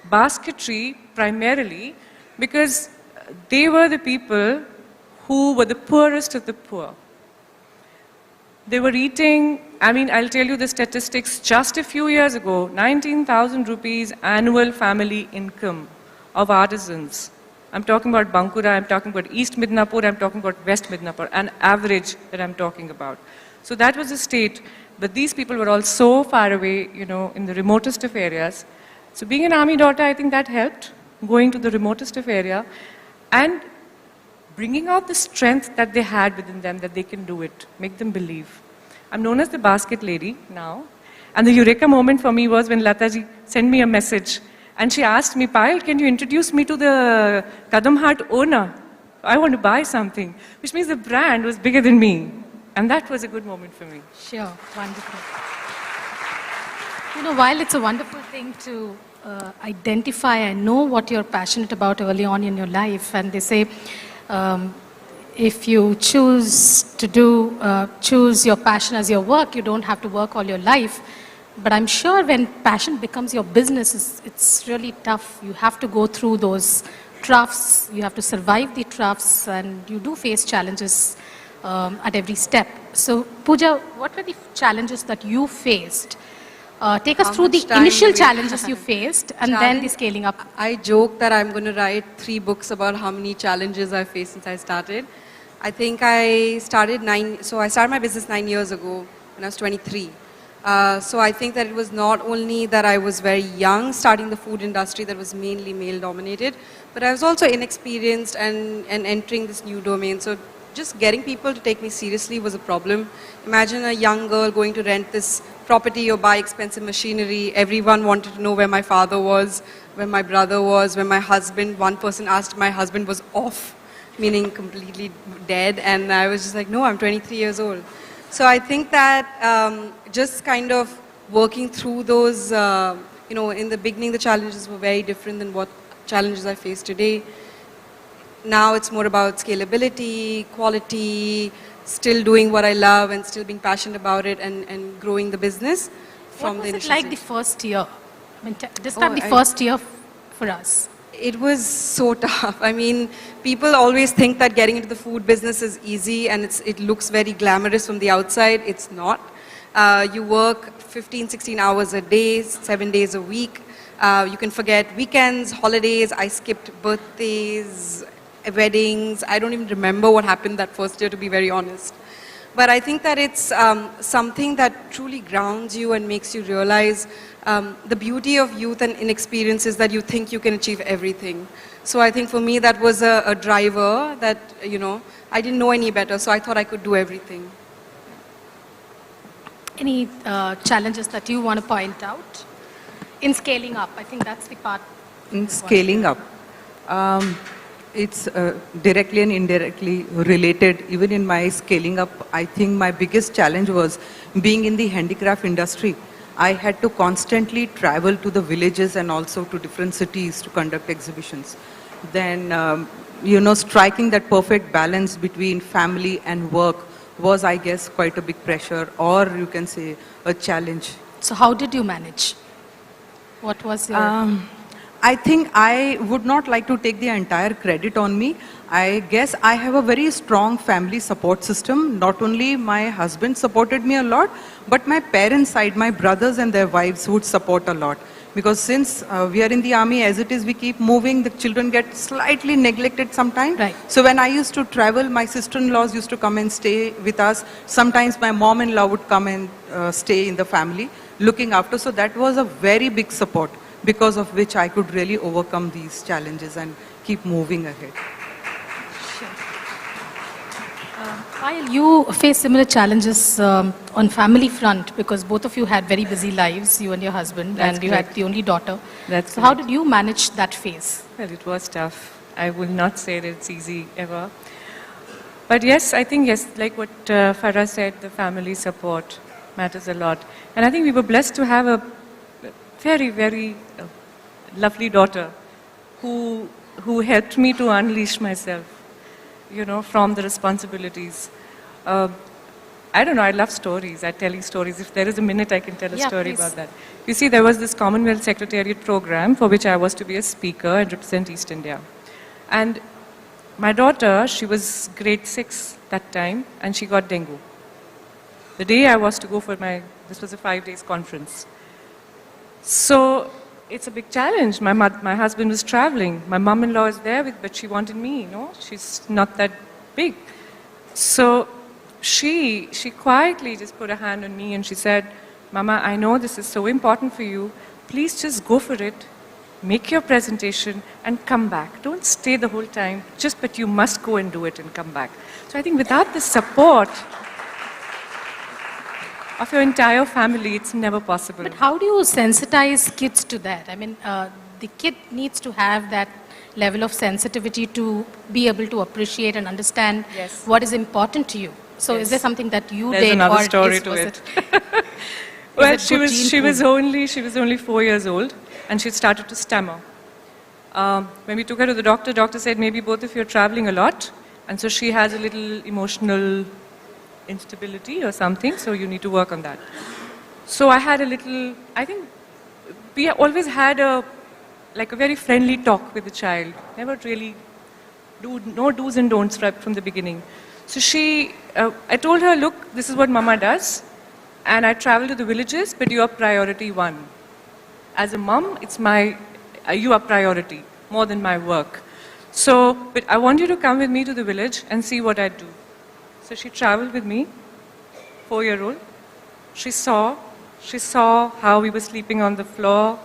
basketry primarily because they were the people who were the poorest of the poor. They were eating, I mean, I'll tell you the statistics, just a few years ago, 19,000 rupees annual family income of artisans. I'm talking about Bankura, I'm talking about East Midnapur, I'm talking about West Midnapur, an average that I'm talking about. So that was the state, but these people were all so far away, you know, in the remotest of areas. So being an army daughter, I think that helped, going to the remotest of area and bringing out the strength that they had within them, that they can do it, make them believe. I'm known as the basket lady now, and the eureka moment for me was when Lataji sent me a message, and she asked me, Payal, can you introduce me to the Kadam Heart owner? I want to buy something, which means the brand was bigger than me, and that was a good moment for me. Sure, wonderful. You know, while it's a wonderful thing to identify and know what you're passionate about early on in your life, and they say, if you choose to choose your passion as your work, you don't have to work all your life. But I'm sure when passion becomes your business, it's really tough. You have to go through those troughs, you have to survive the troughs, and you do face challenges at every step. So, Pooja, what were the challenges that you faced? Take us through the initial challenges you faced and then the scaling up. I joke that I'm going to write 3 books about how many challenges I faced since I started. I think I started my business 9 years ago when I was 23. So I think that it was not only that I was very young starting the food industry that was mainly male dominated, but I was also inexperienced and entering this new domain. So just getting people to take me seriously was a problem. Imagine a young girl going to rent this property or buy expensive machinery. Everyone wanted to know where my father was, where my brother was, where my husband. One person asked my husband was off, meaning completely dead. And I was just like, no, I'm 23 years old. So I think that just kind of working through those in the beginning the challenges were very different than what challenges I face today. Now it's more about scalability, quality, still doing what I love and still being passionate about it and growing the business from What the was it initial like the stage. first year? I mean, describe the first year for us. It was so tough. I mean, people always think that getting into the food business is easy and it looks very glamorous from the outside. It's not. You work 15, 16 hours a day, 7 days a week. You can forget weekends, holidays. I skipped birthdays, weddings. I don't even remember what happened that first year, to be very honest. But I think that it's something that truly grounds you and makes you realize the beauty of youth and inexperience is that you think you can achieve everything. So I think for me that was a driver that, I didn't know any better, so I thought I could do everything. Any challenges that you want to point out in scaling up? I think that's the part. In scaling up, it's directly and indirectly related. Even in my scaling up, I think my biggest challenge was being in the handicraft industry. I had to constantly travel to the villages and also to different cities to conduct exhibitions. Then, striking that perfect balance between family and work was, I guess, quite a big pressure, or you can say a challenge. So how did you manage? What was your... I think I would not like to take the entire credit on me. I guess I have a very strong family support system. Not only my husband supported me a lot, but my parents' side, my brothers and their wives would support a lot. Because since we are in the army, as it is, we keep moving, the children get slightly neglected sometimes. Right. So when I used to travel, my sister-in-laws used to come and stay with us. Sometimes my mom-in-law would come and stay in the family, looking after. So that was a very big support, because of which I could really overcome these challenges and keep moving ahead. While you face similar challenges on family front, because both of you had very busy lives, you and your husband, and you had the only daughter. So how did you manage that phase? Well, it was tough. I will not say that it's easy ever. But yes, I think, yes, like what Farah said, the family support matters a lot. And I think we were blessed to have a very, very lovely daughter who helped me to unleash myself, from the responsibilities. I don't know, I love stories. I tell you stories. If there is a minute, I can tell a story about that. You see, there was this Commonwealth Secretariat program for which I was to be a speaker and represent East India. And my daughter, she was grade 6 that time, and she got dengue. The day I was to go for this was a 5 days conference. So it's a big challenge. My husband was traveling. My mom-in-law is there, but she wanted me, She's not that big. So she quietly just put a hand on me and she said, Mama, I know this is so important for you. Please just go for it. Make your presentation and come back. Don't stay the whole time, but you must go and do it and come back. So I think without the support of your entire family, it's never possible. But how do you sensitize kids to that? I mean, the kid needs to have that level of sensitivity to be able to appreciate and understand what is important to you. So is there something that you There's did, another or story to it? Well, she was only 4 years old, and she started to stammer. When we took her to the doctor said, maybe both of you are traveling a lot, and so she has a little emotional instability or something, so you need to work on that. So I had I think we always had a very friendly talk with the child. Never really no do's and don'ts from the beginning. So I told her, look, this is what Mama does, and I travel to the villages, but you are priority 1. As a mom, you are priority, more than my work. So, but I want you to come with me to the village and see what I do. So she traveled with me, 4-year-old. She saw how we were sleeping on the floor.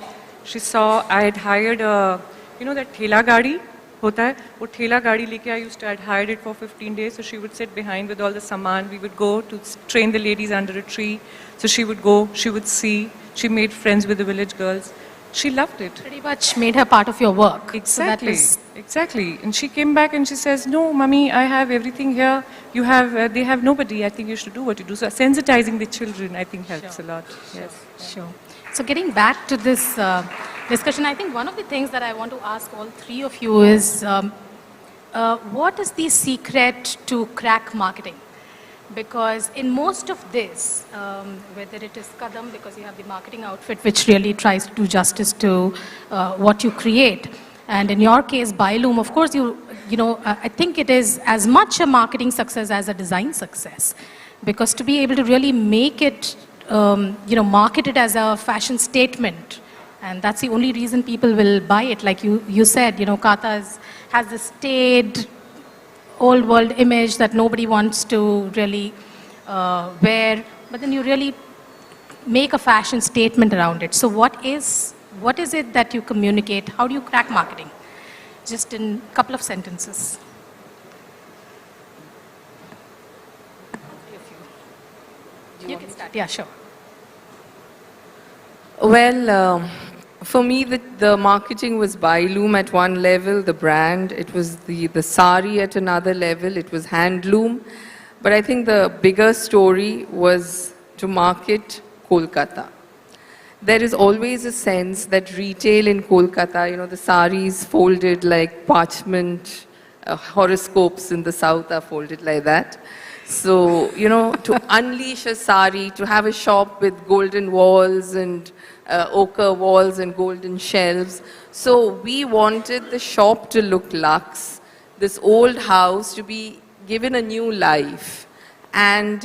She saw I had hired that thela gadi hota hai, wo thela gadi leke I had hired it for 15 days, so she would sit behind with all the saman. We would go to train the ladies under a tree. So she would go, she would see, she made friends with the village girls. She loved it. Pretty much made her part of your work. Exactly, exactly. And she came back and she says, no, Mummy, I have everything here. They have nobody. I think you should do what you do. So sensitizing the children, I think, helps a lot. Yes. Sure. So getting back to this discussion, I think one of the things that I want to ask all three of you is, what is the secret to crack marketing? Because in most of this, whether it is Kadam, because you have the marketing outfit which really tries to do justice to what you create, and in your case, Byloom, of course, I think it is as much a marketing success as a design success. Because to be able to really make it, market it as a fashion statement, and that's the only reason people will buy it. Like you said, Kata has this staid, old world image that nobody wants to really wear, but then you really make a fashion statement around it. So what is it that you communicate? How do you crack marketing? Just in a couple of sentences. You can start. Yeah, sure. Well, for me, the marketing was Byloom at one level, the brand. It was the sari at another level. It was handloom. But I think the bigger story was to market Kolkata. There is always a sense that retail in Kolkata, the saris folded like parchment, horoscopes in the south are folded like that. So, to unleash a sari, to have a shop with golden walls and ochre walls and golden shelves. So we wanted the shop to look luxe, this old house to be given a new life. And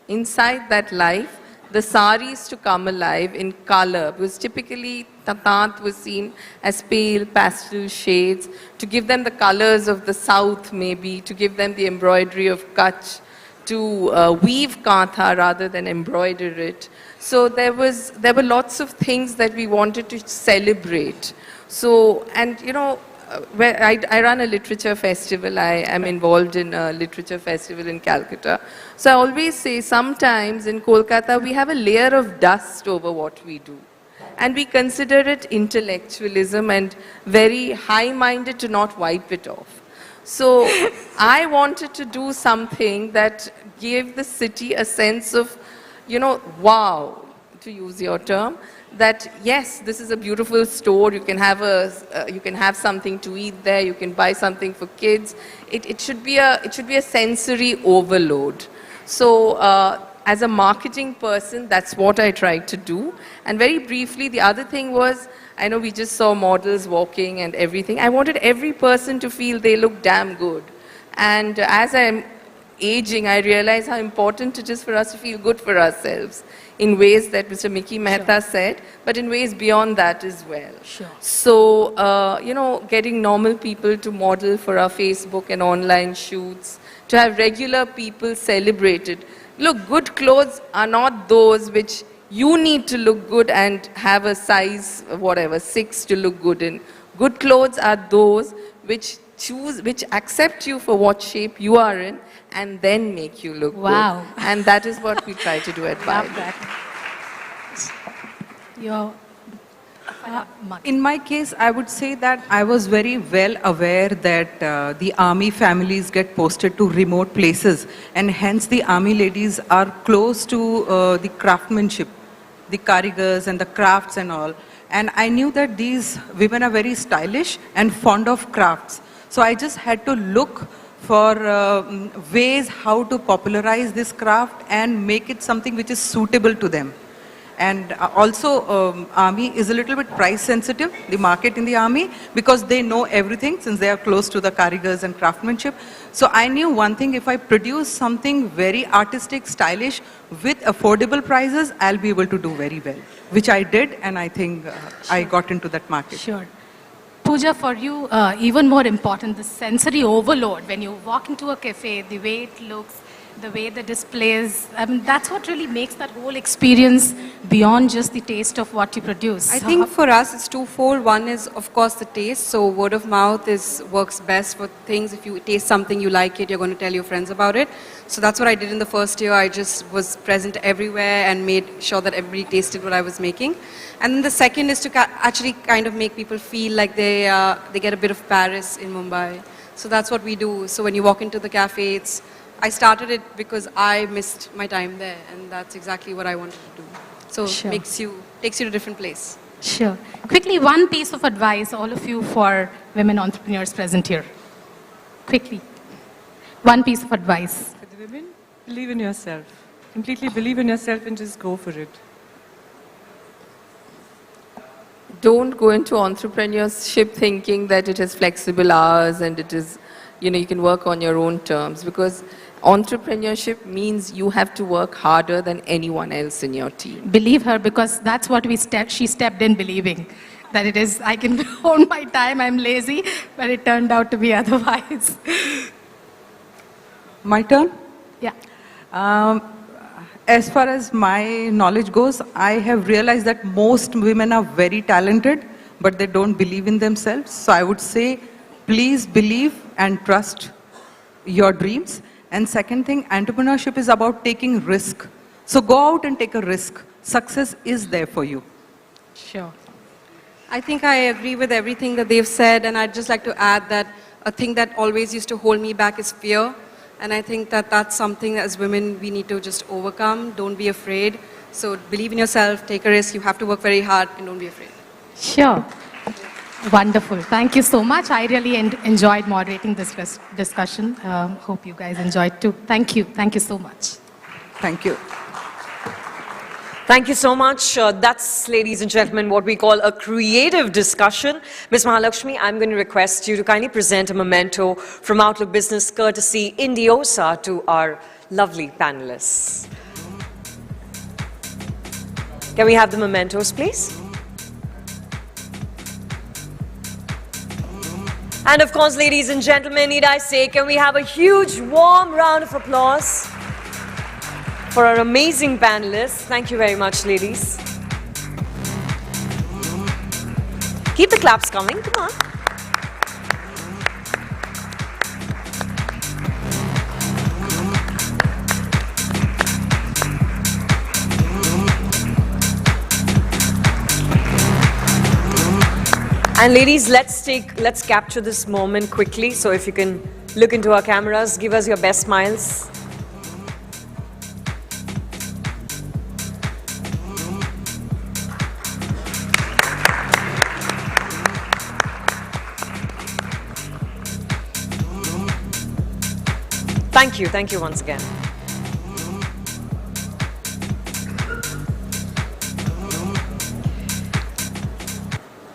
inside that life, the saris to come alive in color, because typically Tatant was seen as pale pastel shades, to give them the colors of the south maybe, to give them the embroidery of Kutch, to weave kantha rather than embroider it. So there were lots of things that we wanted to celebrate. So, and where I run a literature festival. I am involved in a literature festival in Calcutta. So I always say sometimes in Kolkata we have a layer of dust over what we do. And we consider it intellectualism and very high-minded to not wipe it off. So I wanted to do something that gave the city a sense of, wow, to use your term, that yes, this is a beautiful store. You can have something to eat there. You can buy something for kids. It should be a sensory overload. So as a marketing person, that's what I tried to do. And very briefly, the other thing was, I know we just saw models walking and everything. I wanted every person to feel they look damn good. And as I'm aging, I realize how important it is for us to feel good for ourselves in ways that Mr. Mickey Mehta said, but in ways beyond that as well. Sure. So, getting normal people to model for our Facebook and online shoots, to have regular people celebrated. Look, good clothes are not those which you need to look good and have a size, 6 to look good in. Good clothes are those which accept you for what shape you are in and then make you look wow. good. And that is what we try to do at Byloom. In my case, I would say that I was very well aware that the army families get posted to remote places, and hence the army ladies are close to the craftsmanship, the karigars and the crafts and all. And I knew that these women are very stylish and fond of crafts. So I just had to look for ways how to popularize this craft and make it something which is suitable to them. And also, army is a little bit price sensitive, the market in the army, because they know everything since they are close to the karigars and craftsmanship. So I knew one thing, if I produce something very artistic, stylish, with affordable prices, I'll be able to do very well, which I did, and I think I got into that market. Sure. Pooja, for you, even more important, the sensory overload. When you walk into a cafe, the way it looks, the way the displays, that's what really makes that whole experience beyond just the taste of what you produce. I think for us it's twofold. One is, of course, the taste. So word of mouth works best for things. If you taste something, you like it, you're going to tell your friends about it. So that's what I did in the first year. I just was present everywhere and made sure that everybody tasted what I was making. And then the second is to actually kind of make people feel like they get a bit of Paris in Mumbai. So that's what we do. So when you walk into the cafe, I started it because I missed my time there, and that's exactly what I wanted to do. So Sure. takes you to a different place. Sure. Quickly, one piece of advice, all of you, for women entrepreneurs present here. Quickly. One piece of advice. For the women, believe in yourself. Completely believe in yourself and just go for it. Don't go into entrepreneurship thinking that it has flexible hours and it is, you can work on your own terms, because entrepreneurship means you have to work harder than anyone else in your team. Believe her, because that's what she stepped in believing. That it is, I can own my time, I'm lazy, but it turned out to be otherwise. My turn? Yeah. As far as my knowledge goes, I have realized that most women are very talented, but they don't believe in themselves. So I would say, please believe and trust your dreams. And second thing, entrepreneurship is about taking risk. So go out and take a risk. Success is there for you. Sure. I think I agree with everything that they've said, and I'd just like to add that a thing that always used to hold me back is fear. And I think that that's something that as women we need to just overcome. Don't be afraid. So believe in yourself, take a risk. You have to work very hard, and don't be afraid. Sure. Wonderful. Thank you so much. I really enjoyed moderating this discussion. Hope you guys enjoyed too. Thank you. Thank you so much. Thank you. Thank you so much. That's, ladies and gentlemen, what we call a creative discussion. Ms. Mahalakshmi, I'm going to request you to kindly present a memento from Outlook Business, courtesy Indiosa, to our lovely panelists. Can we have the mementos, please? And of course, ladies and gentlemen, need I say, can we have a huge, warm round of applause for our amazing panelists. Thank you very much, ladies. Keep the claps coming, come on. And ladies, let's capture this moment quickly. So if you can look into our cameras, give us your best smiles. Thank you once again.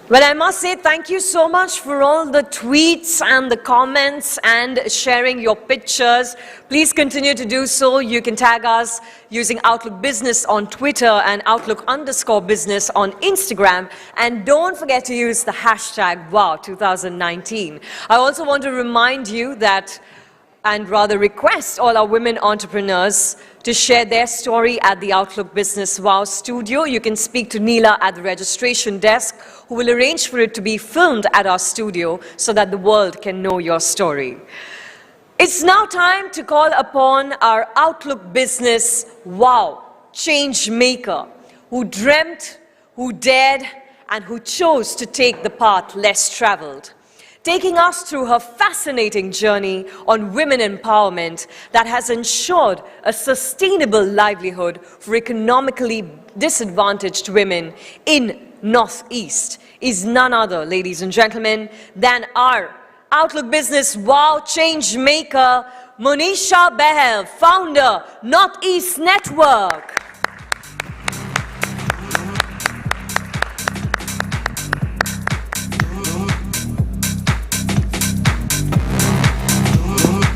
Well, I must say thank you so much for all the tweets and the comments and sharing your pictures. Please continue to do so. You can tag us using Outlook Business on Twitter and Outlook_business on Instagram. And don't forget to use the hashtag WOW2019. I also want to remind you that, and rather request all our women entrepreneurs to share their story at the Outlook Business WOW studio. You can speak to Neela at the registration desk, who will arrange for it to be filmed at our studio so that the world can know your story. It's now time to call upon our Outlook Business WOW change maker, who dreamt, who dared, and who chose to take the path less traveled, taking us through her fascinating journey on women empowerment that has ensured a sustainable livelihood for economically disadvantaged women in Northeast, is none other, ladies and gentlemen, than our Outlook Business WOW change maker, Monisha Behel, founder, Northeast Network.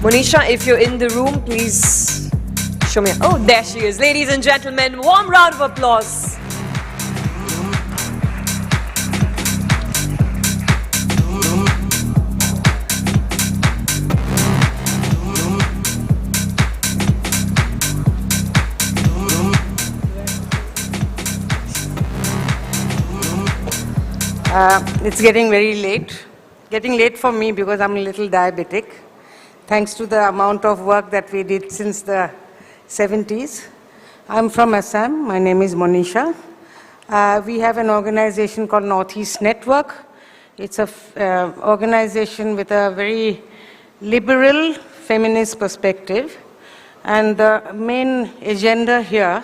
Monisha, if you're in the room, please show me. Oh, there she is. Ladies and gentlemen, warm round of applause. It's getting very late. Getting late for me because I'm a little diabetic, thanks to the amount of work that we did since the 70s. I'm from Assam. My name is Monisha. We have an organization called Northeast Network. It's an organization with a very liberal feminist perspective. And the main agenda here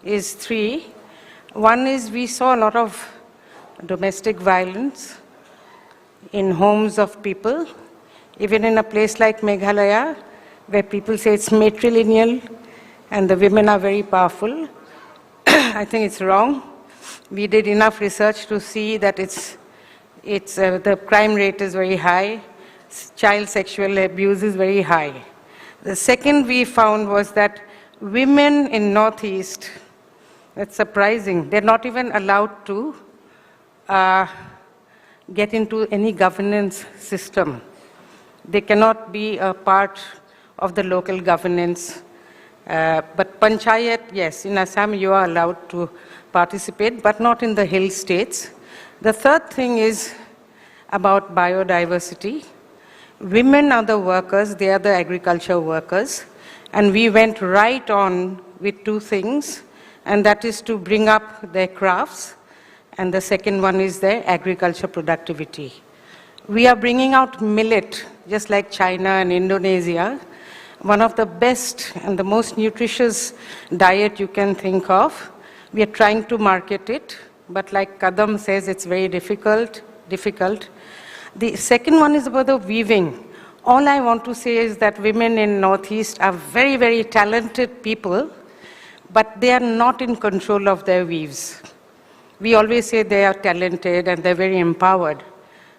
is three. One is we saw a lot of domestic violence in homes of people, even in a place like Meghalaya, where people say it's matrilineal and the women are very powerful. I think it's wrong. We did enough research to see that the crime rate is very high, child sexual abuse is very high. The second we found was that women in Northeast, that's surprising, they're not even allowed to get into any governance system. They cannot be a part of the local governance. But Panchayat, yes, in Assam you are allowed to participate, but not in the hill states. The third thing is about biodiversity. Women are the workers, they are the agriculture workers, and we went right on with two things, and that is to bring up their crafts, and the second one is their agriculture productivity. We are bringing out millet, just like China and Indonesia, one of the best and the most nutritious diet you can think of. We are trying to market it, but like Kadam says, it's very difficult. The second one is about the weaving. All I want to say is that women in Northeast are very, very talented people, but they are not in control of their weaves. We always say they are talented and they're very empowered.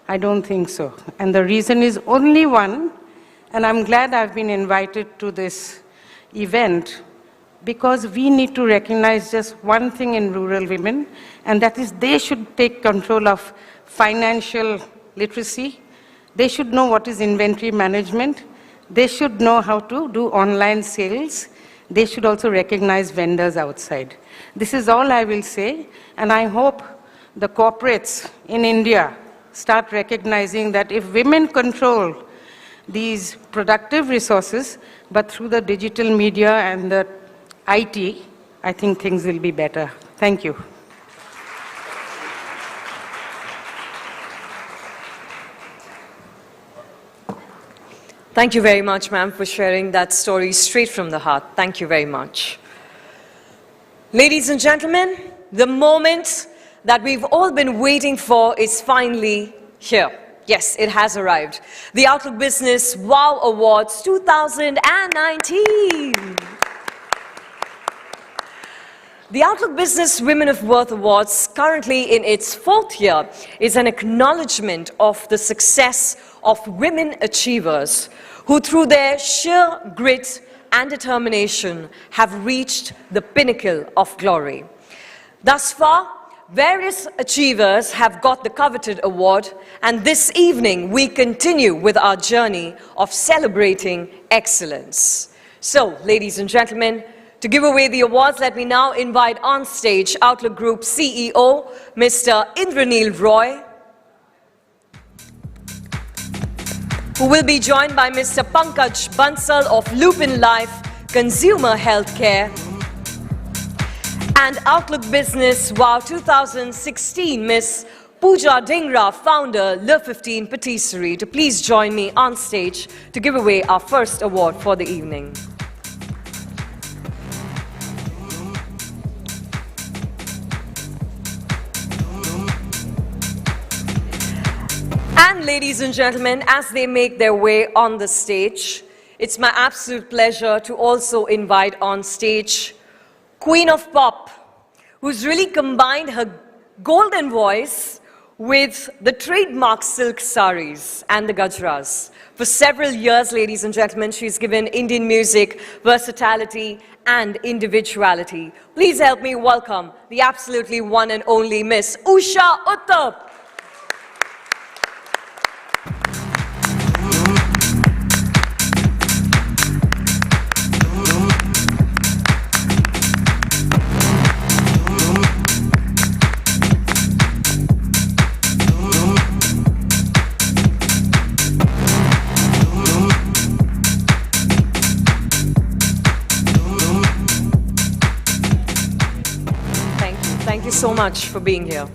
I don't think so. And the reason is only one, and I'm glad I've been invited to this event, because we need to recognize just one thing in rural women, and that is they should take control of financial literacy. They should know what is inventory management. They should know how to do online sales. They should also recognize vendors outside. This is all I will say, and I hope the corporates in India start recognizing that if women control these productive resources, but through the digital media and the IT, I think things will be better. Thank you. Thank you very much, ma'am, for sharing that story straight from the heart. Thank you very much. Ladies and gentlemen, the moment that we've all been waiting for is finally here. Yes, it has arrived. The Outlook Business WoW Awards 2019. The Outlook Business Women of Worth Awards, currently in its fourth year, is an acknowledgement of the success of women achievers who, through their sheer grit and determination, have reached the pinnacle of glory. Thus far, various achievers have got the coveted award, and this evening we continue with our journey of celebrating excellence. So, ladies and gentlemen, to give away the awards, let me now invite on stage Outlook Group CEO, Mr. Indranil Roy, who will be joined by Mr. Pankaj Bansal of Lupin Life Consumer Healthcare, and Outlook Business WoW 2016, Miss Pooja Dhingra, founder, Le 15 Patisserie, to please join me on stage to give away our first award for the evening. And ladies and gentlemen, as they make their way on the stage, it's my absolute pleasure to also invite on stage Queen of Pop, who's really combined her golden voice with the trademark silk saris and the gajras. For several years, ladies and gentlemen, she's given Indian music versatility and individuality. Please help me welcome the absolutely one and only Miss Usha Uttar. Thank you so much for being here.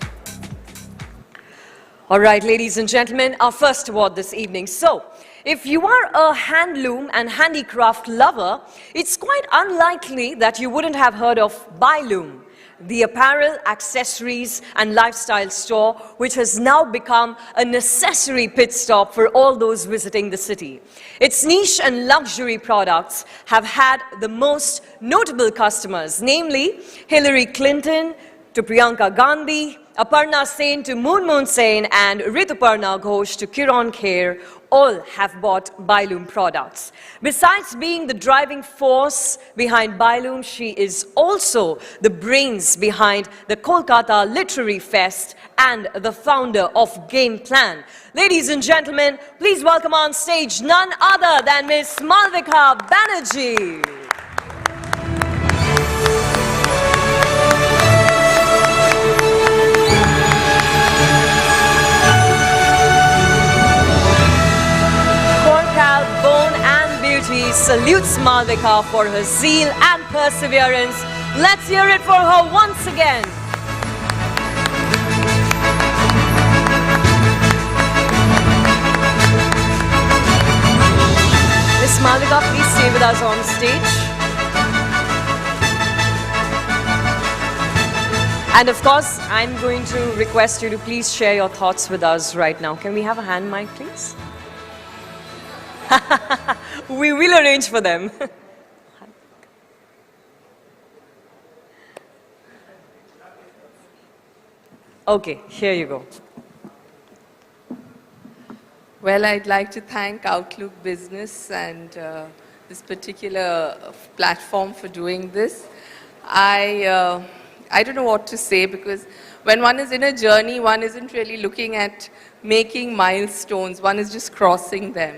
All right, ladies and gentlemen, our first award this evening. So, if you are a handloom and handicraft lover, it's quite unlikely that you wouldn't have heard of Byloom. the apparel, accessories, and lifestyle store, which has now become a necessary pit stop for all those visiting the city. Its niche and luxury products have had the most notable customers, namely Hillary Clinton to Priyanka Gandhi, Aparna Sen to Moon Sen, and Rituparna Ghosh to Kiran Kher, all have bought Bailoom products. Besides being the driving force behind Bailoom, she is also the brains behind the Kolkata Literary Fest and the founder of Game Plan. Ladies and gentlemen, please welcome on stage none other than Miss Malvika Banerjee. Salutes Malvika for her zeal and perseverance. Let's hear it for her once again. Miss Malvika, please stay with us on stage. And of course, I'm going to request you to please share your thoughts with us right now. Can we have a hand mic, please? We will arrange for them. Okay, here you go. Well, I'd like to thank Outlook Business and this particular platform for doing this. I don't know what to say, because when one is in a journey, one isn't really looking at making milestones, one is just crossing them.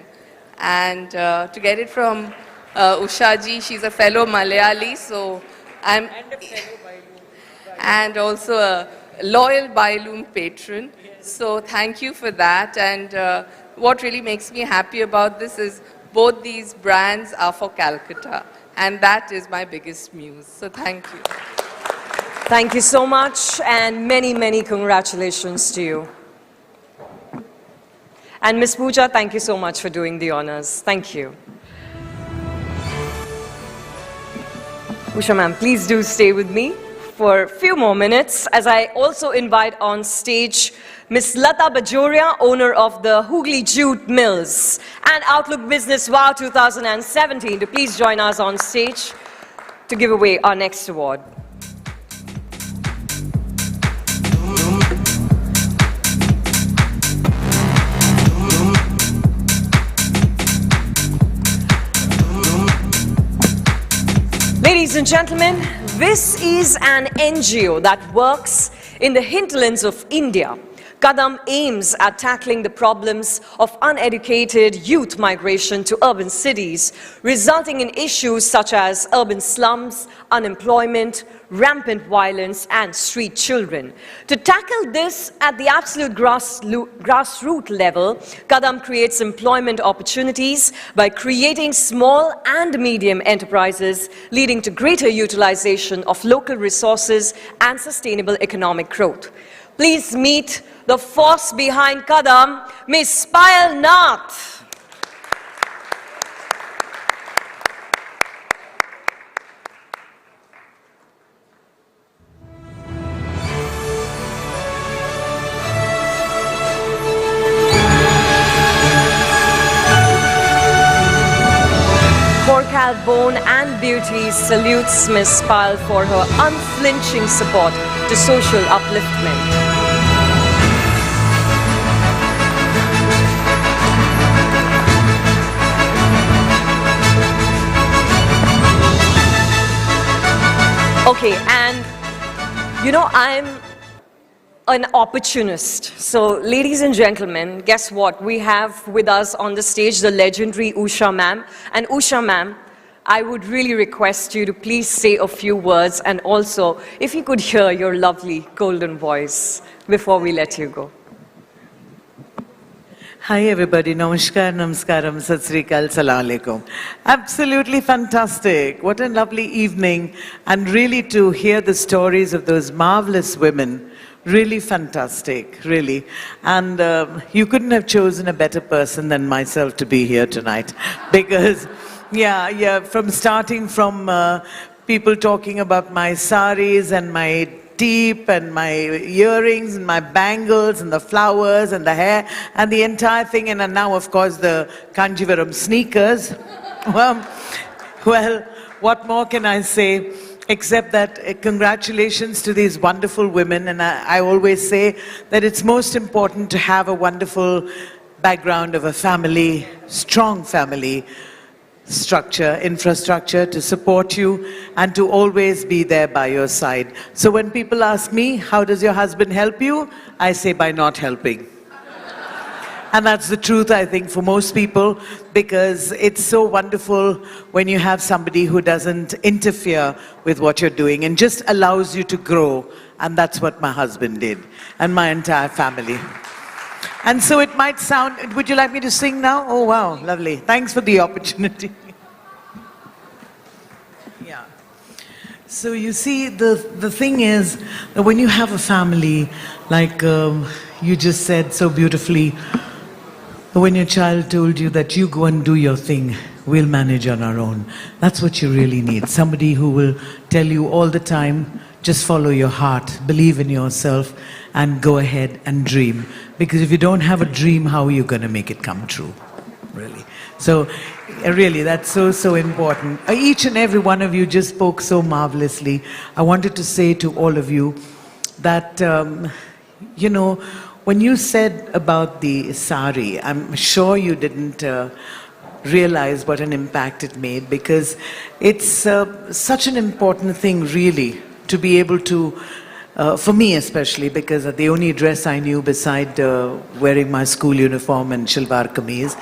And to get it from Usha ji, she's a fellow Malayali, so I'm and also a loyal Bailoom patron. So thank you for that. And what really makes me happy about this is both these brands are for Calcutta, and that is my biggest muse. So thank you. Thank you so much, and many, many congratulations to you. And Ms. Pooja, thank you so much for doing the honors. Thank you. Usha ma'am, please do stay with me for a few more minutes as I also invite on stage Ms. Lata Bajoria, owner of the Hooghly Jute Mills and Outlook Business WoW 2017, to please join us on stage to give away our next award. Ladies and gentlemen, this is an NGO that works in the hinterlands of India. Kadam aims at tackling the problems of uneducated youth migration to urban cities, resulting in issues such as urban slums, unemployment, rampant violence, and street children. To tackle this at the absolute grassroots level, Kadam creates employment opportunities by creating small and medium enterprises, leading to greater utilization of local resources and sustainable economic growth. Please meet the force behind Kadam, Ms. Payal Nath. Korkal Bone and Beauty salutes Ms. Payal for her unflinching support to social upliftment. Okay, and you know, I'm an opportunist. So, ladies and gentlemen, guess what? We have with us on the stage the legendary Usha ma'am. And Usha ma'am, I would really request you to please say a few words, and also, if you could hear your lovely golden voice before we let you go. Hi everybody, namaskar, namaskaram, sat sri akal, salam alaikum. Absolutely fantastic. What a lovely evening, and really to hear the stories of those marvelous women. Really fantastic, really. And you couldn't have chosen a better person than myself to be here tonight. Because, yeah, from starting from people talking about my saris and my teep and my earrings and my bangles and the flowers and the hair and the entire thing, and now of course the Kanjivaram sneakers. Well, what more can I say except that congratulations to these wonderful women, and I always say that it's most important to have a wonderful background of a family, strong family structure, infrastructure to support you and to always be there by your side. So when people ask me, how does your husband help you? I say by not helping. And that's the truth, I think, for most people, because it's so wonderful when you have somebody who doesn't interfere with what you're doing and just allows you to grow. And that's what my husband did, and my entire family. And so it might sound, would you like me to sing now? Oh, wow, lovely. Thanks for the opportunity. Yeah. So you see, the thing is that when you have a family, like you just said so beautifully, when your child told you that you go and do your thing, we'll manage on our own. That's what you really need. Somebody who will tell you all the time, just follow your heart, believe in yourself, and go ahead and dream. Because if you don't have a dream, how are you going to make it come true? Really. So, really, that's so, so important. Each and every one of you just spoke so marvelously. I wanted to say to all of you that, you know, when you said about the sari, I'm sure you didn't realize what an impact it made, because it's such an important thing, really, to be able to, for me especially, because the only dress I knew beside wearing my school uniform and shalwar kameez,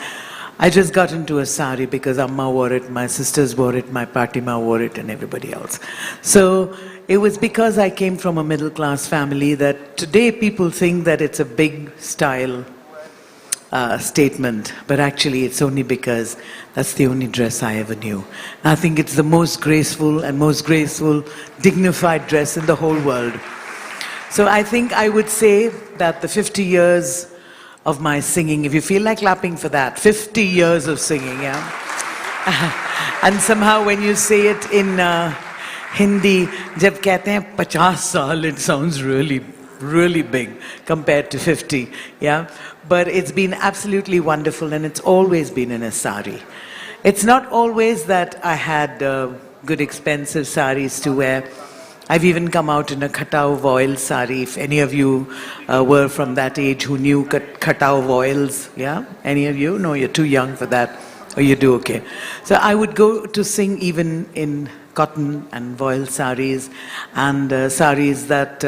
I just got into a sari because Amma wore it, my sisters wore it, my Patima wore it, and everybody else. So it was because I came from a middle class family that today people think that it's a big style statement, but actually it's only because that's the only dress I ever knew. I think it's the most graceful, dignified dress in the whole world. So I think I would say that the 50 years of my singing, if you feel like clapping for that, 50 years of singing, yeah? And somehow when you say it in Hindi, jab kehte hain 50 saal, it sounds really, really big compared to 50, yeah? But it's been absolutely wonderful, and it's always been in a sari. It's not always that I had good expensive saris to wear. I've even come out in a khatao voile sari. If any of you were from that age who knew khatao voiles, yeah? Any of you? No, you're too young for that. Or you do, okay. So I would go to sing even in cotton and voile saris, and saris that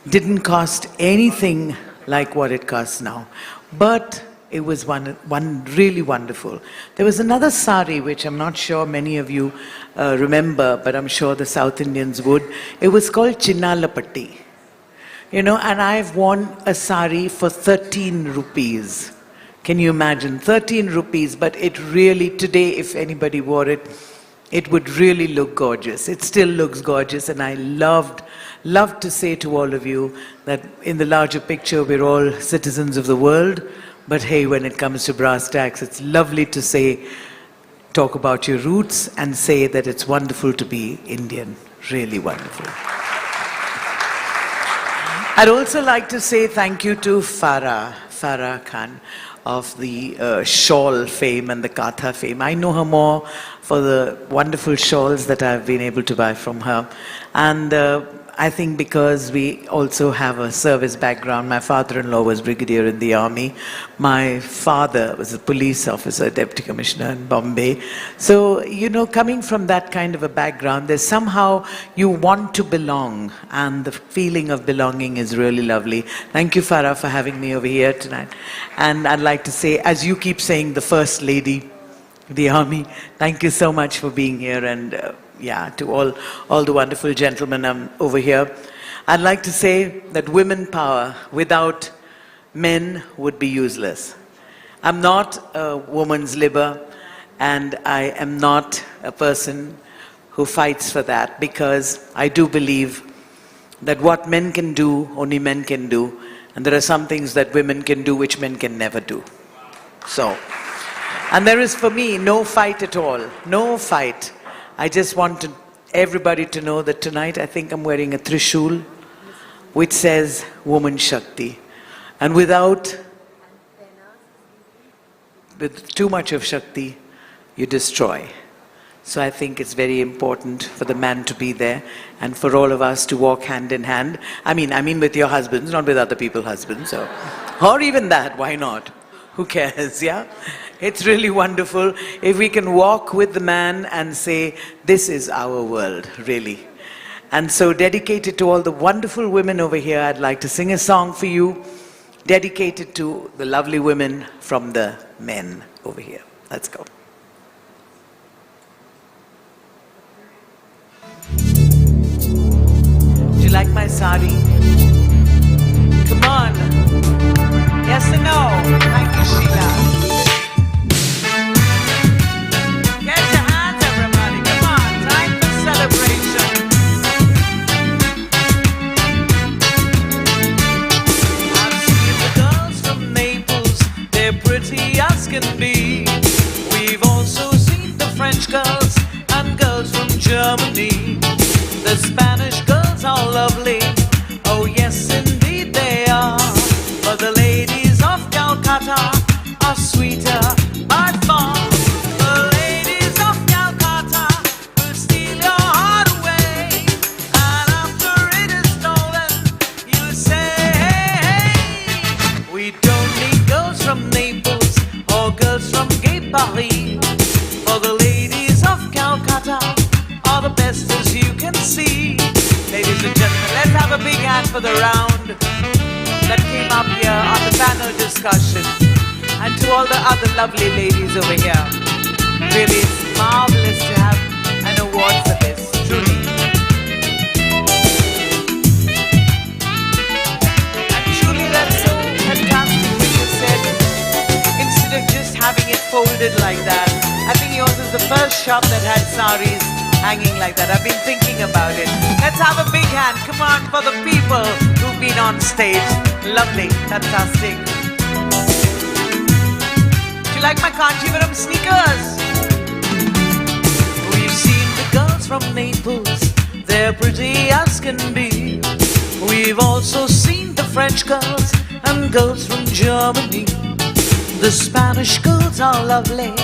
didn't cost anything like what it costs now. But it was one really wonderful. There was another sari which I'm not sure many of you remember, but I'm sure the South Indians would. It was called Chinnalapatti. You know, and I've worn a sari for 13 rupees. Can you imagine? 13 rupees, but it really, today, if anybody wore it, it would really look gorgeous. It still looks gorgeous, and I loved to say to all of you that in the larger picture, we're all citizens of the world, but hey, when it comes to brass tacks, it's lovely to say, talk about your roots and say that it's wonderful to be Indian. Really wonderful. I'd also like to say thank you to Farah Khan of the shawl fame and the Katha fame. I know her more for the wonderful shawls that I've been able to buy from her. And I think because we also have a service background. My father-in-law was brigadier in the army. My father was a police officer, deputy commissioner in Bombay. So, you know, coming from that kind of a background, there's somehow you want to belong, and the feeling of belonging is really lovely. Thank you, Farah, for having me over here tonight. And I'd like to say, as you keep saying, the First Lady of the Army, thank you so much for being here, and yeah, to all the wonderful gentlemen over here. I'd like to say that women power without men would be useless. I'm not a woman's libber, and I am not a person who fights for that, because I do believe that what men can do, only men can do, and there are some things that women can do which men can never do. So, and there is for me no fight at all, no fight. I just want to everybody to know that tonight I think I'm wearing a Trishul which says Woman Shakti. And with too much of Shakti, you destroy. So I think it's very important for the man to be there and for all of us to walk hand in hand. I mean with your husbands, not with other people's husbands. Or even that, why not? Who cares, yeah? It's really wonderful if we can walk with the man and say, this is our world, really. And so dedicated to all the wonderful women over here, I'd like to sing a song for you, dedicated to the lovely women from the men over here. Let's go. Do you like my sari? Come on. Yes or no? Thank you, Sheila. Get your hands, everybody. Come on. Time for celebration. I've seen the girls from Naples. They're pretty as can be. We've also seen the French girls and girls from Germany. The Spanish girls are lovely. Oh yes, indeed they are. But the ladies of Calcutta are sweeter by far. The ladies of Calcutta will steal your heart away. And after it is stolen, you say, hey, we don't need girls from Naples or girls from Gay Paris. For the ladies of Calcutta are the best as you can see. Ladies and gentlemen, let's have a big hand for the round that came up here on the panel discussion. And to all the other lovely ladies over here. Really, it's marvelous to have an award for this, truly. And truly that's so fantastic when you said, instead of just having it folded like that, I think yours is the first shop that had saris hanging like that. I've been thinking about it. Let's have a big hand, come on, for the people who've been on stage. Lovely, fantastic. Do you like my Kanchivaram sneakers? We've seen the girls from Naples. They're pretty as can be. We've also seen the French girls and girls from Germany. The Spanish girls are lovely.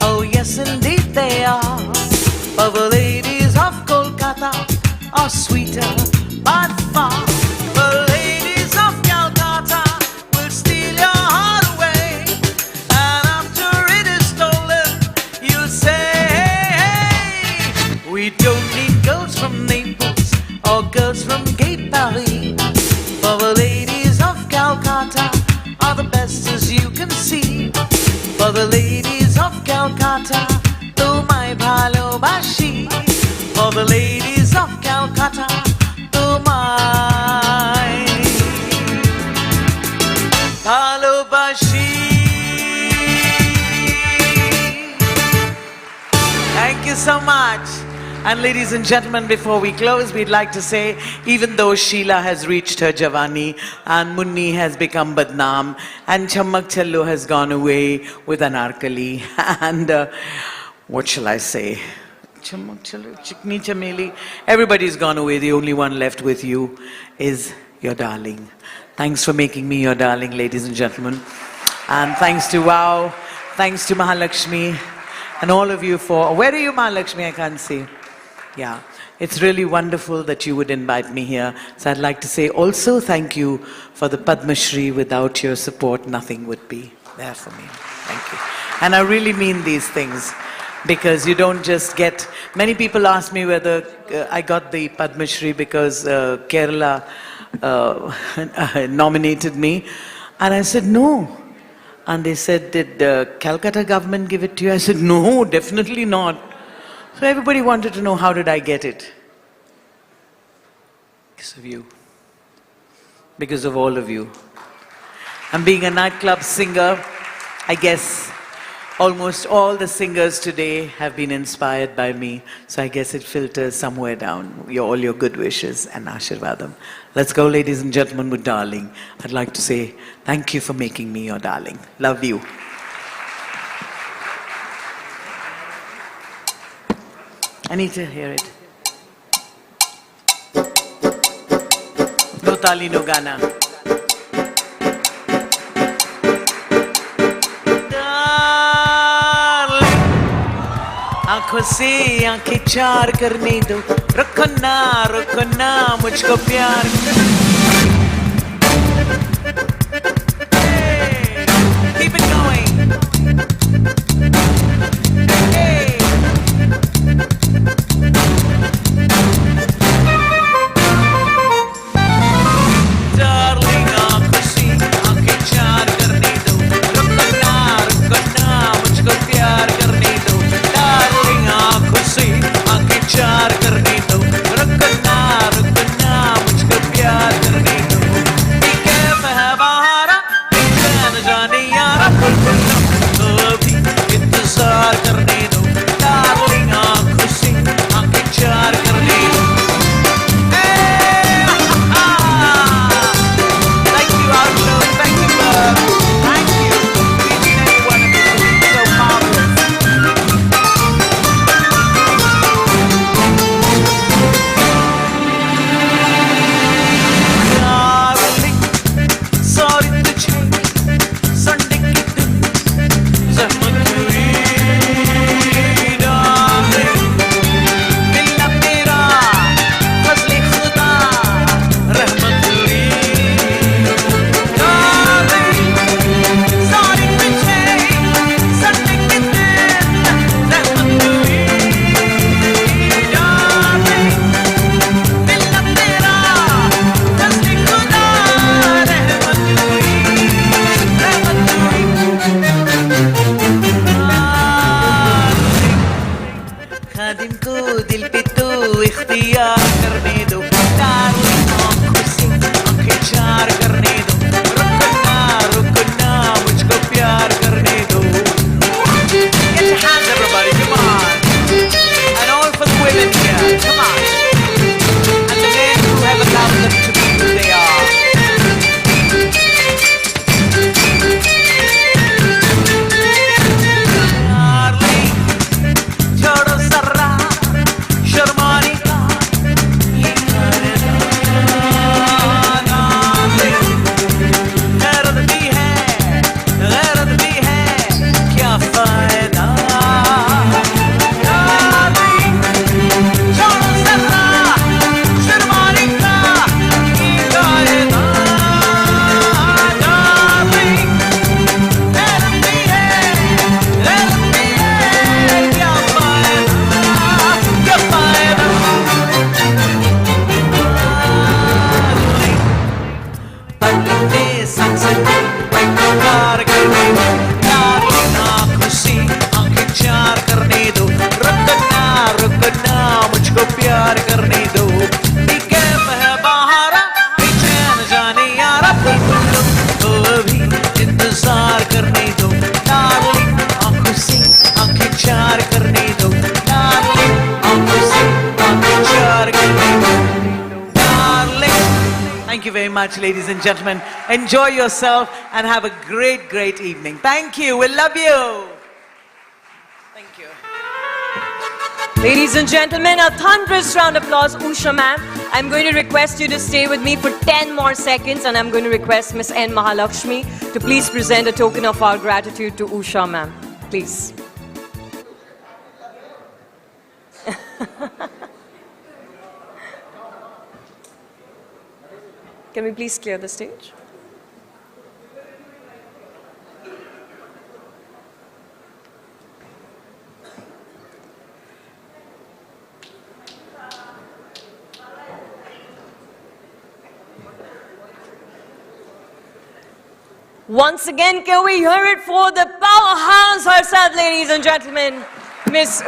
Oh yes, indeed they are. But the ladies of Kolkata are sweeter by far. The ladies of Calcutta will steal your heart away. And after it is stolen, you'll say, hey, we don't need girls from Naples or girls from Gay Paris. For the ladies of Calcutta are the best as you can see. For the ladies of Calcutta, my bhalobashi. For the ladies of Calcutta, my bhalobashi. Thank you so much. And ladies and gentlemen, before we close, we'd like to say, even though Sheila has reached her Javani and Munni has become Badnaam and Chammak Challo has gone away with Anarkali and what shall I say? Chikni Chameli. Everybody's gone away. The only one left with you is your darling. Thanks for making me your darling, ladies and gentlemen. And thanks to WoW. Thanks to Mahalakshmi. And all of you for... Where are you, Mahalakshmi? I can't see. Yeah. It's really wonderful that you would invite me here. So I'd like to say also thank you for the Padma Shri. Without your support, nothing would be there for me. Thank you. And I really mean these things. Because you don't just get... Many people ask me whether I got the Padma Shri because Kerala nominated me. And I said, no. And they said, did the Calcutta government give it to you? I said, no, definitely not. So everybody wanted to know, how did I get it? Because of you. Because of all of you. And being a nightclub singer, I guess almost all the singers today have been inspired by me. So I guess it filters somewhere down. All your good wishes and Ashirvadam. Let's go, ladies and gentlemen, with darling. I'd like to say thank you for making me your darling. Love you. I need to hear it. Talino Gana. आंखों से आंखें चार करने दो रुको ना मुझको प्यार keep it going hey. Darling आंखों से आंखें चार करने दो रुको ना मुझको प्यार करने दो आंखों से आंखें चार करने दो रुको ना मुझको प्यार करने दो कैफ है बहारा जान जाने यारा तो अभी इंतजार करने दो डार्लिंग आंखों से आंखें चार करने दो Thank you Arlo, thank you love, thank you each and every one of you, so marvelous. Sorry to change Sunday की दिन ज़हमत हुई darling दिल न तेरा फज़ले खुदा रहमत हुई darling sorry to change Sunday की दिन ज़हमत हुई darling दिल न तेरा फज़ले खुदा खादिम को दिल पे तो इख्तियार करने दो डार्लिंग आंखों से आंखें चार करने दो रुको ना मुझको प्यार करने दो Get your hands everybody, come on and all for the women here, come on and the men who have allowed them to be who they are छोड़ो जरा शर्माने का ये गैरत भी है क्या फायदा छोड़ो जरा शर्माने का ये कायदा गैरत भी है क्या प्यार करने दो डार्लिंग आंखों से आंखें चार करने दो रुको ना मुझको प्यार करने दो कैफ है बहारा बेचैन जाने यारा तो अभी इंतजार करने दो डार्लिंग आंखों से आंखें चार करने दो डार्लिंग आंखों से आंखें चार करने दो darling Thank you very much, ladies and gentlemen. Enjoy yourself and have a great, great evening. Thank you. We love you. Thank you. Ladies and gentlemen, a thunderous round of applause, Usha ma'am. I'm going to request you to stay with me for 10 more seconds, and I'm going to request Miss N. Mahalakshmi to please present a token of our gratitude to Usha ma'am. Please. Can we please clear the stage? Once again, can we hear it for the powerhouse herself, ladies and gentlemen, Miss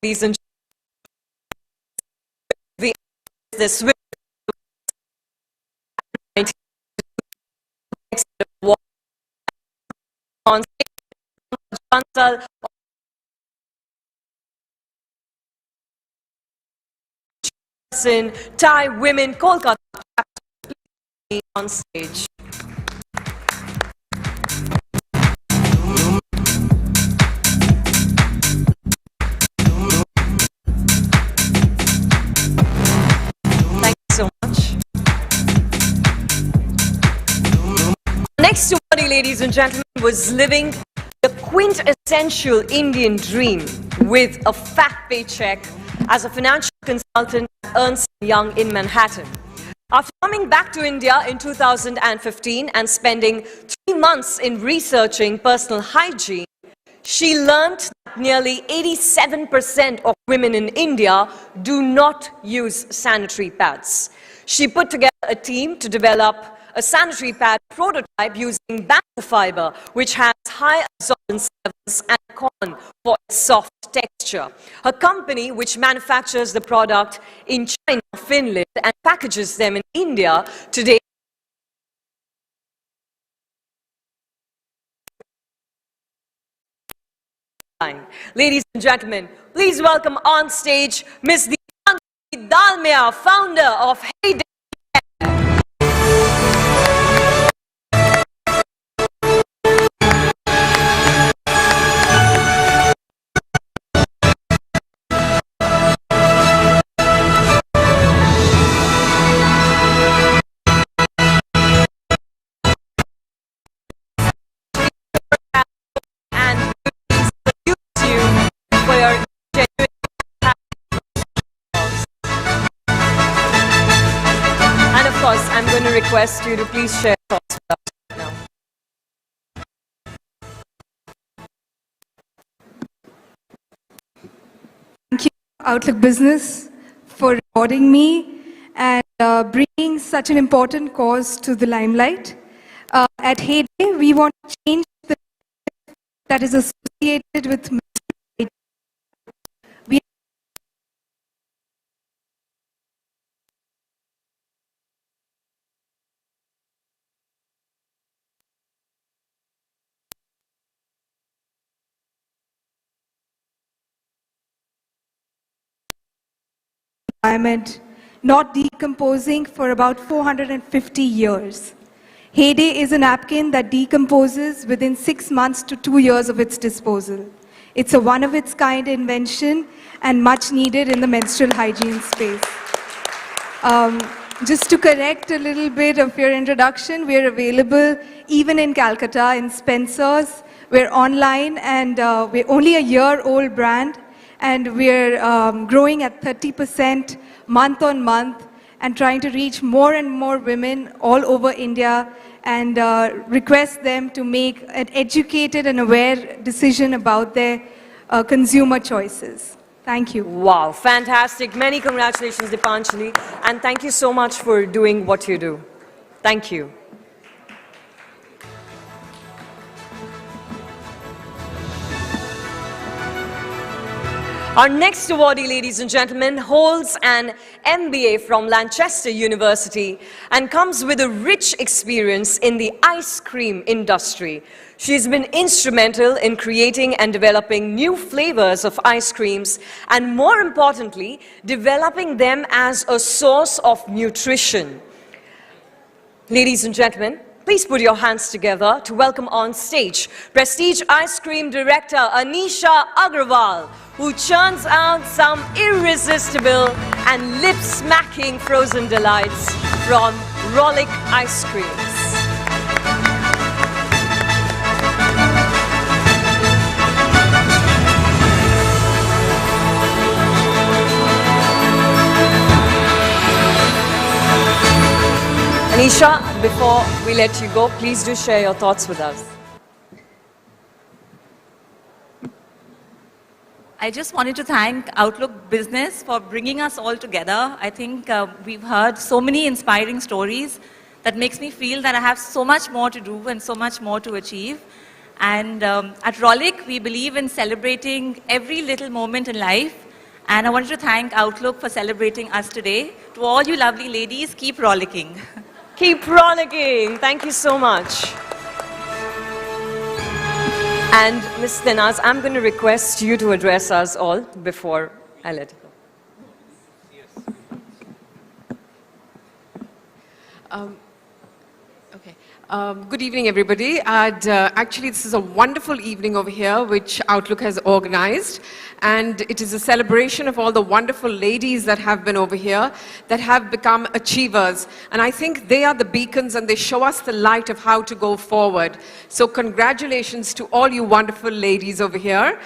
ladies and gentlemen, this women on stage, in Thai Women Kolkata on stage. Thank you so much. Next to Modi, ladies and gentlemen, was living the quintessential Indian dream with a fat paycheck as a financial consultant at Ernst & Young in Manhattan. After coming back to India in 2015 and spending 3 months in researching personal hygiene, she learned that nearly 87% of women in India do not use sanitary pads. She put together a team to develop a sanitary pad prototype using bamboo fiber, which has high absorbance levels and cotton for its soft texture. Her company, which manufactures the product in China, Finland, and packages them in India, today ladies and gentlemen, please welcome on stage Ms. Deepanshi Dalmia, founder of Hey. I'm going to request you to please share thoughts with us now. Thank you, Outlook Business, for rewarding me and bringing such an important cause to the limelight. At Heyday, we want to change the that is associated with menstrual hygiene. Environment not decomposing for about 450 years. Heyday is a napkin that decomposes within 6 months to 2 years of its disposal. It's a one-of-its-kind invention and much needed in the menstrual hygiene space. Just to correct a little bit of your introduction, we're available even in Calcutta, in Spencer's. We're online and we're only a year-old brand. And we're growing at 30% month on month and trying to reach more and more women all over India and request them to make an educated and aware decision about their consumer choices. Thank you. Wow, fantastic. Many congratulations, Deepanshi. And thank you so much for doing what you do. Thank you. Our next awardee, ladies and gentlemen, holds an MBA from Lancaster University and comes with a rich experience in the ice cream industry. She's been instrumental in creating and developing new flavors of ice creams and, more importantly, developing them as a source of nutrition. Ladies and gentlemen, please put your hands together to welcome on stage Prestige Ice Cream Director Anisha Agrawal, who churns out some irresistible and lip-smacking frozen delights from Rollick Ice Creams. Anisha, before we let you go, please do share your thoughts with us. I just wanted to thank Outlook Business for bringing us all together. I think we've heard so many inspiring stories that makes me feel that I have so much more to do and so much more to achieve. And at Rollick, we believe in celebrating every little moment in life And I wanted to thank Outlook for celebrating us today. To all you lovely ladies, keep rollicking. Keep rollicking. Thank you so much. And Ms. Tenaz, I'm going to request you to address us all before I let you go. Good evening, everybody. And actually, this is a wonderful evening over here, which Outlook has organized. And it is a celebration of all the wonderful ladies that have been over here, that have become achievers. And I think they are the beacons and they show us the light of how to go forward. So congratulations to all you wonderful ladies over here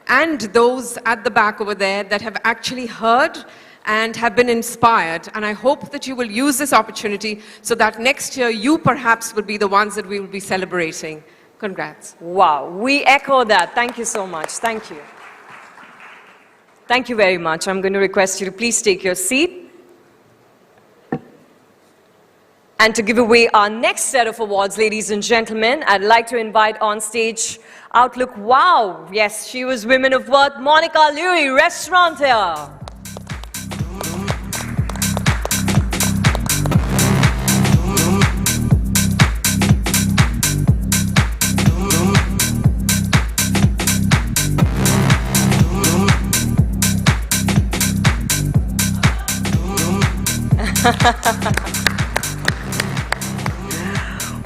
and those at the back over there that have actually heard and have been inspired. And I hope that you will use this opportunity so that next year you perhaps will be the ones that we will be celebrating. Congrats. Wow, we echo that. Thank you so much. Thank you. Thank you very much. I'm going to request you to please take your seat. And to give away our next set of awards, ladies and gentlemen, I'd like to invite on stage Outlook WoW. Yes, she was Women of Worth, Monica Leary, restaurateur.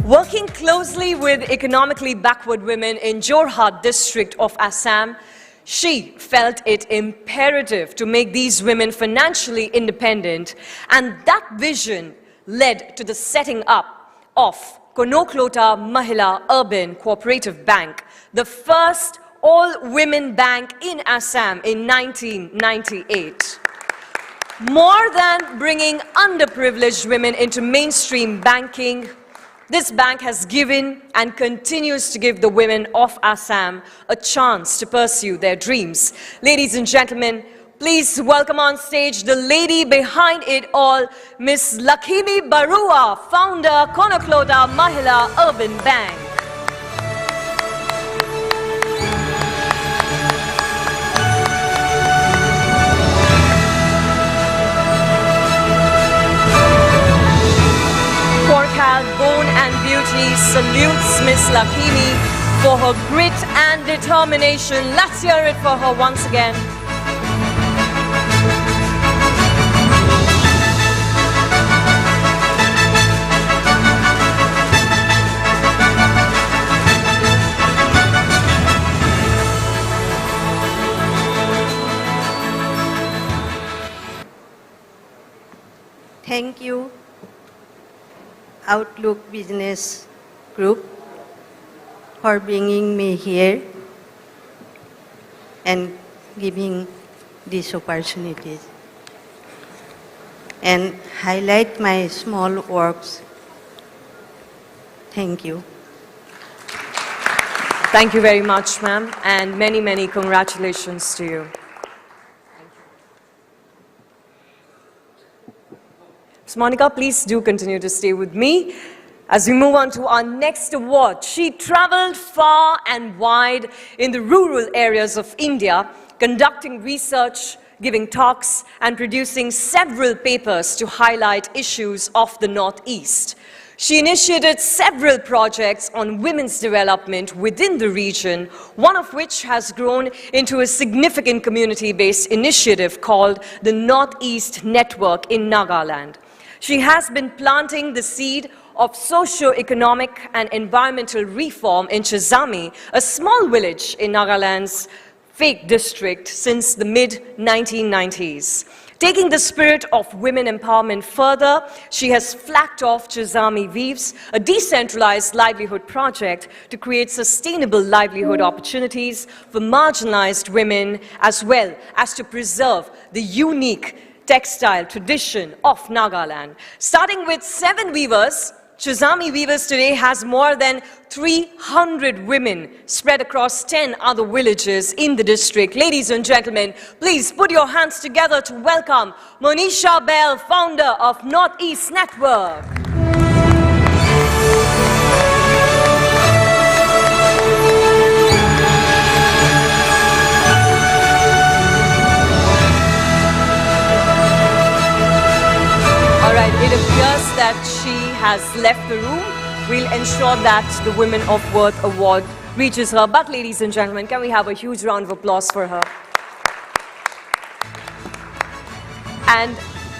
Working closely with economically backward women in Jorhat district of Assam, she felt it imperative to make these women financially independent, and that vision led to the setting up of Kolkata Mahila Urban Cooperative Bank, the first all-women bank in Assam in 1998. More than bringing underprivileged women into mainstream banking, this bank has given and continues to give the women of Assam a chance to pursue their dreams. Ladies and gentlemen, please welcome on stage the lady behind it all, Ms. Lakshmi Barua, founder, Kolkata Mahila Urban Bank. Bone and Beauty salutes Miss Lakshmi for her grit and determination. Let's hear it for her once again. Thank you, Outlook Business Group, for bringing me here and giving these opportunities, and highlight my small works. Thank you. Thank you very much, ma'am, and many, many congratulations to you. Ms. Monica, please do continue to stay with me as we move on to our next award. She traveled far and wide in the rural areas of India, conducting research, giving talks, and producing several papers to highlight issues of the Northeast. She initiated several projects on women's development within the region, one of which has grown into a significant community-based initiative called the Northeast Network in Nagaland. She has been planting the seed of socio-economic and environmental reform in Chizami, a small village in Nagaland's Fake district, since the mid-1990s. Taking the spirit of women empowerment further, she has flagged off Chizami Weaves, a decentralized livelihood project to create sustainable livelihood opportunities for marginalized women, as well as to preserve the unique textile tradition of Nagaland. Starting with 7 weavers, Chizami Weavers today has more than 300 women spread across 10 other villages in the district. Ladies and gentlemen, please put your hands together to welcome Monisha Bell, founder of Northeast Network. it appears that she has left the room. We'll ensure that the Women of Worth Award reaches her. But ladies and gentlemen, can we have a huge round of applause for her? And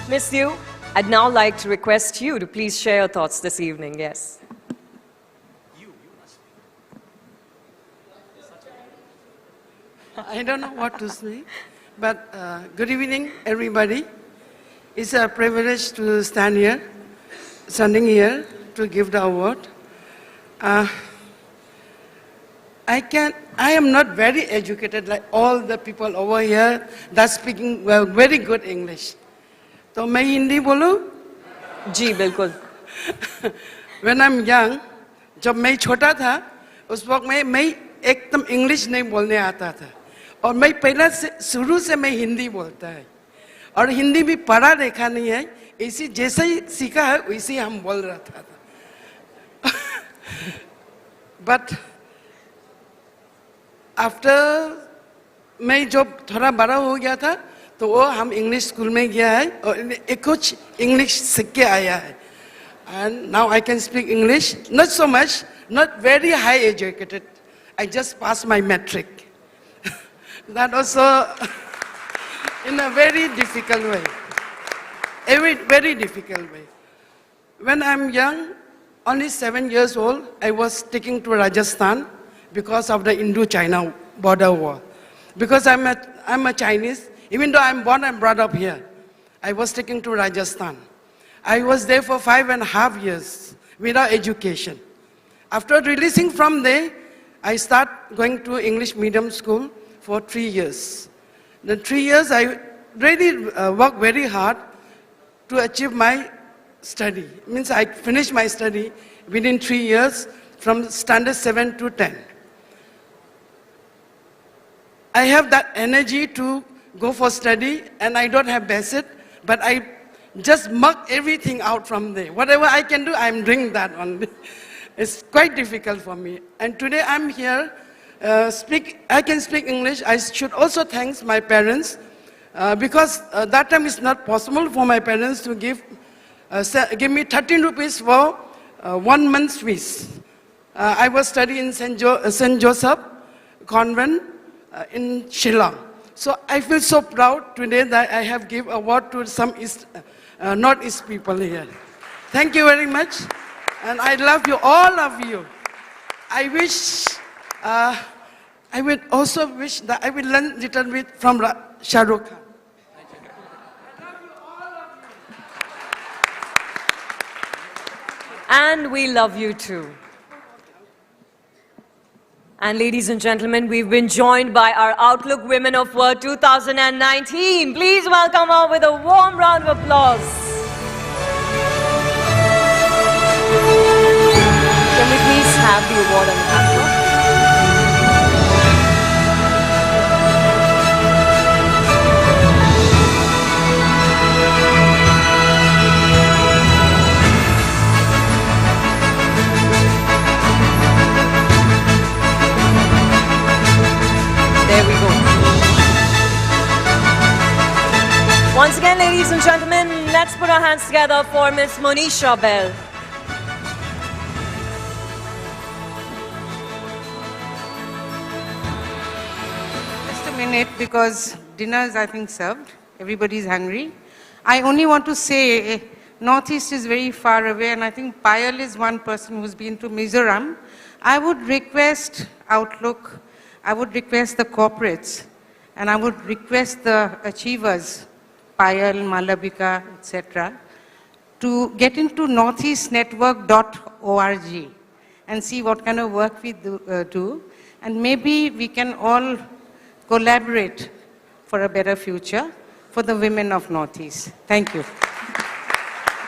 Miss Liu, I'd now like to request you to please share your thoughts this evening. Yes. I don't know what to say, but good evening, everybody. It's a privilege to standing here to give the award. I am not very educated like all the people over here that speaking very good English. तो मैं हिंदी बोलूं? जी बिल्कुल. When I'm young, जब मैं छोटा था, उस वक्त मैं एकदम इंग्लिश नहीं बोलने आता था. और मैं पहले से शुरू से मैं हिंदी बोलता है. और हिंदी भी पढ़ा देखा नहीं है. इसी जैसे ही सीखा है वैसे ही हम बोल रहा था. But after मैं जब थोड़ा बड़ा हो गया था तो वो हम इंग्लिश स्कूल में गया है और एक कुछ इंग्लिश सीख के आया है. And now I can speak English, not so much, not very high educated. I just passed my metric. That also in a very difficult way. Very difficult way. When I'm young, only 7 years old, I was taken to Rajasthan because of the Indo-China border war. Because I'm a Chinese, even though I'm born and brought up here, I was taken to Rajasthan. I was there for 5.5 years without education. After releasing from there, I start going to English medium school for 3 years. The 3 years I really worked very hard to achieve my study. It means I finished my study within 3 years from standard 7 to 10. I have that energy to go for study and I don't have basic, but I just mug everything out from there. Whatever I can do, I'm doing that only. It's quite difficult for me. And today I'm here, I can speak English. I should also thank my parents because that time it's not possible for my parents to give me 13 rupees for 1 month's fees. I was studying in St. Joseph Convent in Shillong. So I feel so proud today that I have given award to some Northeast people here. Thank you very much. And I love you, all of you. I wish, I would also wish that I will learn a little bit from Shah Rukh Khan. And we love you too. And ladies and gentlemen, we've been joined by our Outlook Women of Worth 2019. Please welcome her with a warm round of applause. Can we please have the award on the platform? There we go. Once again, ladies and gentlemen, let's put our hands together for Miss Monisha Bell. Just a minute, because dinner is, I think, served. Everybody's hungry. I only want to say Northeast is very far away, and I think Payal is one person who's been to Mizoram. I would request Outlook, I would request the corporates, and I would request the achievers, Payal, Malabika, etc., to get into northeastnetwork.org and see what kind of work we do, and maybe we can all collaborate for a better future for the women of Northeast. Thank you.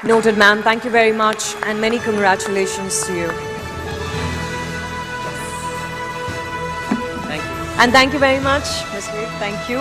Noted, ma'am. Thank you very much, and many congratulations to you. And thank you very much, Ms. Lee. Thank you.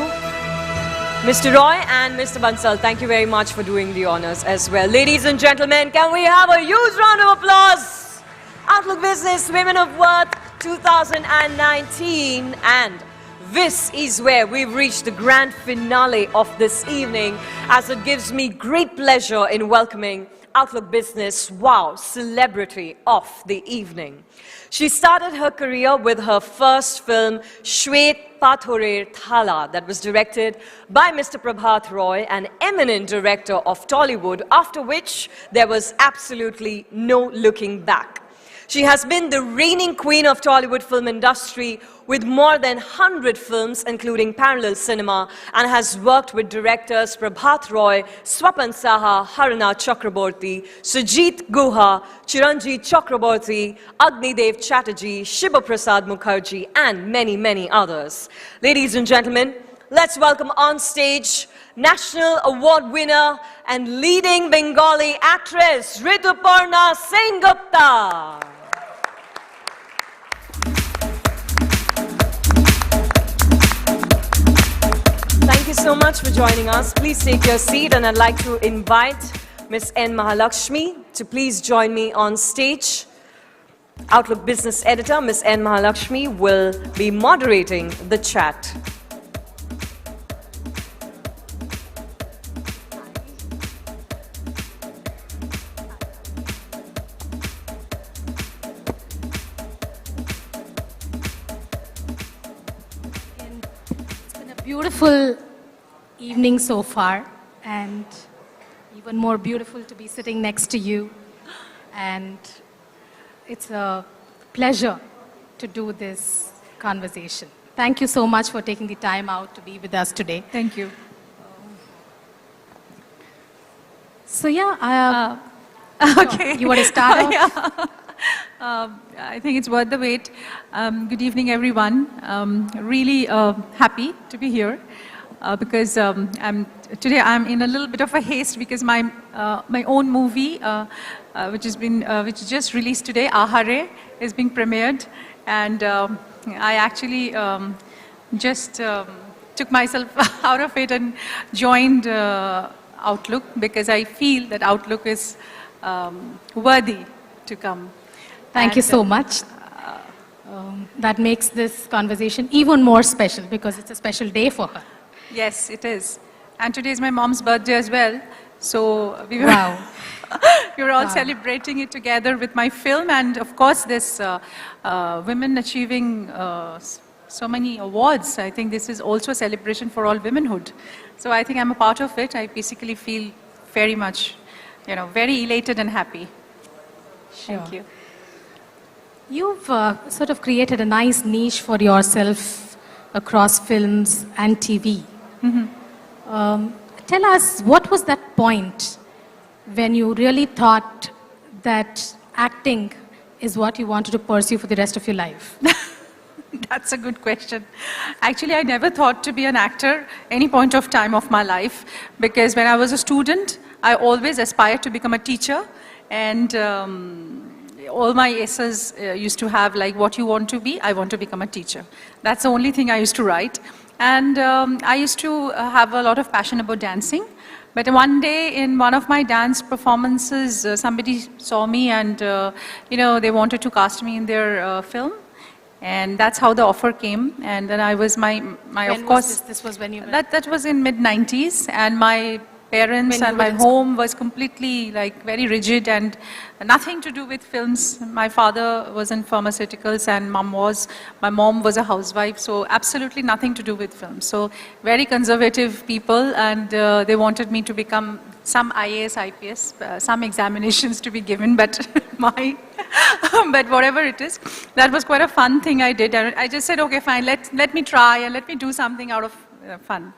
Mr. Roy and Mr. Bansal, thank you very much for doing the honors as well. Ladies and gentlemen, can we have a huge round of applause? Outlook Business Women of Worth 2019. And this is where we've reached the grand finale of this evening, as it gives me great pleasure in welcoming Outlook Business WoW Celebrity of the Evening. She started her career with her first film, Shwet Pathorer Thala, that was directed by Mr. Prabhat Roy, an eminent director of Tollywood, after which there was absolutely no looking back. She has been the reigning queen of Tollywood film industry with more than 100 films, including parallel cinema, and has worked with directors Prabhat Roy, Swapan Saha, Harana Chakraborty, Sujit Guha, Chiranjeev Chakraborty, Agnidev Chatterjee, Shiva Prasad Mukherjee, and many, many others. Ladies and gentlemen, let's welcome on stage National Award winner and leading Bengali actress Rituparna Sengupta. Thank you so much for joining us. Please take your seat, and I'd like to invite Ms. N. Mahalakshmi to please join me on stage. Outlook Business Editor Ms. N. Mahalakshmi will be moderating the chat. Beautiful evening so far, and even more beautiful to be sitting next to you. And it's a pleasure to do this conversation. Thank you so much for taking the time out to be with us today. Thank you. So yeah, okay. You want to start off? Yeah. I think it's worth the wait. Good evening, everyone. Really happy to be here because today I'm in a little bit of a haste because my own movie, which just released today, Ahare, is being premiered, and I actually just took myself out of it and joined Outlook because I feel that Outlook is worthy to come. Thank you so much. That makes this conversation even more special because it's a special day for her. Yes, it is. And today is my mom's birthday as well. So we were, wow. we were all celebrating it together with my film. And of course, this women achieving so many awards. I think this is also a celebration for all womenhood. So I think I'm a part of it. I basically feel very much, very elated and happy. Sure. Thank you. You've sort of created a nice niche for yourself across films and TV. Mm-hmm. Tell us, what was that point when you really thought that acting is what you wanted to pursue for the rest of your life? That's a good question. Actually, I never thought to be an actor any point of time of my life because when I was a student, I always aspired to become a teacher, and all my essays used to have like, what you want to be? I want to become a teacher. That's the only thing I used to write. And I used to have a lot of passion about dancing. But one day in one of my dance performances, somebody saw me and, they wanted to cast me in their film. And that's how the offer came. And then I was of course, this was when you were... That was in mid-90s. And my parents and my home was completely like very rigid and nothing to do with films. My father was in pharmaceuticals and my mom was a housewife, so absolutely nothing to do with films. So very conservative people, and they wanted me to become some IAS, IPS, some examinations to be given, but but whatever it is, that was quite a fun thing I did. And I just said, okay, fine, let me try and let me do something out of fun.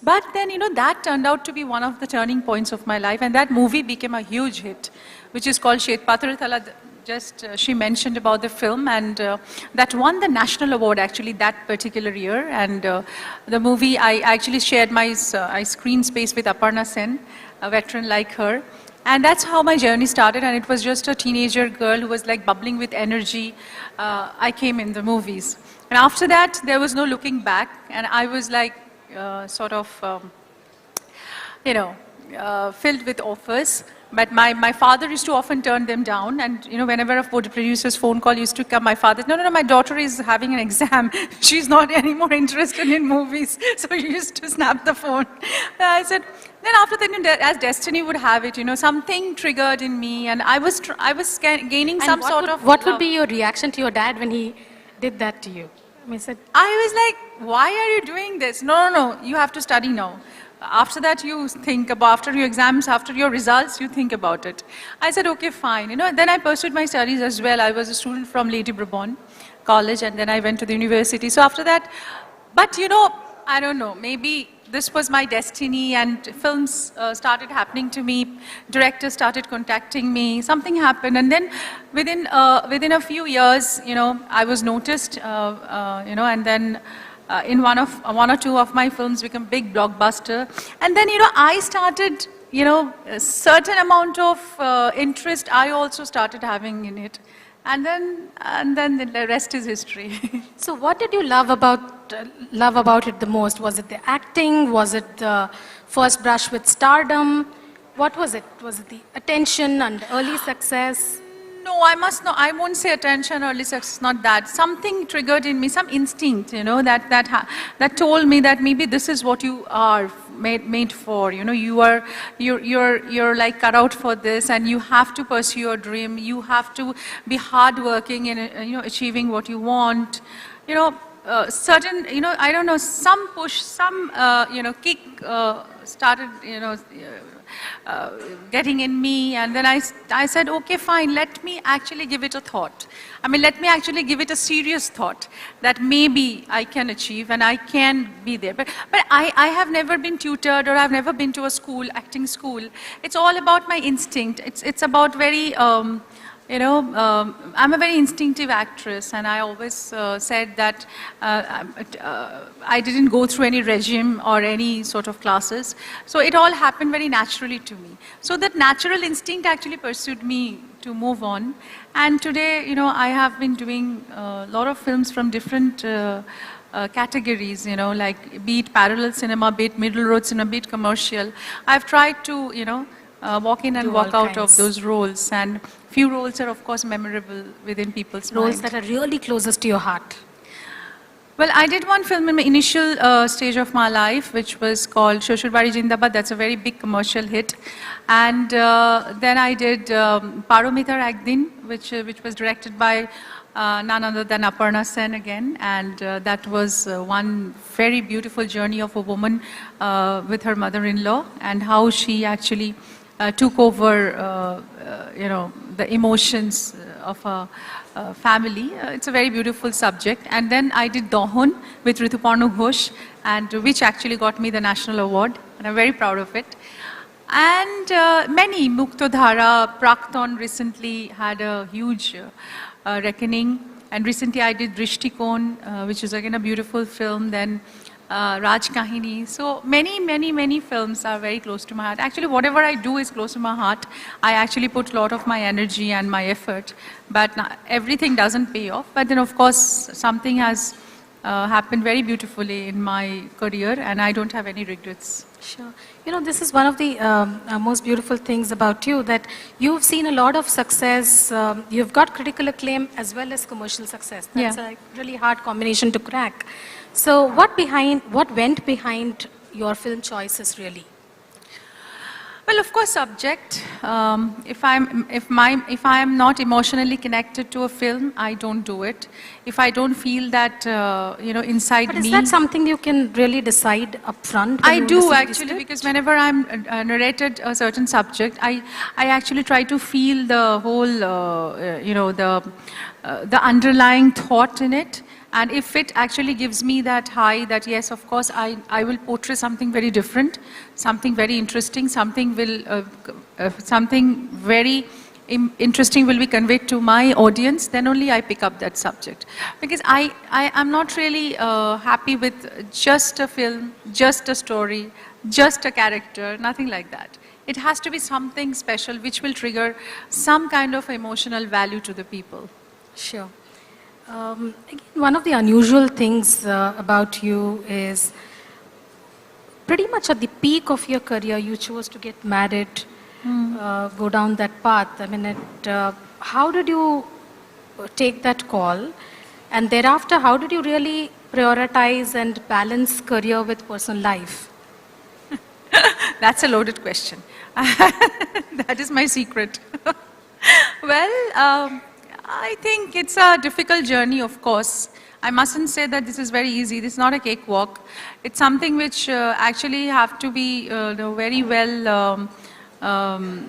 But then, that turned out to be one of the turning points of my life, and that movie became a huge hit, which is called Shwet Pathorer Thala. Just she mentioned about the film, and that won the national award actually that particular year. And the movie, I actually shared my screen space with Aparna Sen, a veteran like her. And that's how my journey started, and it was just a teenager girl who was like bubbling with energy. I came in the movies. And after that, there was no looking back, and I was like, filled with offers. But my father used to often turn them down, and whenever a producer's phone call used to come, my father, no, my daughter is having an exam. She's not anymore interested in movies. So he used to snap the phone. I said, then after that, as destiny would have it, something triggered in me, and I was gaining And some what sort would, of what would love. be your reaction to your dad when he did that to you? I said, I was like, why are you doing this? No, you have to study now. After that, you think about, after your exams, after your results, you think about it. I said, okay, fine. Then I pursued my studies as well. I was a student from Lady Bourbon College, and then I went to the university. So after that, but I don't know, maybe this was my destiny, and films started happening to me. Directors started contacting me. Something happened, and then within a few years, I was noticed, and then in one or two of my films become big blockbuster, and then I started a certain amount of interest I also started having in it, and then the rest is history. so what did you love about it the most? Was it the acting? Was it the first brush with stardom? What was it? Was it the attention and early success? No, I won't say attention, early success, not that. Something triggered in me, some instinct, that told me that maybe this is what you are made for. You're like cut out for this, and you have to pursue your dream. You have to be hardworking in achieving what you want. Certain, I don't know, some push, some kick started, getting in me, and then I said, okay, fine, let me actually give it a thought. Let me actually give it a serious thought that maybe I can achieve and I can be there. But I have never been tutored, or I've never been to a school, acting school. It's all about my instinct. It's about very, I'm a very instinctive actress, and I always said that I didn't go through any regime or any sort of classes. So it all happened very naturally to me. So that natural instinct actually pursued me to move on. And today, I have been doing a lot of films from different categories, like be it parallel cinema, be it middle road cinema, be it commercial. I've tried to, walk in and Do walk all out kinds. of those roles, and few roles are of course memorable within people's Roles mind. that are really closest to your heart. Well, I did one film in my initial stage of my life, which was called Shoshurwari Jindabad. That's a very big commercial hit. And then I did Paromitar Ekdin, which was directed by none other than Aparna Sen again. And that was one very beautiful journey of a woman with her mother-in-law, and how she actually took over, the emotions of a family. It's a very beautiful subject. And then I did Dohon with Rituparno Ghosh, and which actually got me the national award, and I'm very proud of it. And many, Muktodhara, Prakton recently had a huge reckoning. And recently I did Drishtikon, which is again a beautiful film. Then Raj Kahini. So many films are very close to my heart. Actually, whatever I do is close to my heart. I actually put a lot of my energy and my effort, but everything doesn't pay off. But then, of course, something has happened very beautifully in my career, and I don't have any regrets. Sure. This is one of the most beautiful things about you, that you've seen a lot of success. You've got critical acclaim as well as commercial success. That's a really hard combination to crack. So what went behind your film choices really? Well, of course, subject. If I am not emotionally connected to a film, I don't do it. If I don't feel that inside me. But is that something you can really decide upfront? I do actually, because whenever I'm narrated a certain subject, I actually try to feel the whole the underlying thought in it. And if it actually gives me that high, that yes, of course, I will portray something very different, something very interesting, something very interesting will be conveyed to my audience, then only I pick up that subject. Because I am not really happy with just a film, just a story, just a character, nothing like that. It has to be something special which will trigger some kind of emotional value to the people. Sure. Again, one of the unusual things about you is pretty much at the peak of your career, you chose to get married, go down that path. I mean, how did you take that call? And thereafter, how did you really prioritize and balance career with personal life? That's a loaded question. That is my secret. Well, I think it's a difficult journey, of course. I mustn't say that this is very easy. This is not a cakewalk. It's something which actually have to be very well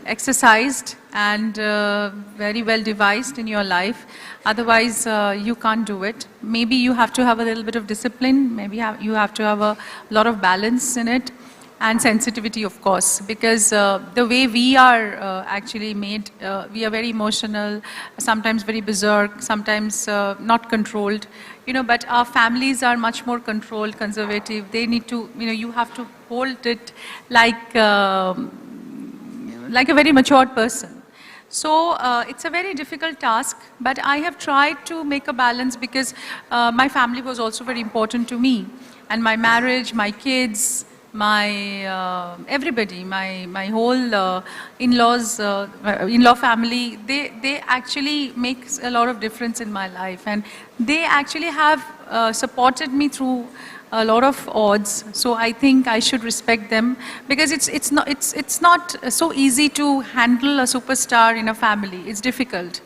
exercised and very well devised in your life. Otherwise, you can't do it. Maybe you have to have a little bit of discipline. Maybe you have to have a lot of balance in it. And sensitivity, of course, because the way we are actually made, we are very emotional, sometimes very berserk, sometimes not controlled, but our families are much more controlled, conservative. They need to, you have to hold it like a very matured person. So it's a very difficult task, but I have tried to make a balance because my family was also very important to me, and my marriage, my kids, my everybody, my whole in-law family, they actually make a lot of difference in my life, and they actually have supported me through a lot of odds. So I think I should respect them, because it's not so easy to handle a superstar in a family. It's difficult,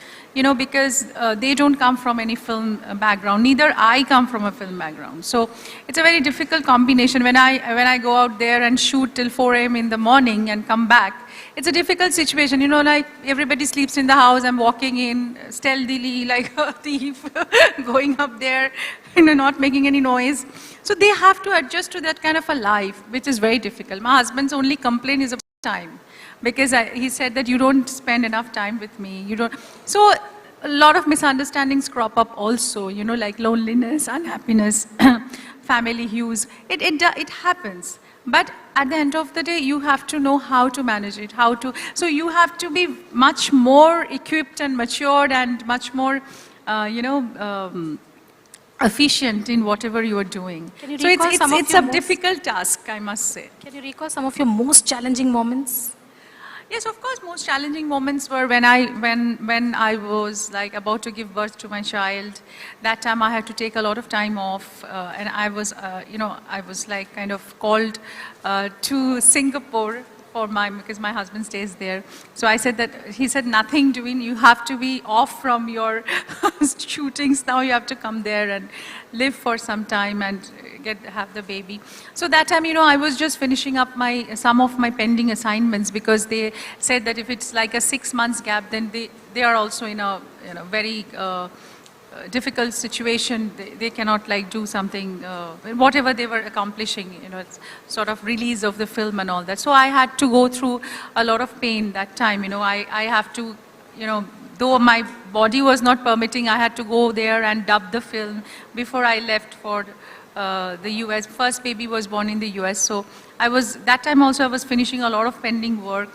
because they don't come from any film background. Neither I come from a film background. So it's a very difficult combination. When I go out there and shoot till 4 a.m. in the morning and come back, it's a difficult situation. Like everybody sleeps in the house. I'm walking in stealthily like a thief, going up there, not making any noise. So they have to adjust to that kind of a life, which is very difficult. My husband's only complaint is about time, because he said that you don't spend enough time with me. You don't. So a lot of misunderstandings crop up also, like loneliness, unhappiness, family hues. It happens. But at the end of the day, you have to know how to manage it, so you have to be much more equipped and matured and much more, efficient in whatever you are doing. So it's a difficult task, I must say. Can you recall some of your most challenging moments? Yes, of course. Most challenging moments were when I was like about to give birth to my child. That time I had to take a lot of time off, and I was, I was like kind of called to Singapore because my husband stays there. So he said nothing doing. You have to be off from your shootings now. You have to come there and live for some time and have the baby. So that time, I was just finishing up some of my pending assignments, because they said that if it's like a 6 months gap, then they are also in a very difficult situation. They cannot like do something, whatever they were accomplishing, it's sort of release of the film and all that. So I had to go through a lot of pain that time. I have to, though my body was not permitting, I had to go there and dub the film before I left for the US. First baby was born in the US. So that time also I was finishing a lot of pending work.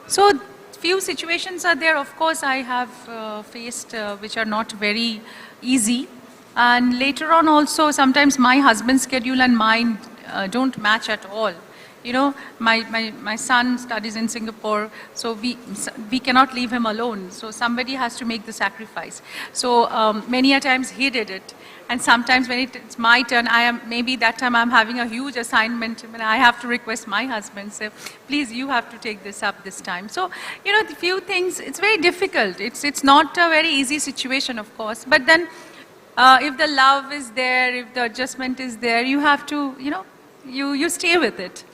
So few situations are there, of course, I have faced which are not very easy. And later on also, sometimes my husband's schedule and mine don't match at all. My son studies in Singapore, so we cannot leave him alone. So somebody has to make the sacrifice. So many a times he did it. And sometimes when it's my turn, maybe that time I'm having a huge assignment, and I have to request my husband, say, please, you have to take this up this time. So, the few things, it's very difficult. It's not a very easy situation, of course. But then, if the love is there, if the adjustment is there, you have to, you stay with it.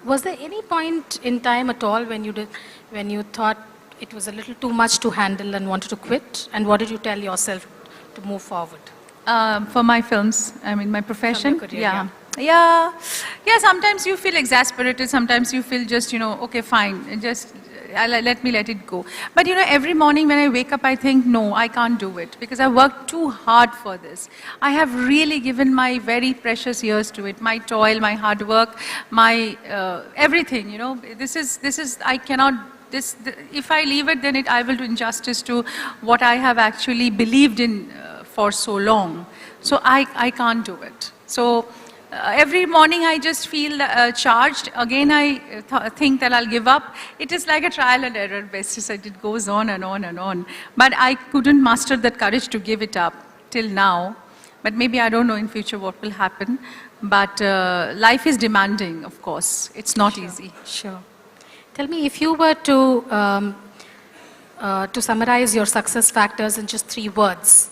Was there any point in time at all when you thought it was a little too much to handle and wanted to quit? And what did you tell yourself to move forward? For my films, my profession. Career, yeah. Sometimes you feel exasperated. Sometimes you feel just, okay, fine, just let it go. But every morning when I wake up, I think, no, I can't do it, because I worked too hard for this. I have really given my very precious years to it. My toil, my hard work, my everything. This is I cannot. If I leave it, then I will do injustice to what I have actually believed in for so long. So I can't do it. So every morning I just feel charged. Again, I think that I'll give up. It is like a trial and error basis. It goes on and on and on. But I couldn't muster that courage to give it up till now. But maybe I don't know in future what will happen. But life is demanding, of course. It's not easy. Sure. Tell me, if you were to summarize your success factors in just 3 words,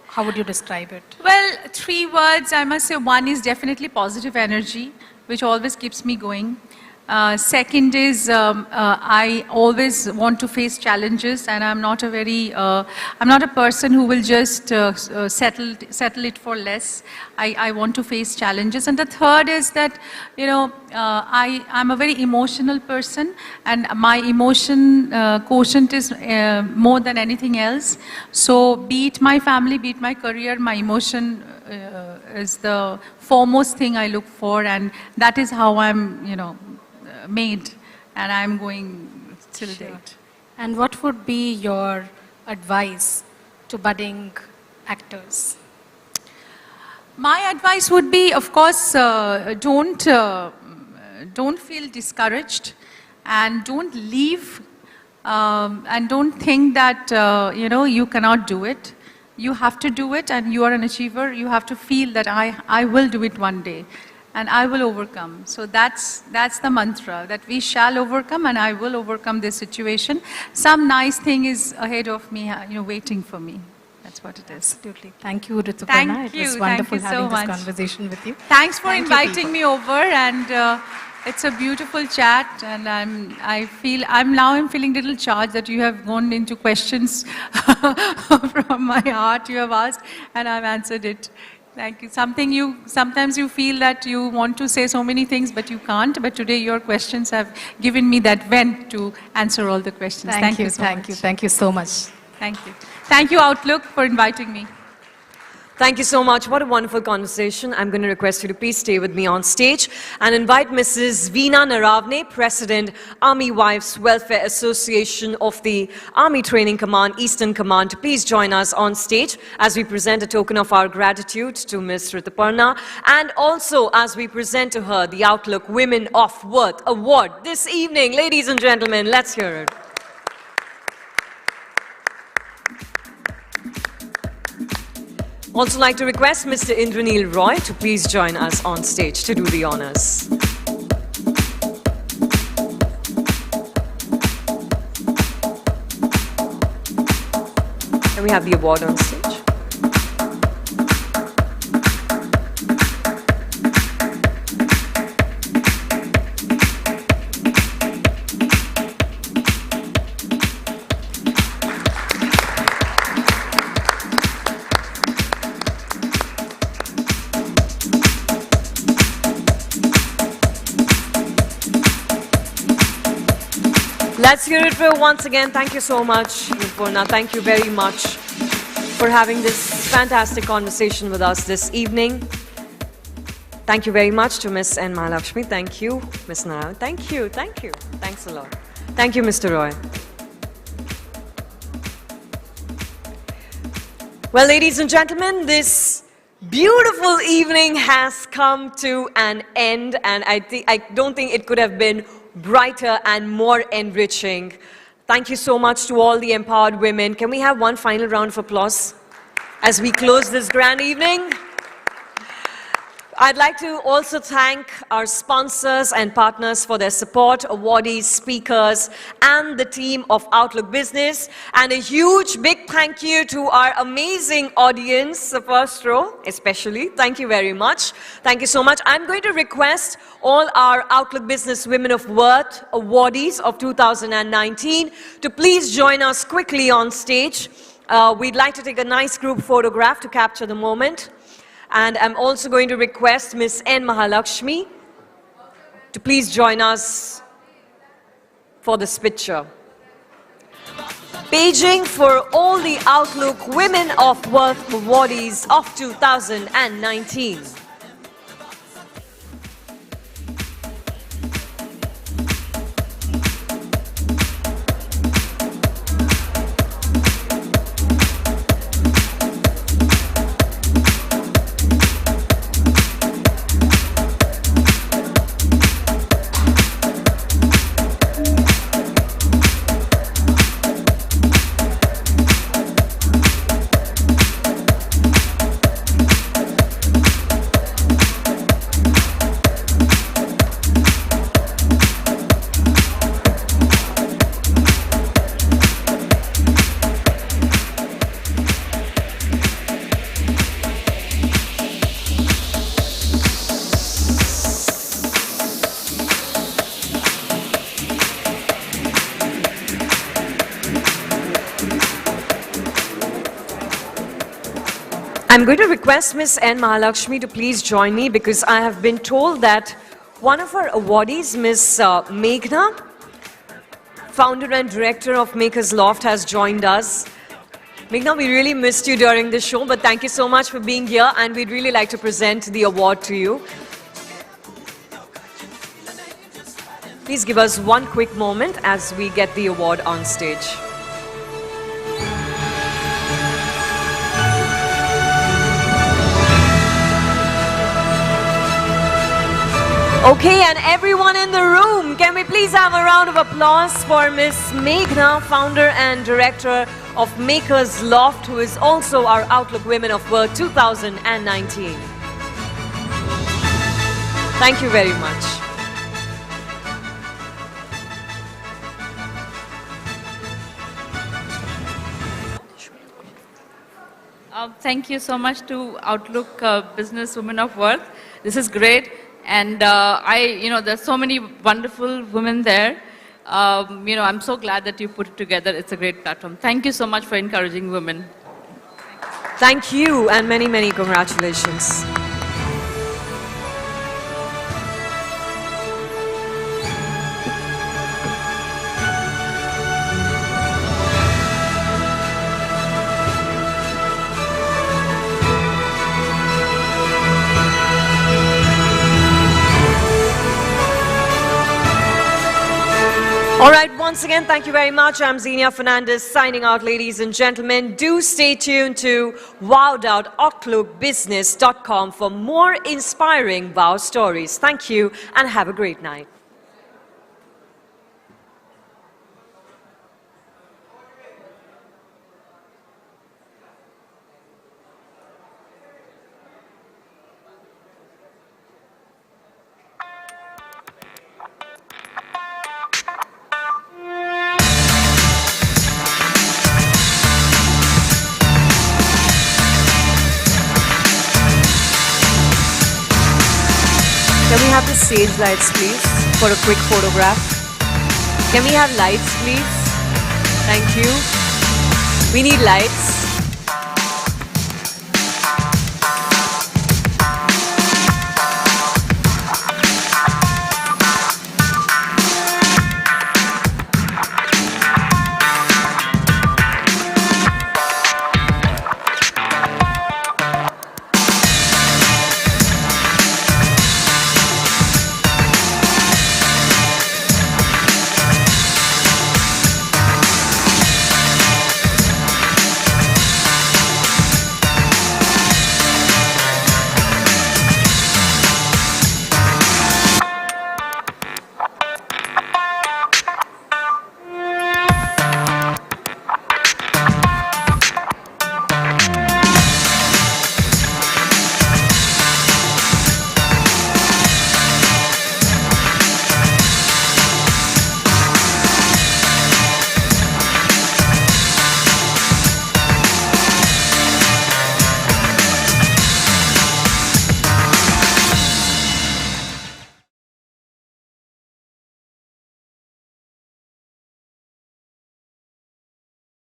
how would you describe it? Well, 3 words, I must say. One is definitely positive energy, which always keeps me going. Second is I always want to face challenges, and I'm not a person who will just settle it for less. I want to face challenges. And the third is that, I'm a very emotional person, and my emotion quotient is more than anything else. So be it my family, be it my career, my emotion is the foremost thing I look for, and that is how I'm, made, and I'm going till date. And what would be your advice to budding actors? My advice would be, of course, don't feel discouraged, and don't leave, and don't think that you cannot do it. You have to do it, and you are an achiever. You have to feel that I will do it one day, and I will overcome. So that's the mantra, that we shall overcome, and I will overcome this situation. Some nice thing is ahead of me, waiting for me. That's what it is. Absolutely. Thank you, Rituparna. Thank you. It was wonderful Thank you so having much. this conversation with you. Thanks for Thank you, inviting people. me over, and it's a beautiful chat, and I'm feeling a little charged that you have gone into questions from my heart you have asked, and I've answered it. Thank you. Sometimes you feel that you want to say so many things, but you can't. But today your questions have given me that vent to answer all the questions. Thank you so much. Thank you so much. Thank you. Thank you, Outlook, for inviting me. Thank you so much. What a wonderful conversation. I'm going to request you to please stay with me on stage and invite Mrs. Veena Naravne, President, Army Wives Welfare Association of the Army Training Command, Eastern Command, to please join us on stage as we present a token of our gratitude to Ms. Rituparna, and also as we present to her the Outlook Women of Worth Award this evening. Ladies and gentlemen, let's hear it. Also like to request Mr. Indraneel Roy to please join us on stage to do the honors. And we have the award on stage. Let's hear it for once again. Thank you so much, Rituparna. Thank you very much for having this fantastic conversation with us this evening. Thank you very much to Ms. N. Mahalakshmi. Thank you, Ms. Narayan. Thank you. Thanks a lot. Thank you, Mr. Roy. Well, ladies and gentlemen, this beautiful evening has come to an end, and I don't think it could have been brighter and more enriching. Thank you so much to all the empowered women. Can we have one final round of applause as we close this grand evening? I'd like to also thank our sponsors and partners for their support, awardees, speakers, and the team of Outlook Business. And a huge, big thank you to our amazing audience, the first row especially. Thank you very much. Thank you so much. I'm going to request all our Outlook Business Women of Worth awardees of 2019 to please join us quickly on stage. We'd like to take a nice group photograph to capture the moment. And I'm also going to request Ms. N. Mahalakshmi to please join us for this picture. Paging for all the Outlook Women of Worth awardees of 2019. I'm going to request Miss N. Mahalakshmi to please join me because I have been told that one of our awardees, Miss Meghna, founder and director of Maker's Loft, has joined us. Meghna, we really missed you during the show, but thank you so much for being here, and we'd really like to present the award to you. Please give us one quick moment as we get the award on stage. Okay, and everyone in the room, can we please have a round of applause for Miss Meghna, founder and director of Maker's Loft, who is also our Outlook Women of Worth 2019. Thank you very much. Thank you so much to Outlook Business Women of Worth. This is great. And there's so many wonderful women there. I'm so glad that you put it together. It's a great platform. Thank you so much for encouraging women. Thank you, and many, many congratulations. All right, once again, thank you very much. I'm Xenia Fernandez signing out, ladies and gentlemen. Do stay tuned to wow.outlookbusiness.com for more inspiring WoW stories. Thank you and have a great night. Can we have the stage lights, please, for a quick photograph? Can we have lights, please? Thank you. We need lights.